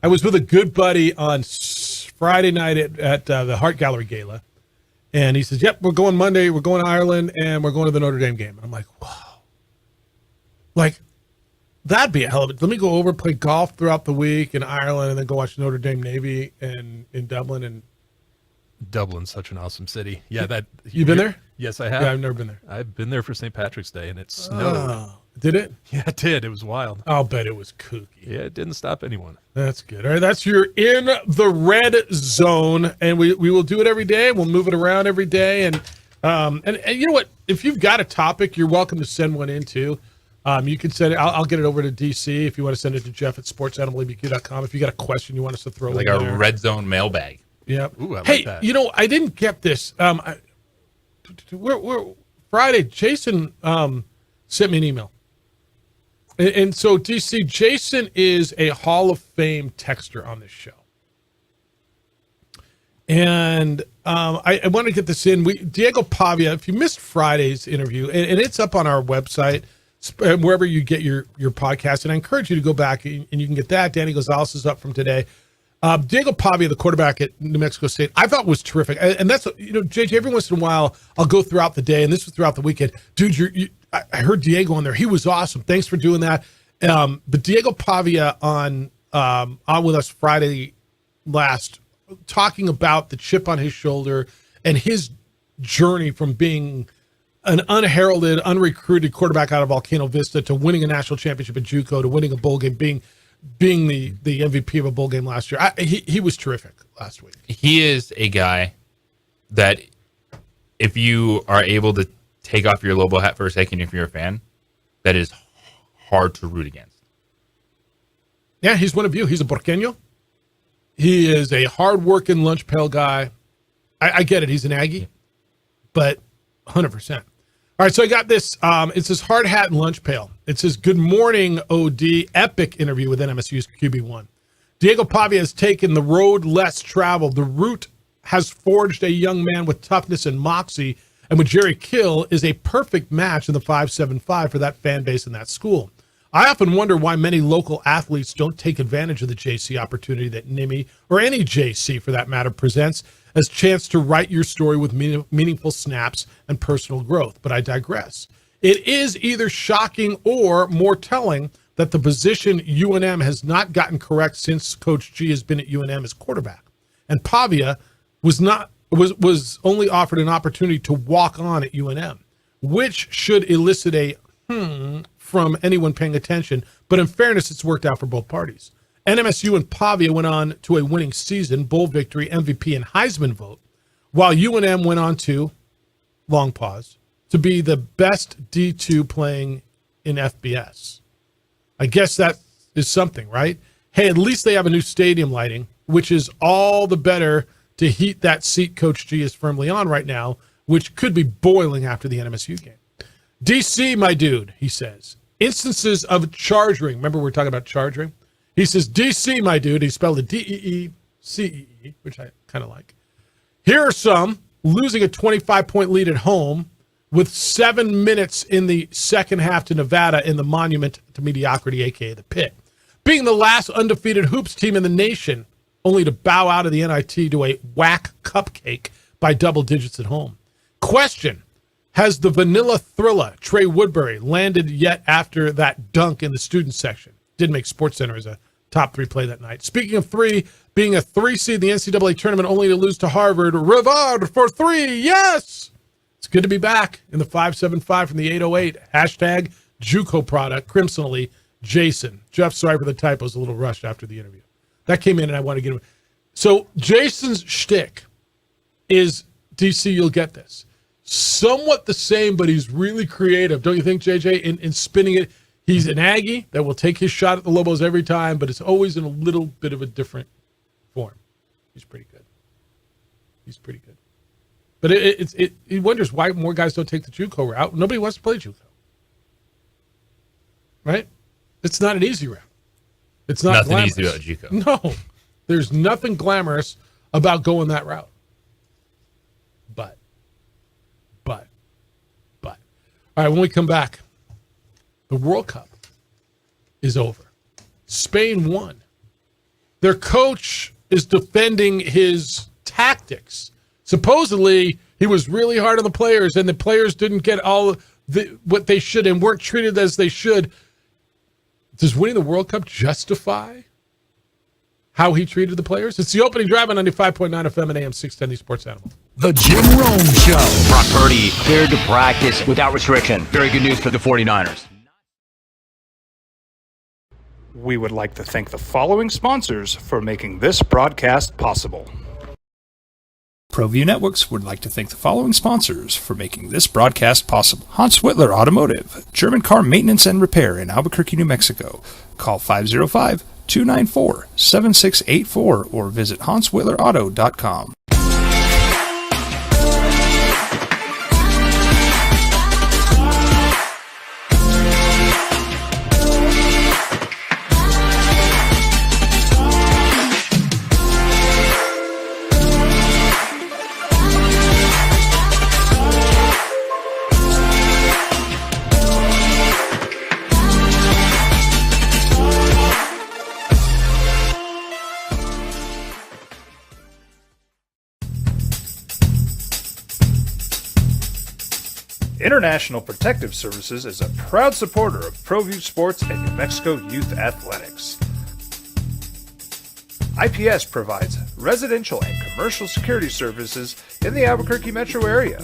[SPEAKER 6] I was with a good buddy on Friday night at the Hart Gallery Gala, and he says, "Yep, we're going Monday. We're going to Ireland, and we're going to the Notre Dame game." And I'm like, "Wow, like that'd be a hell of it." Let me go over, play golf throughout the week in Ireland, and then go watch Notre Dame Navy in Dublin. And
[SPEAKER 7] Dublin's such an awesome city. Yeah,
[SPEAKER 6] you've been there?
[SPEAKER 7] Yes, I have.
[SPEAKER 6] Yeah, I've never been there.
[SPEAKER 7] I've been there for St. Patrick's Day, and it snowed.
[SPEAKER 6] Oh, did it?
[SPEAKER 7] Yeah, it did. It was wild.
[SPEAKER 6] I'll bet it was kooky.
[SPEAKER 7] Yeah, it didn't stop anyone.
[SPEAKER 6] That's good. All right, that's your In the Red Zone, and we will do it every day. We'll move it around every day, and you know what? If you've got a topic, you're welcome to send one in too. You can send it. I'll get it over to DC if you want to send it to Jeff at sportsanimalbq.com. If you got a question you want us to throw
[SPEAKER 5] like
[SPEAKER 6] in
[SPEAKER 5] a
[SPEAKER 6] there.
[SPEAKER 5] Red Zone mailbag.
[SPEAKER 6] Yeah.
[SPEAKER 7] Ooh, I like
[SPEAKER 6] hey,
[SPEAKER 7] that.
[SPEAKER 6] you know, I didn't get this. We're Friday. Jason sent me an email. And so, DC, Jason is a Hall of Fame texter on this show. And I want to get this in. Diego Pavia, if you missed Friday's interview, and it's up on our website, wherever you get your podcast, and I encourage you to go back and you can get that. Danny Gonzalez is up from today. Diego Pavia, the quarterback at New Mexico State, I thought was terrific. And that's, JJ, every once in a while, I'll go throughout the day, and this was throughout the weekend. Dude, I heard Diego on there. He was awesome. Thanks for doing that. But Diego Pavia on with us Friday last, talking about the chip on his shoulder and his journey from being an unheralded, unrecruited quarterback out of Volcano Vista to winning a national championship at JUCO to winning a bowl game, being the MVP of a bowl game last year. He was terrific last week.
[SPEAKER 5] He is a guy that if you are able to take off your Lobo hat for a second, if you're a fan, that is hard to root against.
[SPEAKER 6] Yeah, he's one of you. He's a Porqueño. He is a hard-working lunch pail guy. I get it. He's an Aggie. but 100%. All right, so I got this. It's this hard hat and lunch pail. It says, "Good morning, OD. Epic interview with NMSU's QB1. Diego Pavia has taken the road less traveled. The route has forged a young man with toughness and moxie, and with Jerry Kill is a perfect match in the 575 for that fan base and that school. I often wonder why many local athletes don't take advantage of the JC opportunity that NIMI, or any JC for that matter, presents as chance to write your story with meaningful snaps and personal growth. But I digress. It is either shocking or more telling that the position UNM has not gotten correct since Coach G has been at UNM as quarterback. And Pavia was only offered an opportunity to walk on at UNM, which should elicit a from anyone paying attention. But in fairness, it's worked out for both parties. NMSU and Pavia went on to a winning season, bowl victory, MVP, and Heisman vote, while UNM went on to, long pause, to be the best D2 playing in FBS. I guess that is something, right? Hey, at least they have a new stadium lighting, which is all the better to heat that seat Coach G is firmly on right now, which could be boiling after the NMSU game. DC, my dude, he says. Instances of charging. Remember we were talking about charging? He says, DC, my dude. He spelled it D-E-E-C-E-E, which I kind of like. Here are some. Losing a 25-point lead at home with 7 minutes in the second half to Nevada in the monument to mediocrity, a.k.a. the Pit. Being the last undefeated hoops team in the nation, only to bow out of the NIT to a whack cupcake by double digits at home. Question. Has the vanilla thriller, Trey Woodbury, landed yet after that dunk in the student section? Did make SportsCenter as a top 3 play that night. Speaking of 3, being a 3 seed in the NCAA tournament only to lose to Harvard, Rivard for 3, yes! It's good to be back in the 575 from the 808. Hashtag JUCO product, crimsonally, Jason. Jeff, sorry for the typos, a little rushed after the interview. That came in and I want to get him. So Jason's shtick is, DC, you'll get this, somewhat the same, but he's really creative. Don't you think, JJ, in spinning it? He's an Aggie that will take his shot at the Lobos every time, but it's always in a little bit of a different form. He's pretty good. He's pretty good. But he wonders why more guys don't take the JUCO route. Nobody wants to play JUCO. Right? It's not an easy route. It's not
[SPEAKER 5] nothing
[SPEAKER 6] glamorous.
[SPEAKER 5] easy about JUCO.
[SPEAKER 6] No. There's nothing glamorous about going that route. But. All right, when we come back, the World Cup is over. Spain won. Their coach is defending his tactics. Supposedly, he was really hard on the players, and the players didn't get all what they should and weren't treated as they should. Does winning the World Cup justify how he treated the players? It's the opening drive on 95.9 FM and AM 610, the Sports Animal.
[SPEAKER 9] The Jim Rome Show.
[SPEAKER 10] Brock Purdy cleared to practice without restriction. Very good news for the 49ers.
[SPEAKER 1] We would like to thank the following sponsors for making this broadcast possible. ProView Networks would like to thank the following sponsors for making this broadcast possible. Hans Whitler Automotive, German car maintenance and repair in Albuquerque, New Mexico. Call 505-294-7684 or visit HansWhitlerAuto.com. International Protective Services is a proud supporter of ProView Sports and New Mexico Youth Athletics. IPS provides residential and commercial security services in the Albuquerque metro area.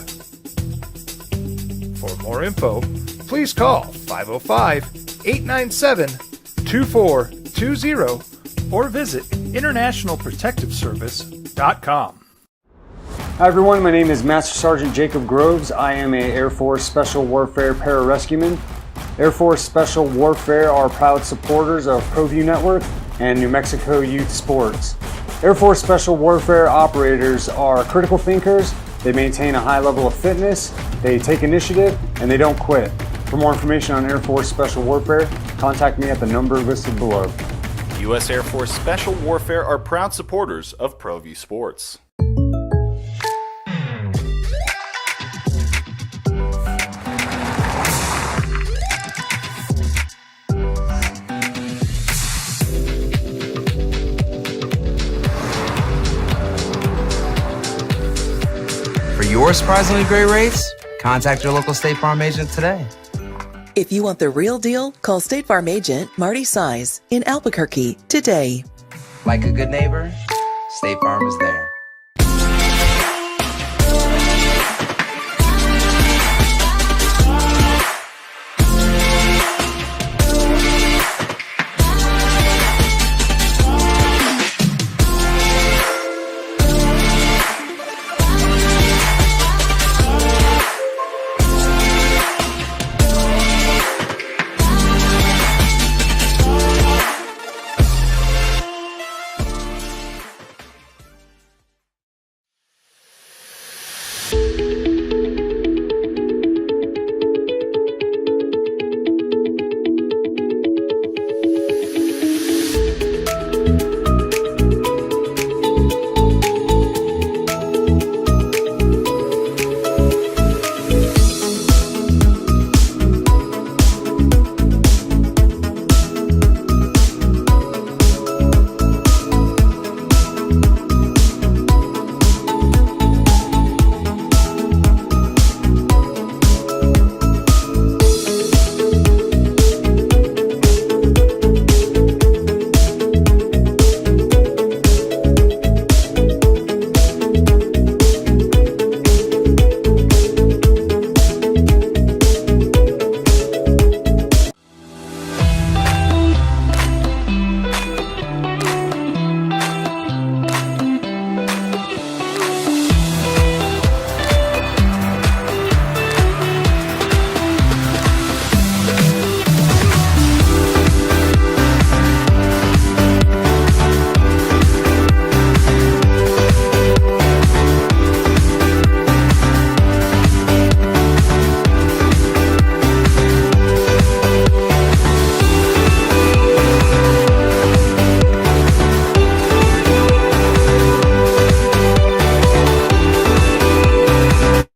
[SPEAKER 1] For more info, please call 505-897-2420 or visit internationalprotectiveservice.com.
[SPEAKER 17] Hi everyone, my name is Master Sergeant Jacob Groves. I am an Air Force Special Warfare Pararescueman. Air Force Special Warfare are proud supporters of ProView Network and New Mexico Youth Sports. Air Force Special Warfare operators are critical thinkers, They maintain a high level of fitness, they take initiative, and they don't quit. For more information on Air Force Special Warfare, contact me at the number listed below.
[SPEAKER 16] U.S. Air Force Special Warfare are proud supporters of ProView Sports.
[SPEAKER 3] For your surprisingly great rates, contact your local State Farm agent today.
[SPEAKER 4] If you want the real deal, call State Farm agent Marty Size in Albuquerque today.
[SPEAKER 3] Like a good neighbor, State Farm is there.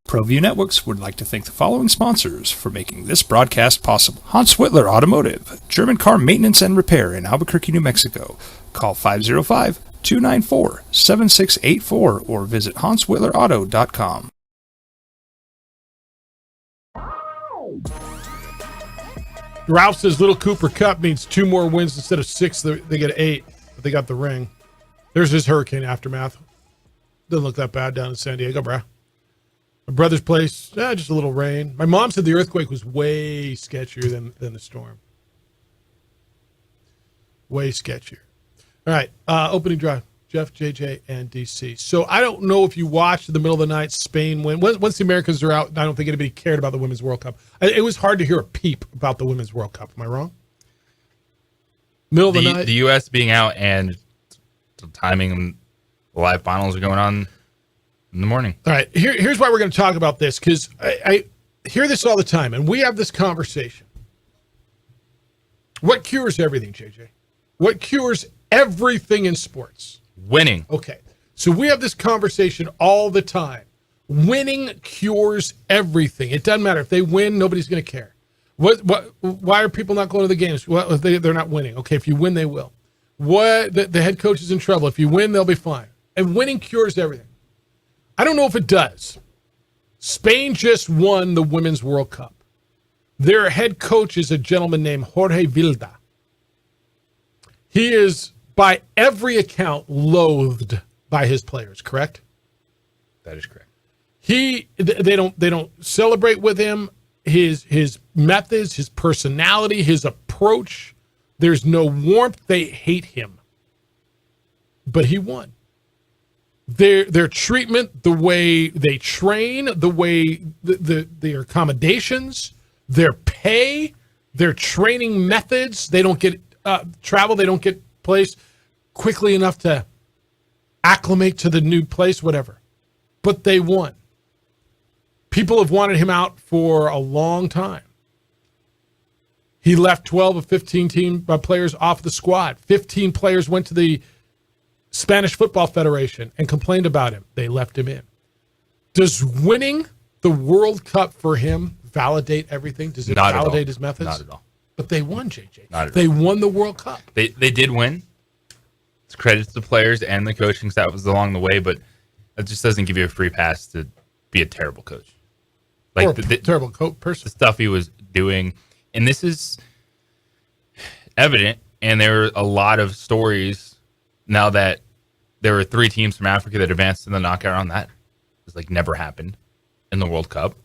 [SPEAKER 1] ProView Networks would like to thank the following sponsors for making this broadcast possible. Hans Whitler Automotive, German car maintenance and repair in Albuquerque, New Mexico. Call 505-294-7684 or visit hanswhitlerauto.com.
[SPEAKER 6] Ralph says Little Cooper Cup means 2 more wins instead of 6. They get 8, but they got the ring. There's his hurricane aftermath. Doesn't look that bad down in San Diego, bruh. My brother's place, just a little rain. My mom said the earthquake was way sketchier than the storm. Way sketchier. All right, opening drive. Jeff, JJ, and DC. So I don't know if you watched in the middle of the night Spain win. Once the Americans are out, I don't think anybody cared about the Women's World Cup. It was hard to hear a peep about the Women's World Cup. Am I wrong? Middle of the night.
[SPEAKER 5] The U.S. being out and the timing, the live finals are going on in the morning.
[SPEAKER 6] All right, here's why we're going to talk about this, because I hear this all the time, and we have this conversation. What cures everything, JJ? What cures everything in sports?
[SPEAKER 5] Winning.
[SPEAKER 6] Okay, so we have this conversation all the time. Winning cures everything. It doesn't matter. If they win, nobody's going to care. Why are people not going to the games? Well, if they're not winning. Okay, if you win, they will. The head coach is in trouble. If you win, they'll be fine. And winning cures everything. I don't know if it does. Spain just won the Women's World Cup. Their head coach is a gentleman named Jorge Vilda. He is, by every account, loathed by his players, correct?
[SPEAKER 5] That is correct.
[SPEAKER 6] They don't celebrate with him. His methods, his personality, his approach, there's no warmth. They hate him. But he won. Their treatment, the way they train, the way their accommodations, their pay, their training methods, they don't get travel, they don't get placed quickly enough to acclimate to the new place, whatever. But they won. People have wanted him out for a long time. He left 12 of 15 team players off the squad. 15 players went to the Spanish Football Federation and complained about him. They left him in. Does winning the World Cup for him validate everything? Does it validate his methods?
[SPEAKER 5] Not at all.
[SPEAKER 6] But they won, JJ.
[SPEAKER 5] Not at
[SPEAKER 6] they
[SPEAKER 5] all.
[SPEAKER 6] won the World Cup.
[SPEAKER 5] They did win. It's credit to the players and the coaching staff was along the way, but that just doesn't give you a free pass to be a terrible coach. Like
[SPEAKER 6] or a terrible person.
[SPEAKER 5] The stuff he was doing, and this is evident, and there are a lot of stories now that there were 3 teams from Africa that advanced in the knockout round. That was like never happened in the World Cup.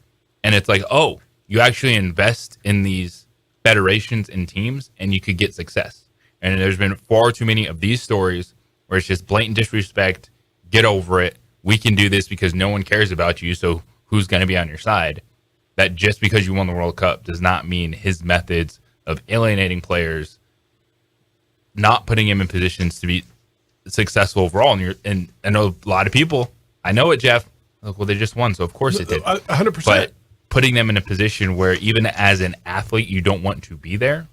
[SPEAKER 5] And it's like, oh, you actually invest in these federations and teams and you could get success. And there's been far too many of these stories where it's just blatant disrespect, get over it, we can do this because no one cares about you, so who's going to be on your side? That just because you won the World Cup does not mean his methods of alienating players, not putting him in positions to be successful overall. And I know a lot of people, I know it, Jeff, like, well, they just won, so of course it did.
[SPEAKER 6] 100%.
[SPEAKER 5] But putting them in a position where even as an athlete, you don't want to be there,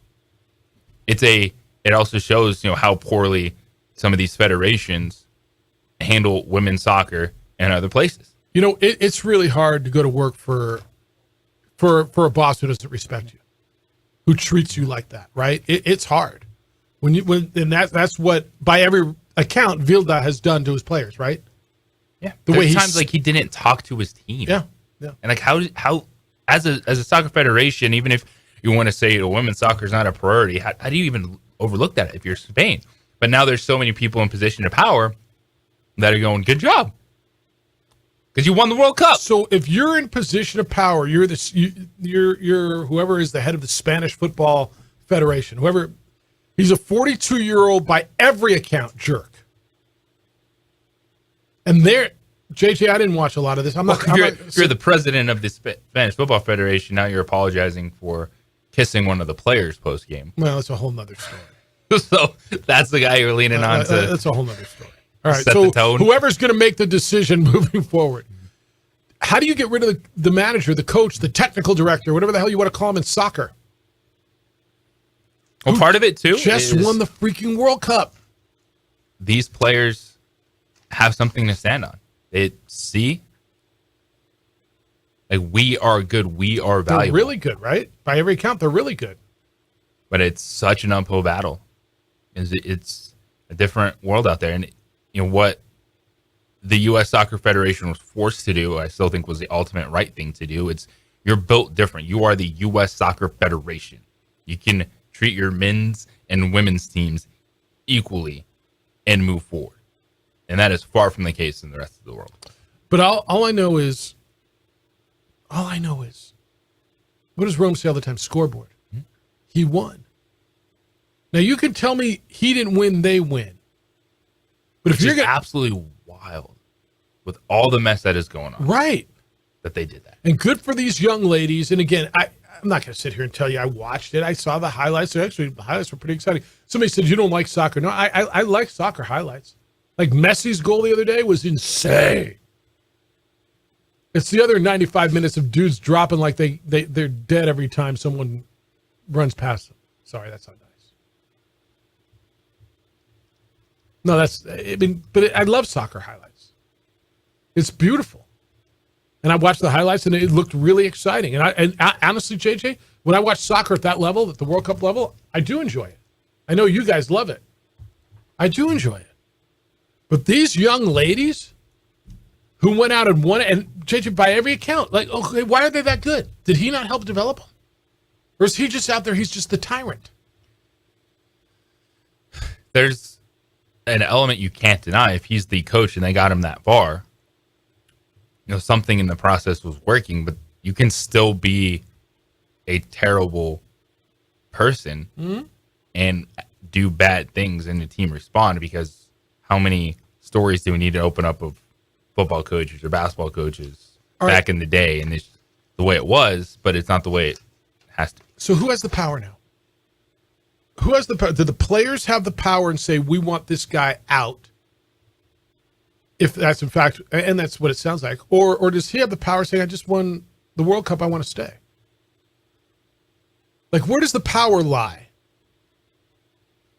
[SPEAKER 5] it also shows, how poorly some of these federations handle women's soccer and other places.
[SPEAKER 6] It's really hard to go to work for a boss who doesn't respect you, who treats you like that, right? It's hard. That's what, by every account, Vilda has done to his players, right?
[SPEAKER 5] Yeah.
[SPEAKER 6] The
[SPEAKER 5] There's
[SPEAKER 6] way
[SPEAKER 5] times like he didn't talk to his team.
[SPEAKER 6] Yeah.
[SPEAKER 5] And like how as a soccer federation, even if you want to say women's soccer is not a priority, how do you even overlook that if you're Spain? But now there's so many people in position of power that are going, good job, because you won the World Cup.
[SPEAKER 6] So if you're in position of power, you're whoever is the head of the Spanish Football Federation, he's a 42-year-old by every account jerk. And JJ, I didn't watch a lot of this.
[SPEAKER 5] You're the president of the Spanish Football Federation. Now you're apologizing for kissing one of the players post game.
[SPEAKER 6] Well, that's a whole nother story.
[SPEAKER 5] So that's the guy you're leaning on to.
[SPEAKER 6] That's a whole nother story. All right,
[SPEAKER 5] set
[SPEAKER 6] so
[SPEAKER 5] the tone.
[SPEAKER 6] Whoever's going to make the decision moving forward, how do you get rid of the manager, the coach, the technical director, whatever the hell you want to call him in soccer?
[SPEAKER 5] Well, part of it too
[SPEAKER 6] just won the freaking World Cup.
[SPEAKER 5] These players have something to stand on. We are good. We are valuable.
[SPEAKER 6] They're really good, right? By every account, they're really good.
[SPEAKER 5] But it's such an uphill battle. It's a different world out there. And what the U.S. Soccer Federation was forced to do, I still think was the ultimate right thing to do. You're built different. You are the U.S. Soccer Federation. You can treat your men's and women's teams equally and move forward. And that is far from the case in the rest of the world.
[SPEAKER 6] But all I know is, what does Rome say all the time? Scoreboard. Mm-hmm. He won. Now you can tell me he didn't win, they win. But if you're
[SPEAKER 5] absolutely wild with all the mess that is going on,
[SPEAKER 6] right?
[SPEAKER 5] That they did that,
[SPEAKER 6] and good for these young ladies. And again, I'm not going to sit here and tell you I watched it. I saw the highlights. Actually, the highlights were pretty exciting. Somebody said you don't like soccer. No, I like soccer highlights. Like Messi's goal the other day was insane. It's the other 95 minutes of dudes dropping like they're dead every time someone runs past them. Sorry, that's not nice. No, but I love soccer highlights. It's beautiful. And I watched the highlights and it looked really exciting. And honestly, JJ, when I watch soccer at that level, at the World Cup level, I do enjoy it. I know you guys love it. I do enjoy it. But these young ladies who went out and won it, and JJ, by every account, like, okay, why are they that good? Did he not help develop them? Or is he just out there, he's just the tyrant?
[SPEAKER 5] There's an element you can't deny. If he's the coach and they got him that far, something in the process was working, but you can still be a terrible person and do bad things and the team respond, because how many stories do we need to open up of football coaches or basketball coaches back in the day? And it's the way it was, but it's not the way it has to be.
[SPEAKER 6] So who has the power now? Who has the power? Do the players have the power and say, we want this guy out? If that's in fact, and that's what it sounds like. Or does he have the power saying, I just won the World Cup, I want to stay. Like, where does the power lie?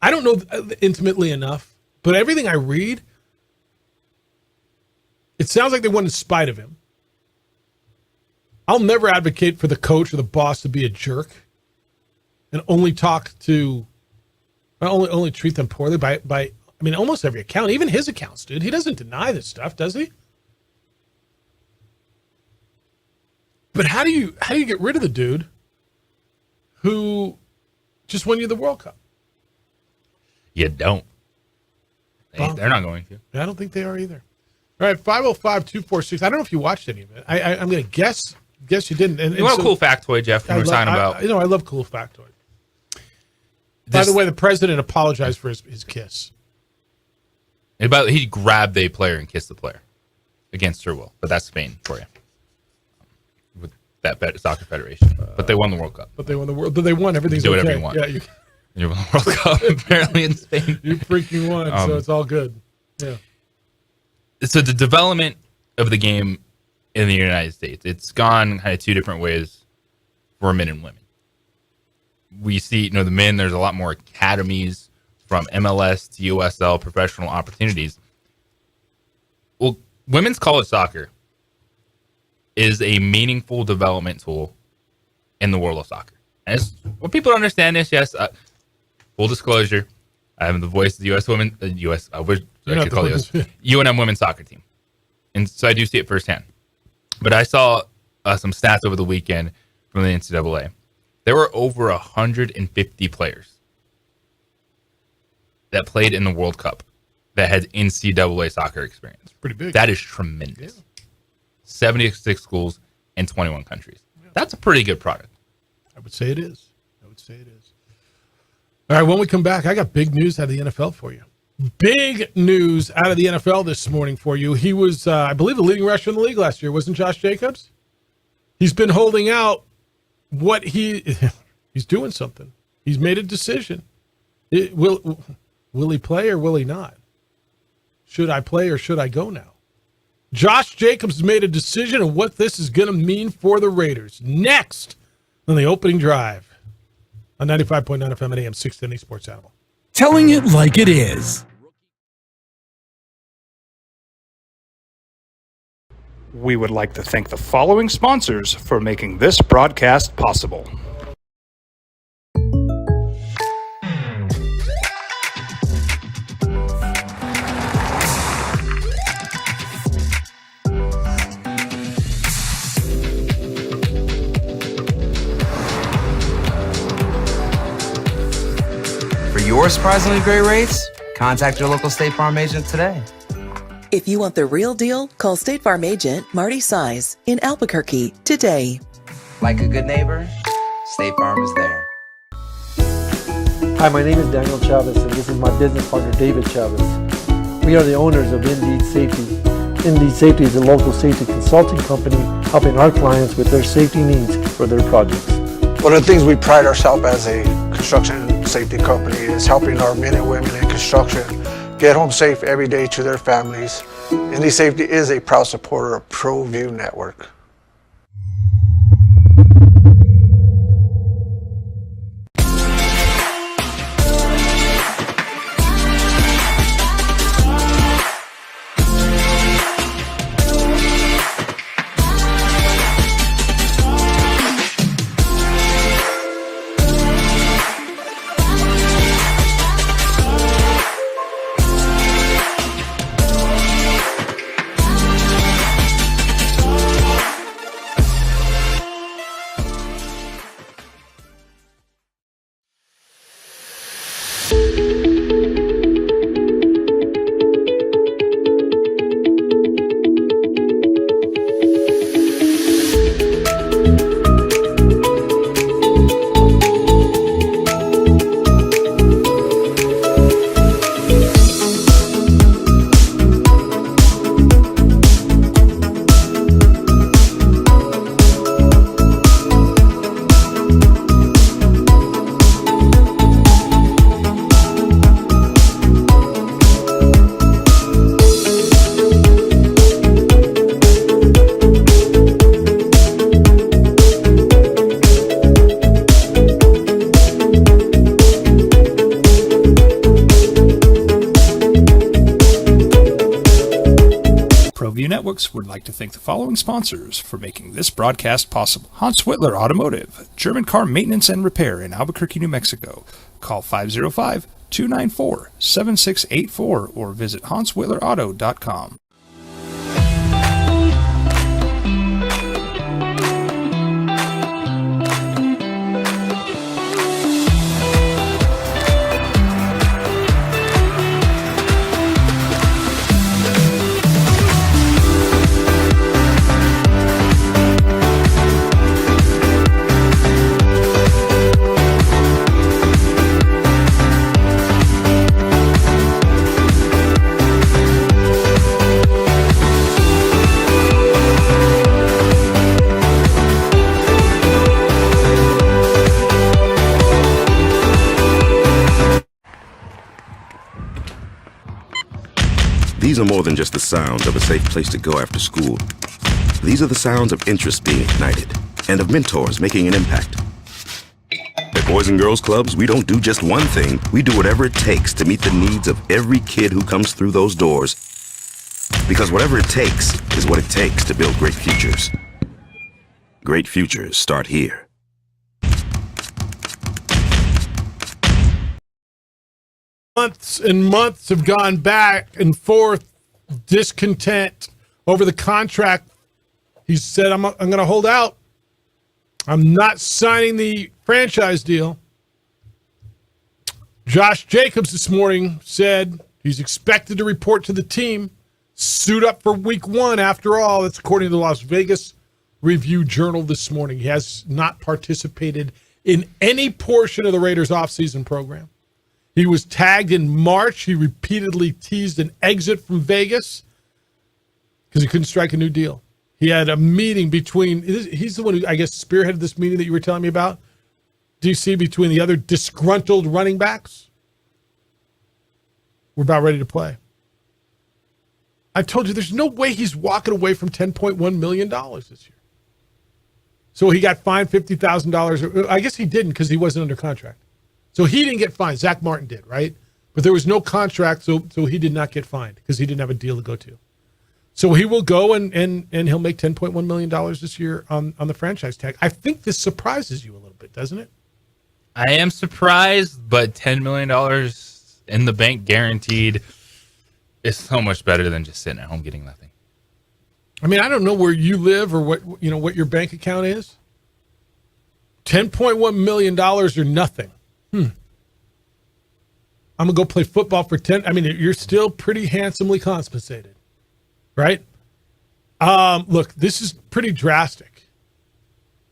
[SPEAKER 6] I don't know intimately enough, but everything I read, it sounds like they won in spite of him. I'll never advocate for the coach or the boss to be a jerk and only treat them poorly by I mean, almost every account, even his accounts, dude. He doesn't deny this stuff, does he? But how do you get rid of the dude who just won you the World Cup?
[SPEAKER 5] You don't. They're not going to.
[SPEAKER 6] I don't think they are either. All right, 505-246. I don't know if you watched any of it. I'm going to guess you didn't. And
[SPEAKER 5] you want a cool factoid, Jeff, when we're talking about?
[SPEAKER 6] I love cool factoid. By the way, the president apologized for his kiss.
[SPEAKER 5] He grabbed a player and kissed the player against her will. But that's Spain for you. With that soccer federation. But they won the World Cup.
[SPEAKER 6] But they won. Everything's
[SPEAKER 5] do
[SPEAKER 6] okay.
[SPEAKER 5] whatever you want.
[SPEAKER 6] Yeah,
[SPEAKER 5] you won the World Cup apparently in Spain.
[SPEAKER 6] You freaking won, so it's all good. Yeah.
[SPEAKER 5] So the development of the game in the United States, it's gone kind of two different ways for men and women. We see, the men, there's a lot more academies from MLS to USL, professional opportunities. Well, women's college soccer is a meaningful development tool in the world of soccer. And what people don't understand is, yes, full disclosure, I am the voice of the U.S. women, UNM women's soccer team. And so I do see it firsthand. But I saw some stats over the weekend from the NCAA. There were over 150 players that played in the World Cup that had NCAA soccer experience.
[SPEAKER 6] Pretty big.
[SPEAKER 5] That is tremendous. Yeah. 76 schools in 21 countries. Yeah. That's a pretty good product.
[SPEAKER 6] I would say it is. All right, when we come back, I got big news out of the NFL for you. Big news out of the NFL this morning for you. He was, I believe, the leading rusher in the league last year. Wasn't Josh Jacobs? He's been holding out he's doing something. He's made a decision. Will he play or will he not? Should I play or should I go now? Josh Jacobs has made a decision on what this is going to mean for the Raiders. Next on the opening drive on 95.9 FM and AM 610 Sports Animal.
[SPEAKER 9] Telling it like it is.
[SPEAKER 1] We would like to thank the following sponsors for making this broadcast possible.
[SPEAKER 3] For your surprisingly great rates, contact your local State Farm agent today.
[SPEAKER 4] If you want the real deal, call State Farm agent Marty Size in Albuquerque today.
[SPEAKER 3] Like a good neighbor, State Farm is there.
[SPEAKER 2] Hi, my name is Daniel Chavez, and this is my business partner, David Chavez. We are the owners of Indeed Safety. Indeed Safety is a local safety consulting company helping our clients with their safety needs for their projects.
[SPEAKER 13] One of the things we pride ourselves as a construction safety company is helping our men and women in construction get home safe every day to their families. Indeed Safety is a proud supporter of ProView Network.
[SPEAKER 1] Networks would like to thank the following sponsors for making this broadcast possible. Hans Whitler Automotive, German car maintenance and repair in Albuquerque, New Mexico. Call 505-294-7684 or visit hanswhitlerauto.com.
[SPEAKER 20] These are more than just the sounds of a safe place to go after school. These are the sounds of interest being ignited and of mentors making an impact. At Boys and Girls Clubs, we don't do just one thing. We do whatever it takes to meet the needs of every kid who comes through those doors. Because whatever it takes is what it takes to build great futures. Great futures start here.
[SPEAKER 6] Months and months have gone back and forth, discontent over the contract. He said, I'm going to hold out. I'm not signing the franchise deal. Josh Jacobs this morning said he's expected to report to the team, suit up for week 1 after all. That's according to the Las Vegas Review-Journal this morning. He has not participated in any portion of the Raiders offseason program. He was tagged in March. He repeatedly teased an exit from Vegas because he couldn't strike a new deal. He had a meeting between, he's the one who, I guess, spearheaded this meeting that you were telling me about, DC, between the other disgruntled running backs. We're about ready to play. I told you there's no way he's walking away from $10.1 million this year. So he got fined $50,000. I guess he didn't because he wasn't under contract. So he didn't get fined. Zach Martin did, right? But there was no contract, so he did not get fined because he didn't have a deal to go to. So he will go and he'll make $10.1 million this year on the franchise tag. I think this surprises you a little bit, doesn't it?
[SPEAKER 5] I am surprised, but $10 million in the bank guaranteed is so much better than just sitting at home getting nothing.
[SPEAKER 6] I mean, I don't know where you live or what your bank account is. $10.1 million or nothing. I'm going to go play football for 10. I mean, you're still pretty handsomely compensated, right? Look, this is pretty drastic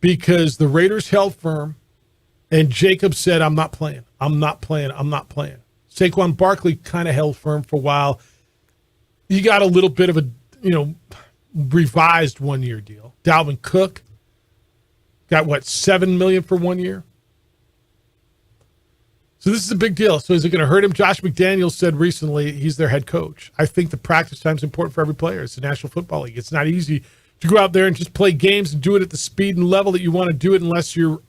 [SPEAKER 6] because the Raiders held firm and Jacobs said, I'm not playing. I'm not playing. I'm not playing. Saquon Barkley kind of held firm for a while. He got a little bit of a, revised 1-year deal. Dalvin Cook got $7 million for 1 year? So this is a big deal. So is it going to hurt him? Josh McDaniels said recently he's their head coach. I think the practice time is important for every player. It's the National Football League. It's not easy to go out there and just play games and do it at the speed and level that you want to do it unless you're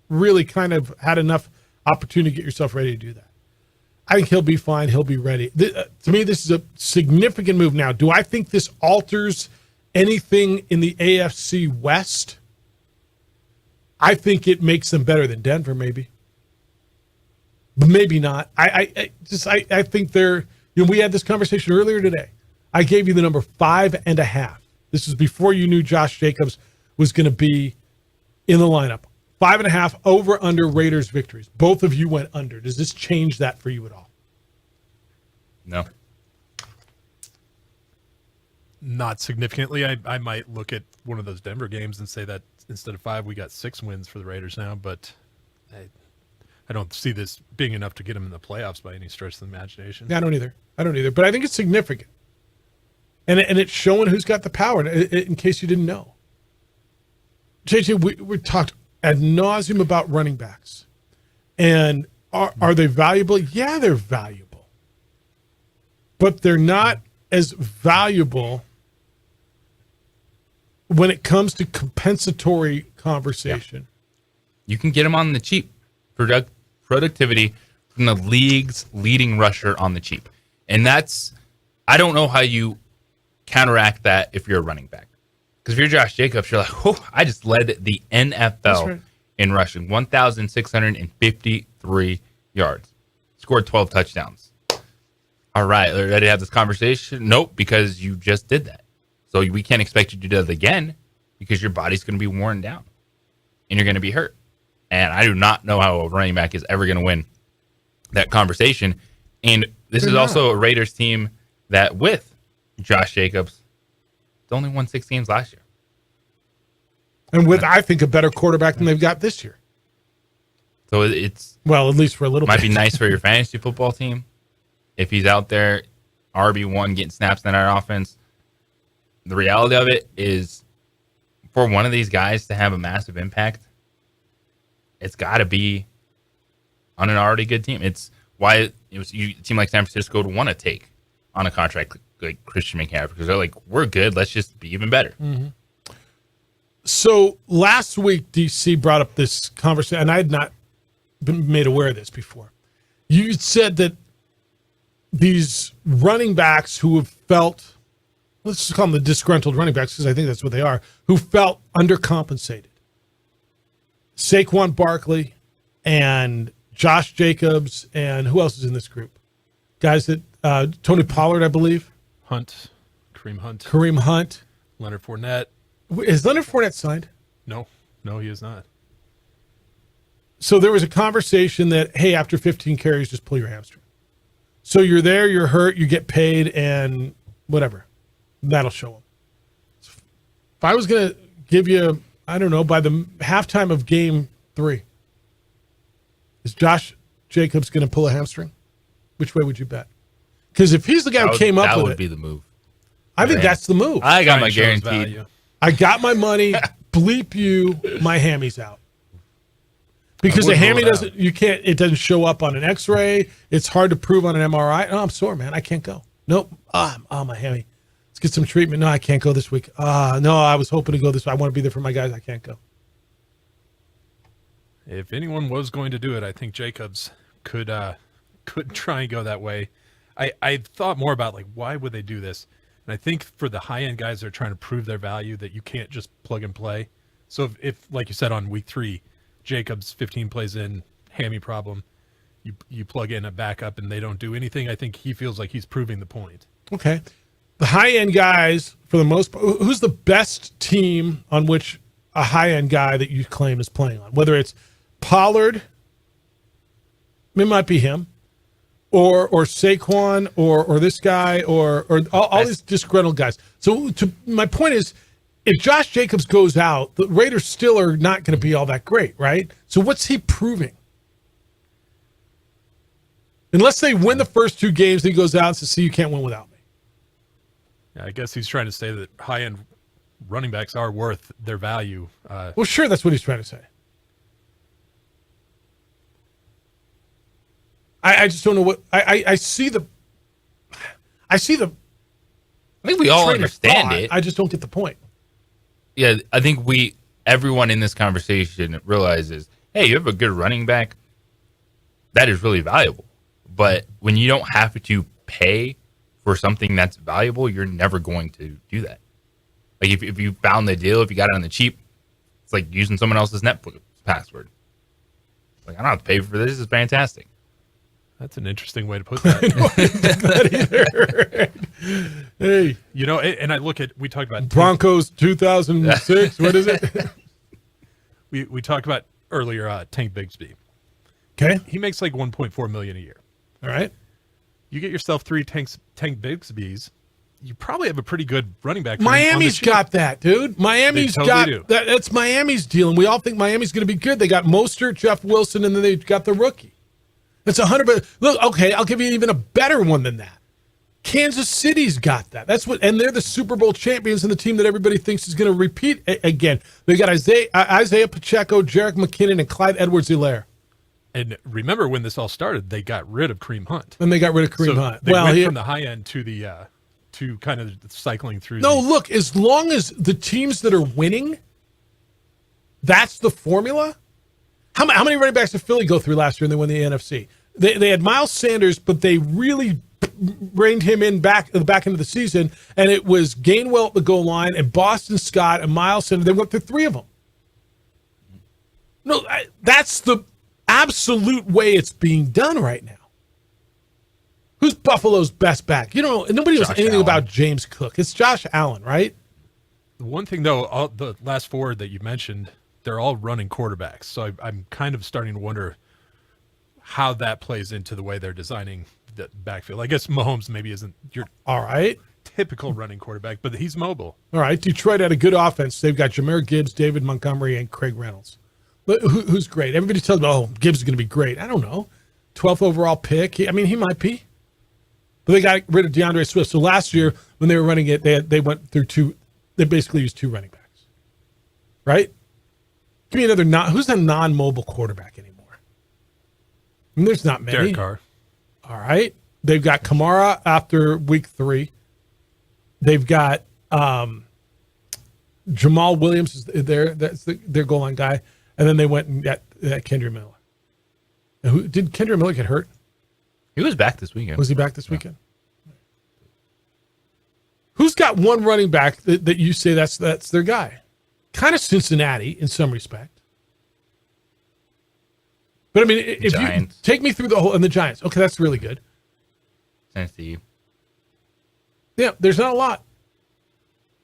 [SPEAKER 6] really kind of had enough opportunity to get yourself ready to do that. I think he'll be fine. He'll be ready. To me, this is a significant move now. Do I think this alters anything in the AFC West? I think it makes them better than Denver, maybe. But maybe not. I think they're, we had this conversation earlier today. I gave you the number 5.5. This was before you knew Josh Jacobs was going to be in the lineup. 5.5 over under Raiders victories. Both of you went under. Does this change that for you at all?
[SPEAKER 5] No.
[SPEAKER 7] Not significantly. I might look at one of those Denver games and say that instead of 5, we got 6 wins for the Raiders now, but I don't see this being enough to get them in the playoffs by any stretch of the imagination.
[SPEAKER 6] I don't either. But I think it's significant. And it's showing who's got the power, in case you didn't know. JJ, we talked ad nauseum about running backs. And are they valuable? Yeah, they're valuable. But they're not as valuable when it comes to compensatory conversation.
[SPEAKER 5] Yeah. You can get them on the cheap. Productivity from the league's leading rusher on the cheap. And that's, I don't know how you counteract that if you're a running back. Because if you're Josh Jacobs, you're like, oh, I just led the NFL in rushing, 1,653 yards, scored 12 touchdowns. All right, ready to have this conversation? Nope, because you just did that. So we can't expect you to do that again because your body's going to be worn down and you're going to be hurt. And I do not know how a running back is ever going to win that conversation. And this is also a Raiders team that with Josh Jacobs, they only won 6 games last year.
[SPEAKER 6] And with, I think, a better quarterback than they've got this year.
[SPEAKER 5] So it's...
[SPEAKER 6] Well, at least for a little
[SPEAKER 5] might
[SPEAKER 6] bit.
[SPEAKER 5] be nice for your fantasy football team if he's out there, RB1, getting snaps in that offense. The reality of it is, for one of these guys to have a massive impact, it's got to be on an already good team. It's why a team like San Francisco would want to take on a contract like Christian McCaffrey, because they're like, we're good, let's just be even better.
[SPEAKER 6] Mm-hmm. So last week, DC brought up this conversation, and I had not been made aware of this before. You said that these running backs who have felt, let's just call them the disgruntled running backs, because I think that's what they are, who felt undercompensated. Saquon Barkley and Josh Jacobs, and who else is in this group? Guys that, Tony Pollard, I believe. Kareem Hunt.
[SPEAKER 7] Leonard Fournette.
[SPEAKER 6] Is Leonard Fournette signed?
[SPEAKER 7] No, he is not.
[SPEAKER 6] So there was a conversation that, hey, after 15 carries, just pull your hamstring. So you're there, you're hurt, you get paid, and whatever. That'll show them. If I was going to give you, I don't know, by the halftime of game 3, is Josh Jacobs going to pull a hamstring? Which way would you bet? Because if he's the guy who came up with it.
[SPEAKER 5] That would be the move.
[SPEAKER 6] I think that's the move.
[SPEAKER 5] I got my guaranteed.
[SPEAKER 6] I got my money. Bleep you, my hammy's out. Because the hammy doesn't, it doesn't show up on an x-ray. It's hard to prove on an MRI. Oh, I'm sore, man. I can't go. Nope. My hammy. Let's get some treatment. No, I can't go this week. No, I was hoping to go this week. I want to be there for my guys. I can't go.
[SPEAKER 7] If anyone was going to do it, I think Jacobs could try and go that way. I thought more about, like, why would they do this? And I think for the high-end guys that are trying to prove their value, that you can't just plug and play. So if like you said on week 3, Jacobs 15 plays in, hammy problem, you plug in a backup and they don't do anything, I think he feels like he's proving the point.
[SPEAKER 6] Okay. The high-end guys, for the most part, who's the best team on which a high-end guy that you claim is playing on? Whether it's Pollard, it might be him, or Saquon, or this guy, or all these disgruntled guys. So my point is, if Josh Jacobs goes out, the Raiders still are not going to be all that great, right? So what's he proving? Unless they win the first 2 games, he goes out and says, see, you can't win without me.
[SPEAKER 7] Yeah, I guess he's trying to say that high-end running backs are worth their value.
[SPEAKER 6] Well, sure, that's what he's trying to say. I just don't know what I see the. I
[SPEAKER 5] think we all understand it.
[SPEAKER 6] I just don't get the point.
[SPEAKER 5] Yeah, I think everyone in this conversation realizes, hey, you have a good running back. That is really valuable. But when you don't have to pay for something that's valuable, you're never going to do that. Like if you found the deal, if you got it on the cheap, it's like using someone else's Netflix password. Like, I don't have to pay for this. This is fantastic.
[SPEAKER 7] That's an interesting way to put that.
[SPEAKER 6] Hey,
[SPEAKER 7] and I look at, we talked about
[SPEAKER 6] Broncos 2006. What is it?
[SPEAKER 7] we talked about earlier Tank Bigsby.
[SPEAKER 6] Okay,
[SPEAKER 7] he makes like $1.4 million a year.
[SPEAKER 6] All right,
[SPEAKER 7] you get yourself 3 Tank Bigsbys. You probably have a pretty good running back.
[SPEAKER 6] Miami's got that, dude. Miami's got that. That's Miami's deal, and we all think Miami's going to be good. They got Mostert, Jeff Wilson, and then they got the rookie. It's 100%. Look, okay, I'll give you even a better one than that. Kansas City's got that. That's what, and they're the Super Bowl champions and the team that everybody thinks is going to repeat again. They got Isaiah Pacheco, Jerick McKinnon, and Clyde Edwards-Helaire.
[SPEAKER 7] And remember when this all started, they got rid of Kareem Hunt.
[SPEAKER 6] And they got rid of Kareem Hunt.
[SPEAKER 7] They went from the high end to the to kind of cycling through.
[SPEAKER 6] No, look, as long as the teams that are winning, that's the formula. How many running backs did Philly go through last year and they won the NFC? They had Miles Sanders, but they really reined him in back into the season, and it was Gainwell at the goal line and Boston Scott and Miles Sanders. They went through 3 of them. No, that's the absolute way it's being done right now. Who's Buffalo's best back? You know, nobody knows anything about James Cook. It's Josh Allen, right?
[SPEAKER 7] The one thing, though, all the last 4 that you mentioned, they're all running quarterbacks. So I'm kind of starting to wonder how that plays into the way they're designing the backfield. I guess Mahomes maybe isn't your typical running quarterback, but he's mobile.
[SPEAKER 6] All right. Detroit had a good offense. They've got Jahmyr Gibbs, David Montgomery, and Craig Reynolds. But who's great? Everybody tells me, oh, Gibbs is going to be great. I don't know. 12th overall pick. He might be. But they got rid of DeAndre Swift. So last year when they were running it, they went through 2. They basically used 2 running backs. Right? Give me another who's a non-mobile quarterback anymore? I mean, there's not many.
[SPEAKER 7] Derek Carr.
[SPEAKER 6] All right. They've got Kamara after week 3. They've got Jamal Williams is there. That's their goal line guy. And then they went and got Kendra Miller. And did Kendra Miller get hurt?
[SPEAKER 5] He was back this weekend.
[SPEAKER 6] Was he back this weekend? Who's got one running back that you say that's their guy? Kind of Cincinnati in some respect. But I mean, if you take me through the whole, and the Giants, okay, that's really good.
[SPEAKER 5] Tennessee.
[SPEAKER 6] Yeah, there's not a lot.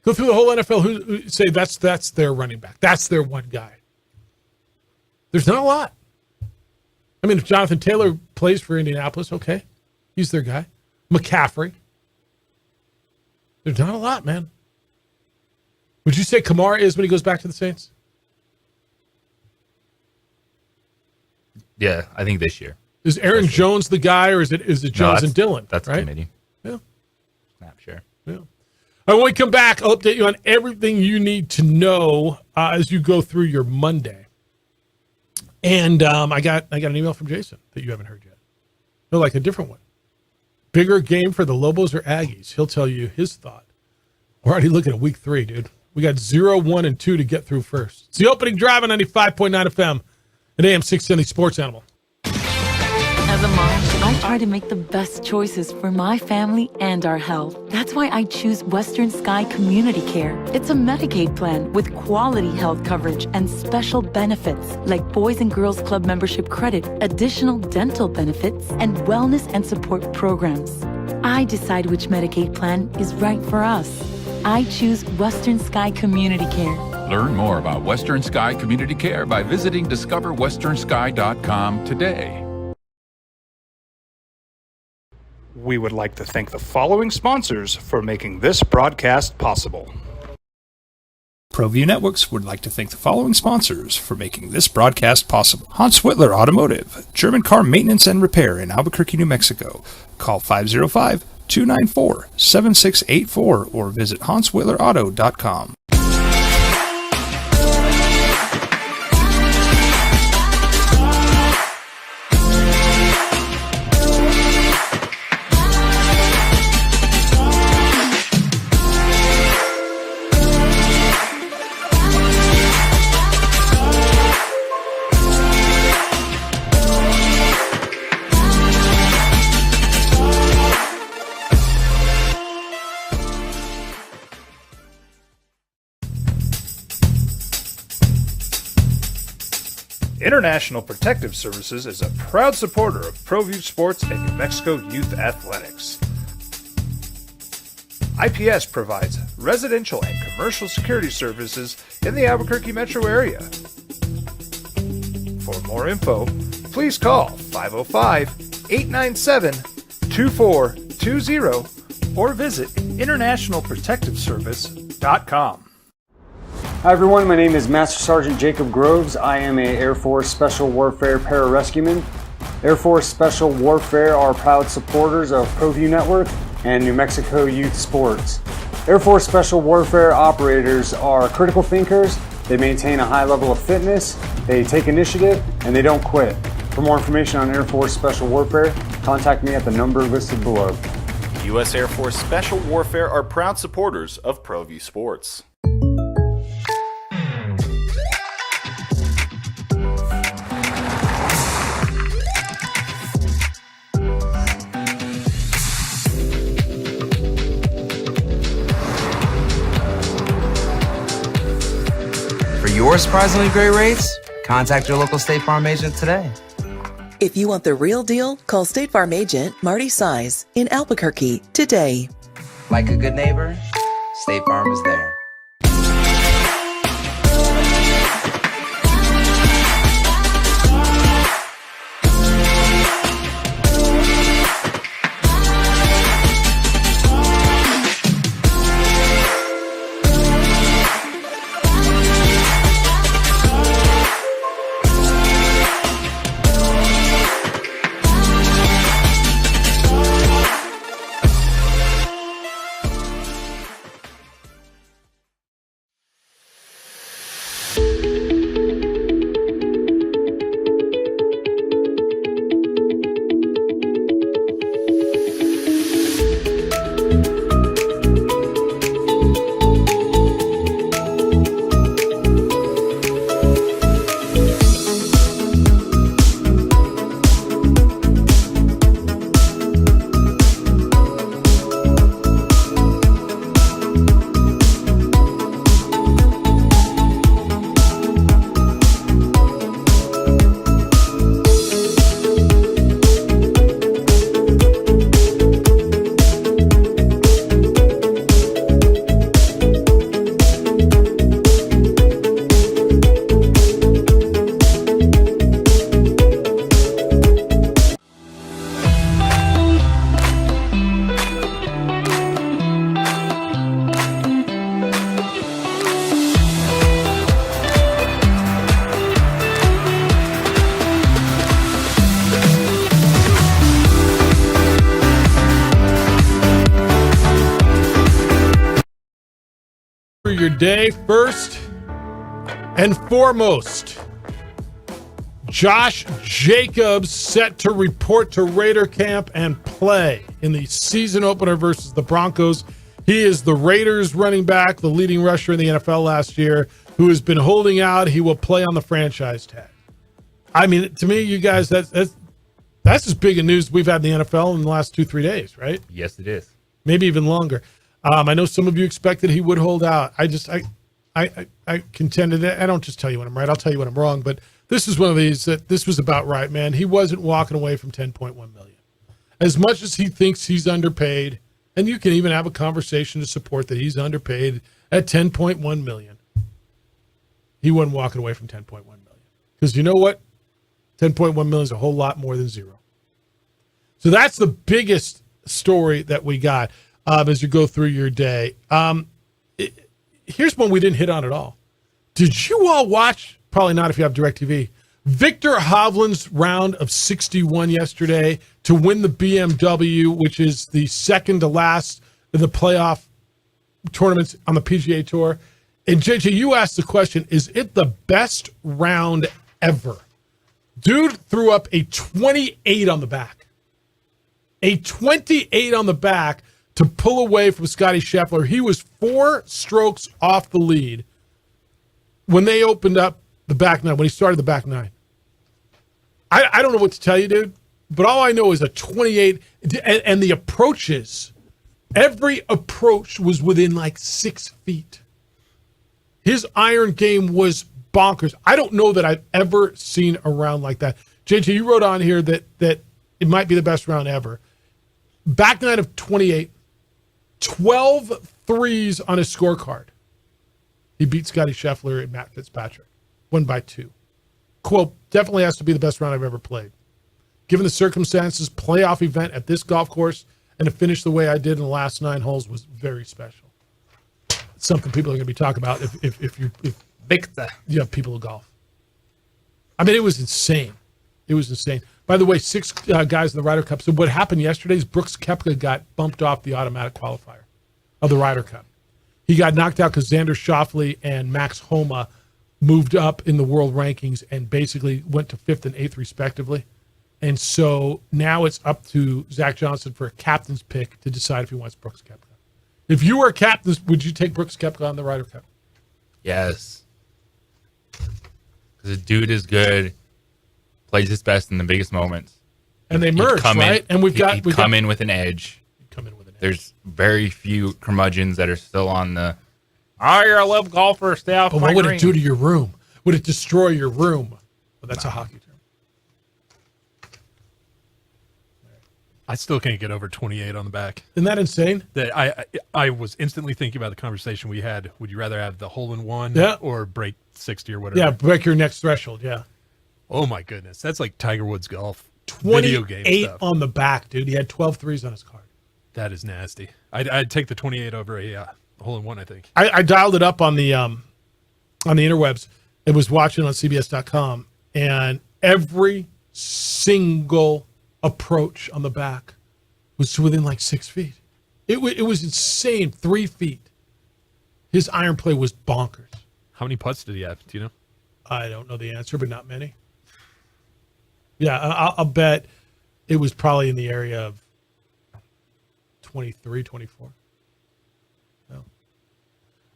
[SPEAKER 6] Go through the whole NFL who say that's their running back. That's their one guy. There's not a lot. I mean, if Jonathan Taylor plays for Indianapolis, okay, he's their guy. McCaffrey. There's not a lot, man. Would you say Kamara is when he goes back to the Saints?
[SPEAKER 5] Yeah, I think this year.
[SPEAKER 6] Is Aaron Jones the guy, or is it Jones and Dillon?
[SPEAKER 5] That's
[SPEAKER 6] right?
[SPEAKER 5] committee.
[SPEAKER 6] Yeah.
[SPEAKER 5] Snap, sure.
[SPEAKER 6] Yeah. All right, when we come back, I'll update you on everything you need to know as you go through your Monday. And I got an email from Jason that you haven't heard yet. No, like a different one. Bigger game for the Lobos or Aggies? He'll tell you his thought. We're already looking at week 3, dude. We got 0, 1, and 2 to get through first. It's the opening drive on 95.9 FM at AM 670 Sports Animal.
[SPEAKER 8] As a mom, I try to make the best choices for my family and our health. That's why I choose Western Sky Community Care. It's a Medicaid plan with quality health coverage and special benefits like Boys and Girls Club membership credit, additional dental benefits, and wellness and support programs. I decide which Medicaid plan is right for us. I choose Western Sky Community Care.
[SPEAKER 19] Learn more about Western Sky Community Care by visiting discoverwesternsky.com today.
[SPEAKER 1] We would like to thank the following sponsors for making this broadcast possible. ProView Networks would like to thank the following sponsors for making this broadcast possible. Hans Whitler Automotive, German car maintenance and repair in Albuquerque, New Mexico. Call 505-294-7684 or visit hanswhitlerauto.com. International Protective Services is a proud supporter of ProView Sports and New Mexico Youth Athletics. IPS provides residential and commercial security services in the Albuquerque metro area. For more info, please call 505-897-2420 or visit internationalprotectiveservice.com.
[SPEAKER 17] Hi everyone, my name is Master Sergeant Jacob Groves. I am a Air Force Special Warfare Pararescueman. Air Force Special Warfare are proud supporters of ProView Network and New Mexico Youth Sports. Air Force Special Warfare operators are critical thinkers. They maintain a high level of fitness, they take initiative, and they don't quit. For more information on Air Force Special Warfare, contact me at the number listed below.
[SPEAKER 16] U.S. Air Force Special Warfare are proud supporters of ProView Sports.
[SPEAKER 3] your surprisingly great rates, contact your local State Farm agent today.
[SPEAKER 4] If you want the real deal, call State Farm agent Marty Size in Albuquerque today.
[SPEAKER 3] Like a good neighbor, State Farm is there.
[SPEAKER 6] Your day first and foremost, Josh Jacobs set to report to Raider camp and play in the season opener versus the Broncos. He is the Raiders running back, the leading rusher in the NFL last year, who has been holding out. He will play on the franchise tag. I mean, to me, you guys, that's as big a news we've had in the NFL in the last 2-3 days, right?
[SPEAKER 5] Yes, it is.
[SPEAKER 6] Maybe even longer. I know some of you expected he would hold out. I contended it. I don't just tell you when I'm right. I'll tell you when I'm wrong. But this is one of these that this was about right, man. He wasn't walking away from $10.1 million. As much as he thinks he's underpaid, and you can even have a conversation to support that he's underpaid at $10.1 million, he wasn't walking away from $10.1 million. Because you know what? $10.1 million is a whole lot more than zero. So that's the biggest story that we got. As you go through your day. Here's one we didn't hit on at all. Did you all watch, probably not if you have DirecTV, Victor Hovland's round of 61 yesterday to win the BMW, which is the second to last in the playoff tournaments on the PGA Tour? And JJ, you asked the question, is it the best round ever? Dude threw up a 28 on the back. A 28 on the back to pull away from Scottie Scheffler. He was 4 strokes off the lead when they opened up the back nine, when he started the back nine. I don't know what to tell you, dude, but all I know is a 28, and the approaches, every approach was within like 6 feet. His iron game was bonkers. I don't know that I've ever seen a round like that. JJ, you wrote on here that it might be the best round ever. Back nine of 28, 12 threes on his scorecard. He beat Scottie Scheffler and Matt Fitzpatrick. Won by 2. Quote, definitely has to be the best round I've ever played. Given the circumstances, playoff event at this golf course, and to finish the way I did in the last 9 holes was very special. It's something people are going to be talking about if
[SPEAKER 5] Victor.
[SPEAKER 6] You have people who golf. I mean, it was insane. It was insane. By the way, 6 guys in the Ryder Cup. So what happened yesterday is Brooks Koepka got bumped off the automatic qualifier of the Ryder Cup. He got knocked out because Xander Schauffele and Max Homa moved up in the world rankings and basically went to 5th and 8th respectively. And so now it's up to Zach Johnson for a captain's pick to decide if he wants Brooks Koepka. If you were a captain, would you take Brooks Koepka on the Ryder Cup?
[SPEAKER 5] Yes. Because the dude is good. Plays his best in the biggest moments.
[SPEAKER 6] And they merge, right? And we've got
[SPEAKER 5] come in with an edge. There's very few curmudgeons that are still on the, oh, you're a live golfer, stay off
[SPEAKER 6] but
[SPEAKER 5] my
[SPEAKER 6] what would
[SPEAKER 5] green.
[SPEAKER 6] it do to your room? Would it destroy your room? Well, that's a hockey term.
[SPEAKER 7] I still can't get over 28 on the back.
[SPEAKER 6] Isn't that insane?
[SPEAKER 7] That I was instantly thinking about the conversation we had. Would you rather have the hole-in-one or break 60 or whatever?
[SPEAKER 6] Yeah, break your next threshold, yeah.
[SPEAKER 7] Oh, my goodness. That's like Tiger Woods golf. Video game
[SPEAKER 6] 28
[SPEAKER 7] stuff.
[SPEAKER 6] on the back, dude. He had 12 threes on his card.
[SPEAKER 7] That is nasty. I'd take the 28 over a hole-in-one, I think.
[SPEAKER 6] I dialed it up on the interwebs. It was watching on CBS.com, and every single approach on the back was within like 6 feet. It was insane. 3 feet. His iron play was bonkers.
[SPEAKER 7] How many putts did he have? Do you know?
[SPEAKER 6] I don't know the answer, but not many. Yeah, I'll bet it was probably in the area of 23, 24. No. All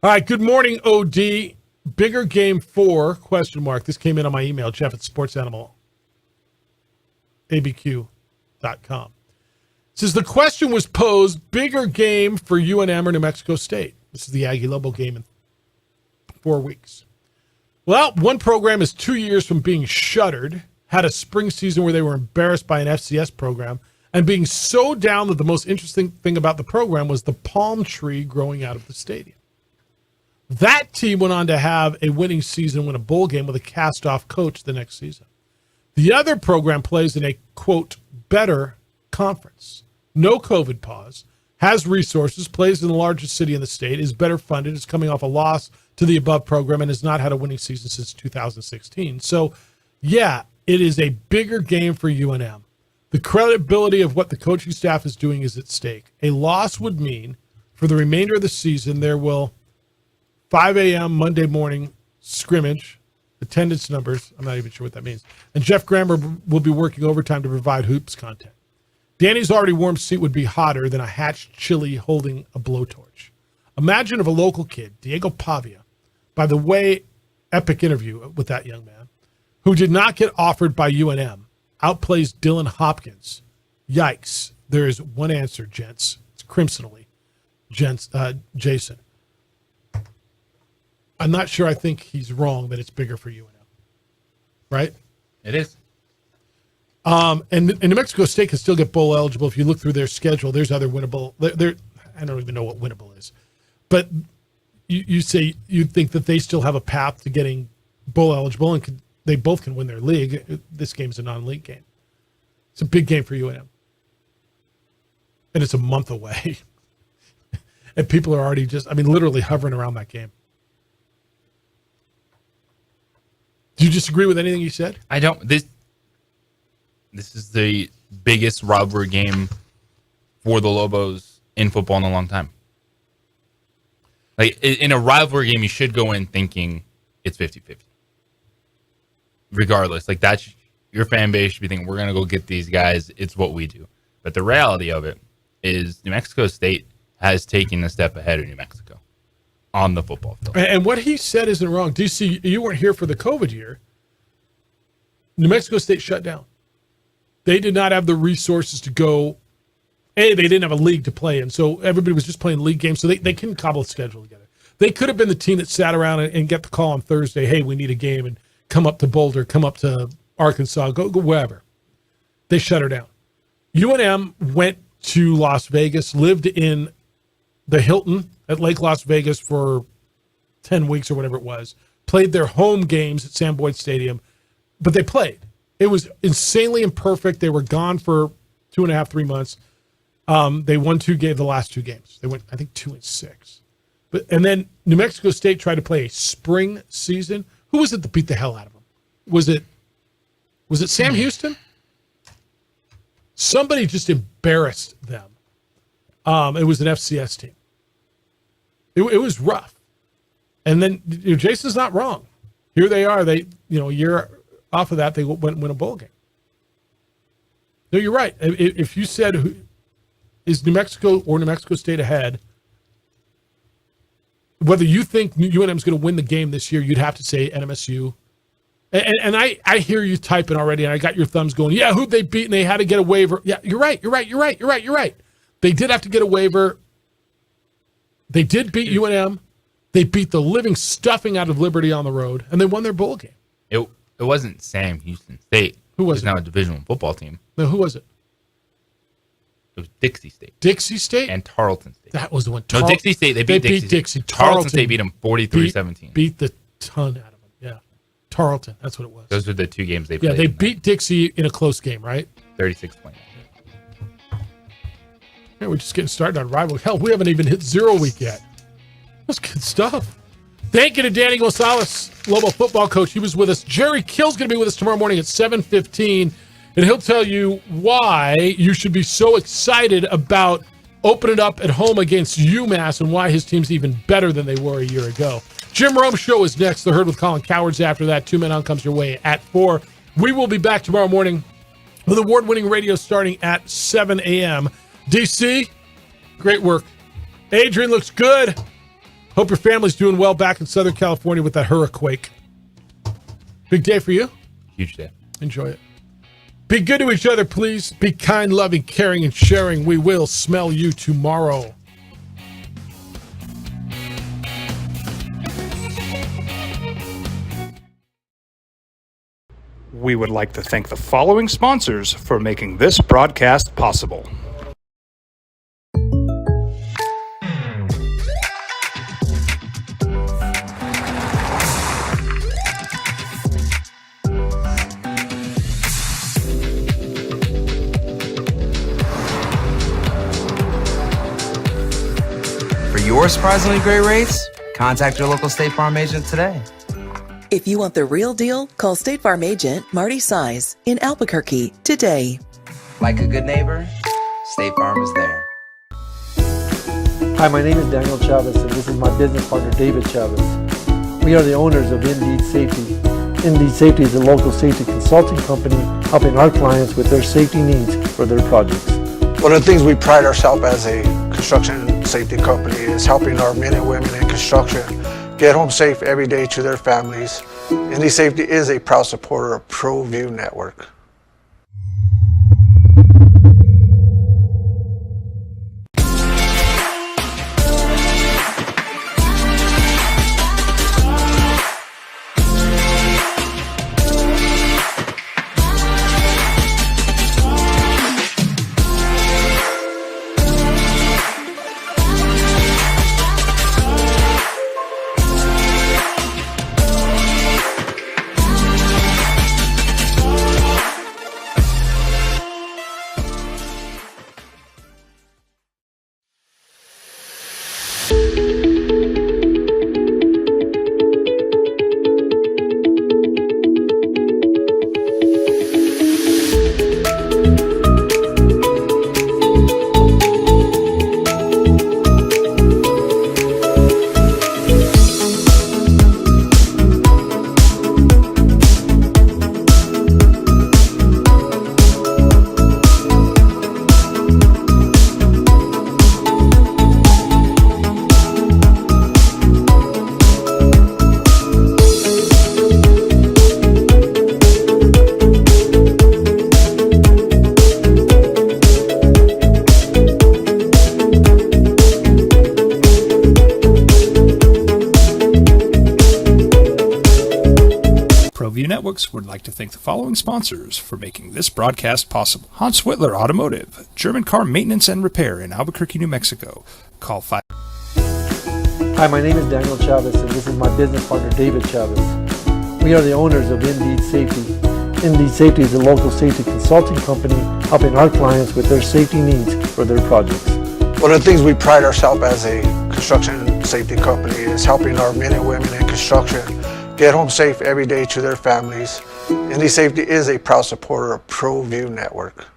[SPEAKER 6] right, good morning, OD. Bigger game 4, question mark. This came in on my email, Jeff at sportsanimalaBQ.com. It says the question was posed, bigger game for UNM or New Mexico State. This is the Aggie Lobo game in 4 weeks. Well, one program is 2 years from being shuttered, had a spring season where they were embarrassed by an FCS program, and being so down that the most interesting thing about the program was the palm tree growing out of the stadium. That team went on to have a winning season, win a bowl game with a cast-off coach the next season. The other program plays in a, quote, better conference. No COVID pause, has resources, plays in the largest city in the state, is better funded, is coming off a loss to the above program, and has not had a winning season since 2016. So, yeah, it is a bigger game for UNM. The credibility of what the coaching staff is doing is at stake. A loss would mean, for the remainder of the season, there will 5 a.m. Monday morning scrimmage, attendance numbers, I'm not even sure what that means, and Jeff Grammer will be working overtime to provide hoops content. Danny's already warm seat would be hotter than a hatched chili holding a blowtorch. Imagine if a local kid, Diego Pavia, by the way, epic interview with that young man, who did not get offered by UNM, outplays Dylan Hopkins. Yikes. There is one answer, gents. It's crimsonally. Jason. I'm not sure I think he's wrong that it's bigger for UNM. Right?
[SPEAKER 5] It is.
[SPEAKER 6] And New Mexico State can still get bowl eligible. If you look through their schedule, there's other winnable. I don't even know what winnable is. But you say you think that they still have a path to getting bowl eligible, and they both can win their league. This game's a non-league game. It's a big game for UNM. And it's a month away. And people are already literally hovering around that game. Do you disagree with anything he said?
[SPEAKER 5] I don't. This is the biggest rivalry game for the Lobos in football in a long time. Like, in a rivalry game, you should go in thinking it's 50-50. Regardless, like, that's your fan base should be thinking, we're going to go get these guys. It's what we do. But the reality of it is New Mexico State has taken a step ahead of New Mexico on the football field.
[SPEAKER 6] And what he said isn't wrong. DC, you weren't here for the COVID year. New Mexico State shut down. They did not have the resources to go. They didn't have a league to play in, so everybody was just playing league games, so they couldn't cobble a schedule together. They could have been the team that sat around and get the call on Thursday, hey, we need a game, and come up to Boulder, come up to Arkansas, go wherever. They shut her down. UNM went to Las Vegas, lived in the Hilton at Lake Las Vegas for 10 weeks or whatever it was, played their home games at Sam Boyd Stadium, but they played. It was insanely imperfect. They were gone for 2.5, 3 months. They won the last 2 games. They went, I think, 2-6. And then New Mexico State tried to play a spring season. Who was it that beat the hell out of them? Was it Sam Houston? Somebody just embarrassed them. It was an FCS team. It was rough. And then Jason's not wrong. Here they are. They, a year off of that, they went and win a bowl game. No, you're right. If you said, is New Mexico or New Mexico State ahead, whether you think UNM is going to win the game this year, you'd have to say NMSU. And I hear you typing already, and I got your thumbs going, yeah, who'd they beat, and they had to get a waiver. Yeah, you're right. They did have to get a waiver. They did beat UNM. They beat the living stuffing out of Liberty on the road, and they won their bowl game.
[SPEAKER 5] It wasn't Sam Houston State.
[SPEAKER 6] Who was
[SPEAKER 5] it's
[SPEAKER 6] it?
[SPEAKER 5] Now a Division I football team.
[SPEAKER 6] No, who was it?
[SPEAKER 5] It was Dixie State.
[SPEAKER 6] Dixie State?
[SPEAKER 5] And Tarleton State.
[SPEAKER 6] That was the one.
[SPEAKER 5] No, Dixie State. They beat Dixie. Tarleton State beat them 43-17.
[SPEAKER 6] Beat the ton out of them. Yeah. Tarleton. That's what it was.
[SPEAKER 5] Those are the two games they played.
[SPEAKER 6] Yeah, they beat Dixie in a close game, right?
[SPEAKER 5] 36-20.
[SPEAKER 6] Yeah, we're just getting started on rivalry. Hell, we haven't even hit 0 week yet. That's good stuff. Thank you to Danny Gonzalez, Lobo football coach. He was with us. Jerry Kill's going to be with us tomorrow morning at 7:15, and he'll tell you why you should be so excited about opening up at home against UMass and why his team's even better than they were a year ago. Jim Rome's show is next. The Herd with Colin Cowards after that. 2 Men On comes your way at 4. We will be back tomorrow morning with award-winning radio starting at 7 a.m. DC, great work. Adrian looks good. Hope your family's doing well back in Southern California with that hurricane. Big day for you?
[SPEAKER 5] Huge day.
[SPEAKER 6] Enjoy it. Be good to each other, please. Be kind, loving, caring, and sharing. We will smell you tomorrow.
[SPEAKER 1] We would like to thank the following sponsors for making this broadcast possible.
[SPEAKER 3] For your surprisingly great rates, contact your local State Farm agent today.
[SPEAKER 4] If you want the real deal, call State Farm agent Marty Size in Albuquerque today.
[SPEAKER 3] Like a good neighbor, State Farm is there.
[SPEAKER 2] Hi, my name is Daniel Chavez, and this is my business partner, David Chavez. We are the owners of Indeed Safety. Indeed Safety is a local safety consulting company helping our clients with their safety needs for their projects.
[SPEAKER 13] One of the things we pride ourselves as a construction safety company is helping our men and women in construction get home safe every day to their families. Indeed Safety is a proud supporter of ProView Network.
[SPEAKER 1] ProView Networks would like to thank the following sponsors for making this broadcast possible. Hans Whitler Automotive, German car maintenance and repair in Albuquerque, New Mexico. Call 5.
[SPEAKER 2] Hi, my name is Daniel Chavez, and this is my business partner, David Chavez. We are the owners of Indeed Safety. Indeed Safety is a local safety consulting company helping our clients with their safety needs for their projects.
[SPEAKER 13] One of the things we pride ourselves as a construction safety company is helping our men and women in construction get home safe every day to their families. Indeed Safety is a proud supporter of ProView Network.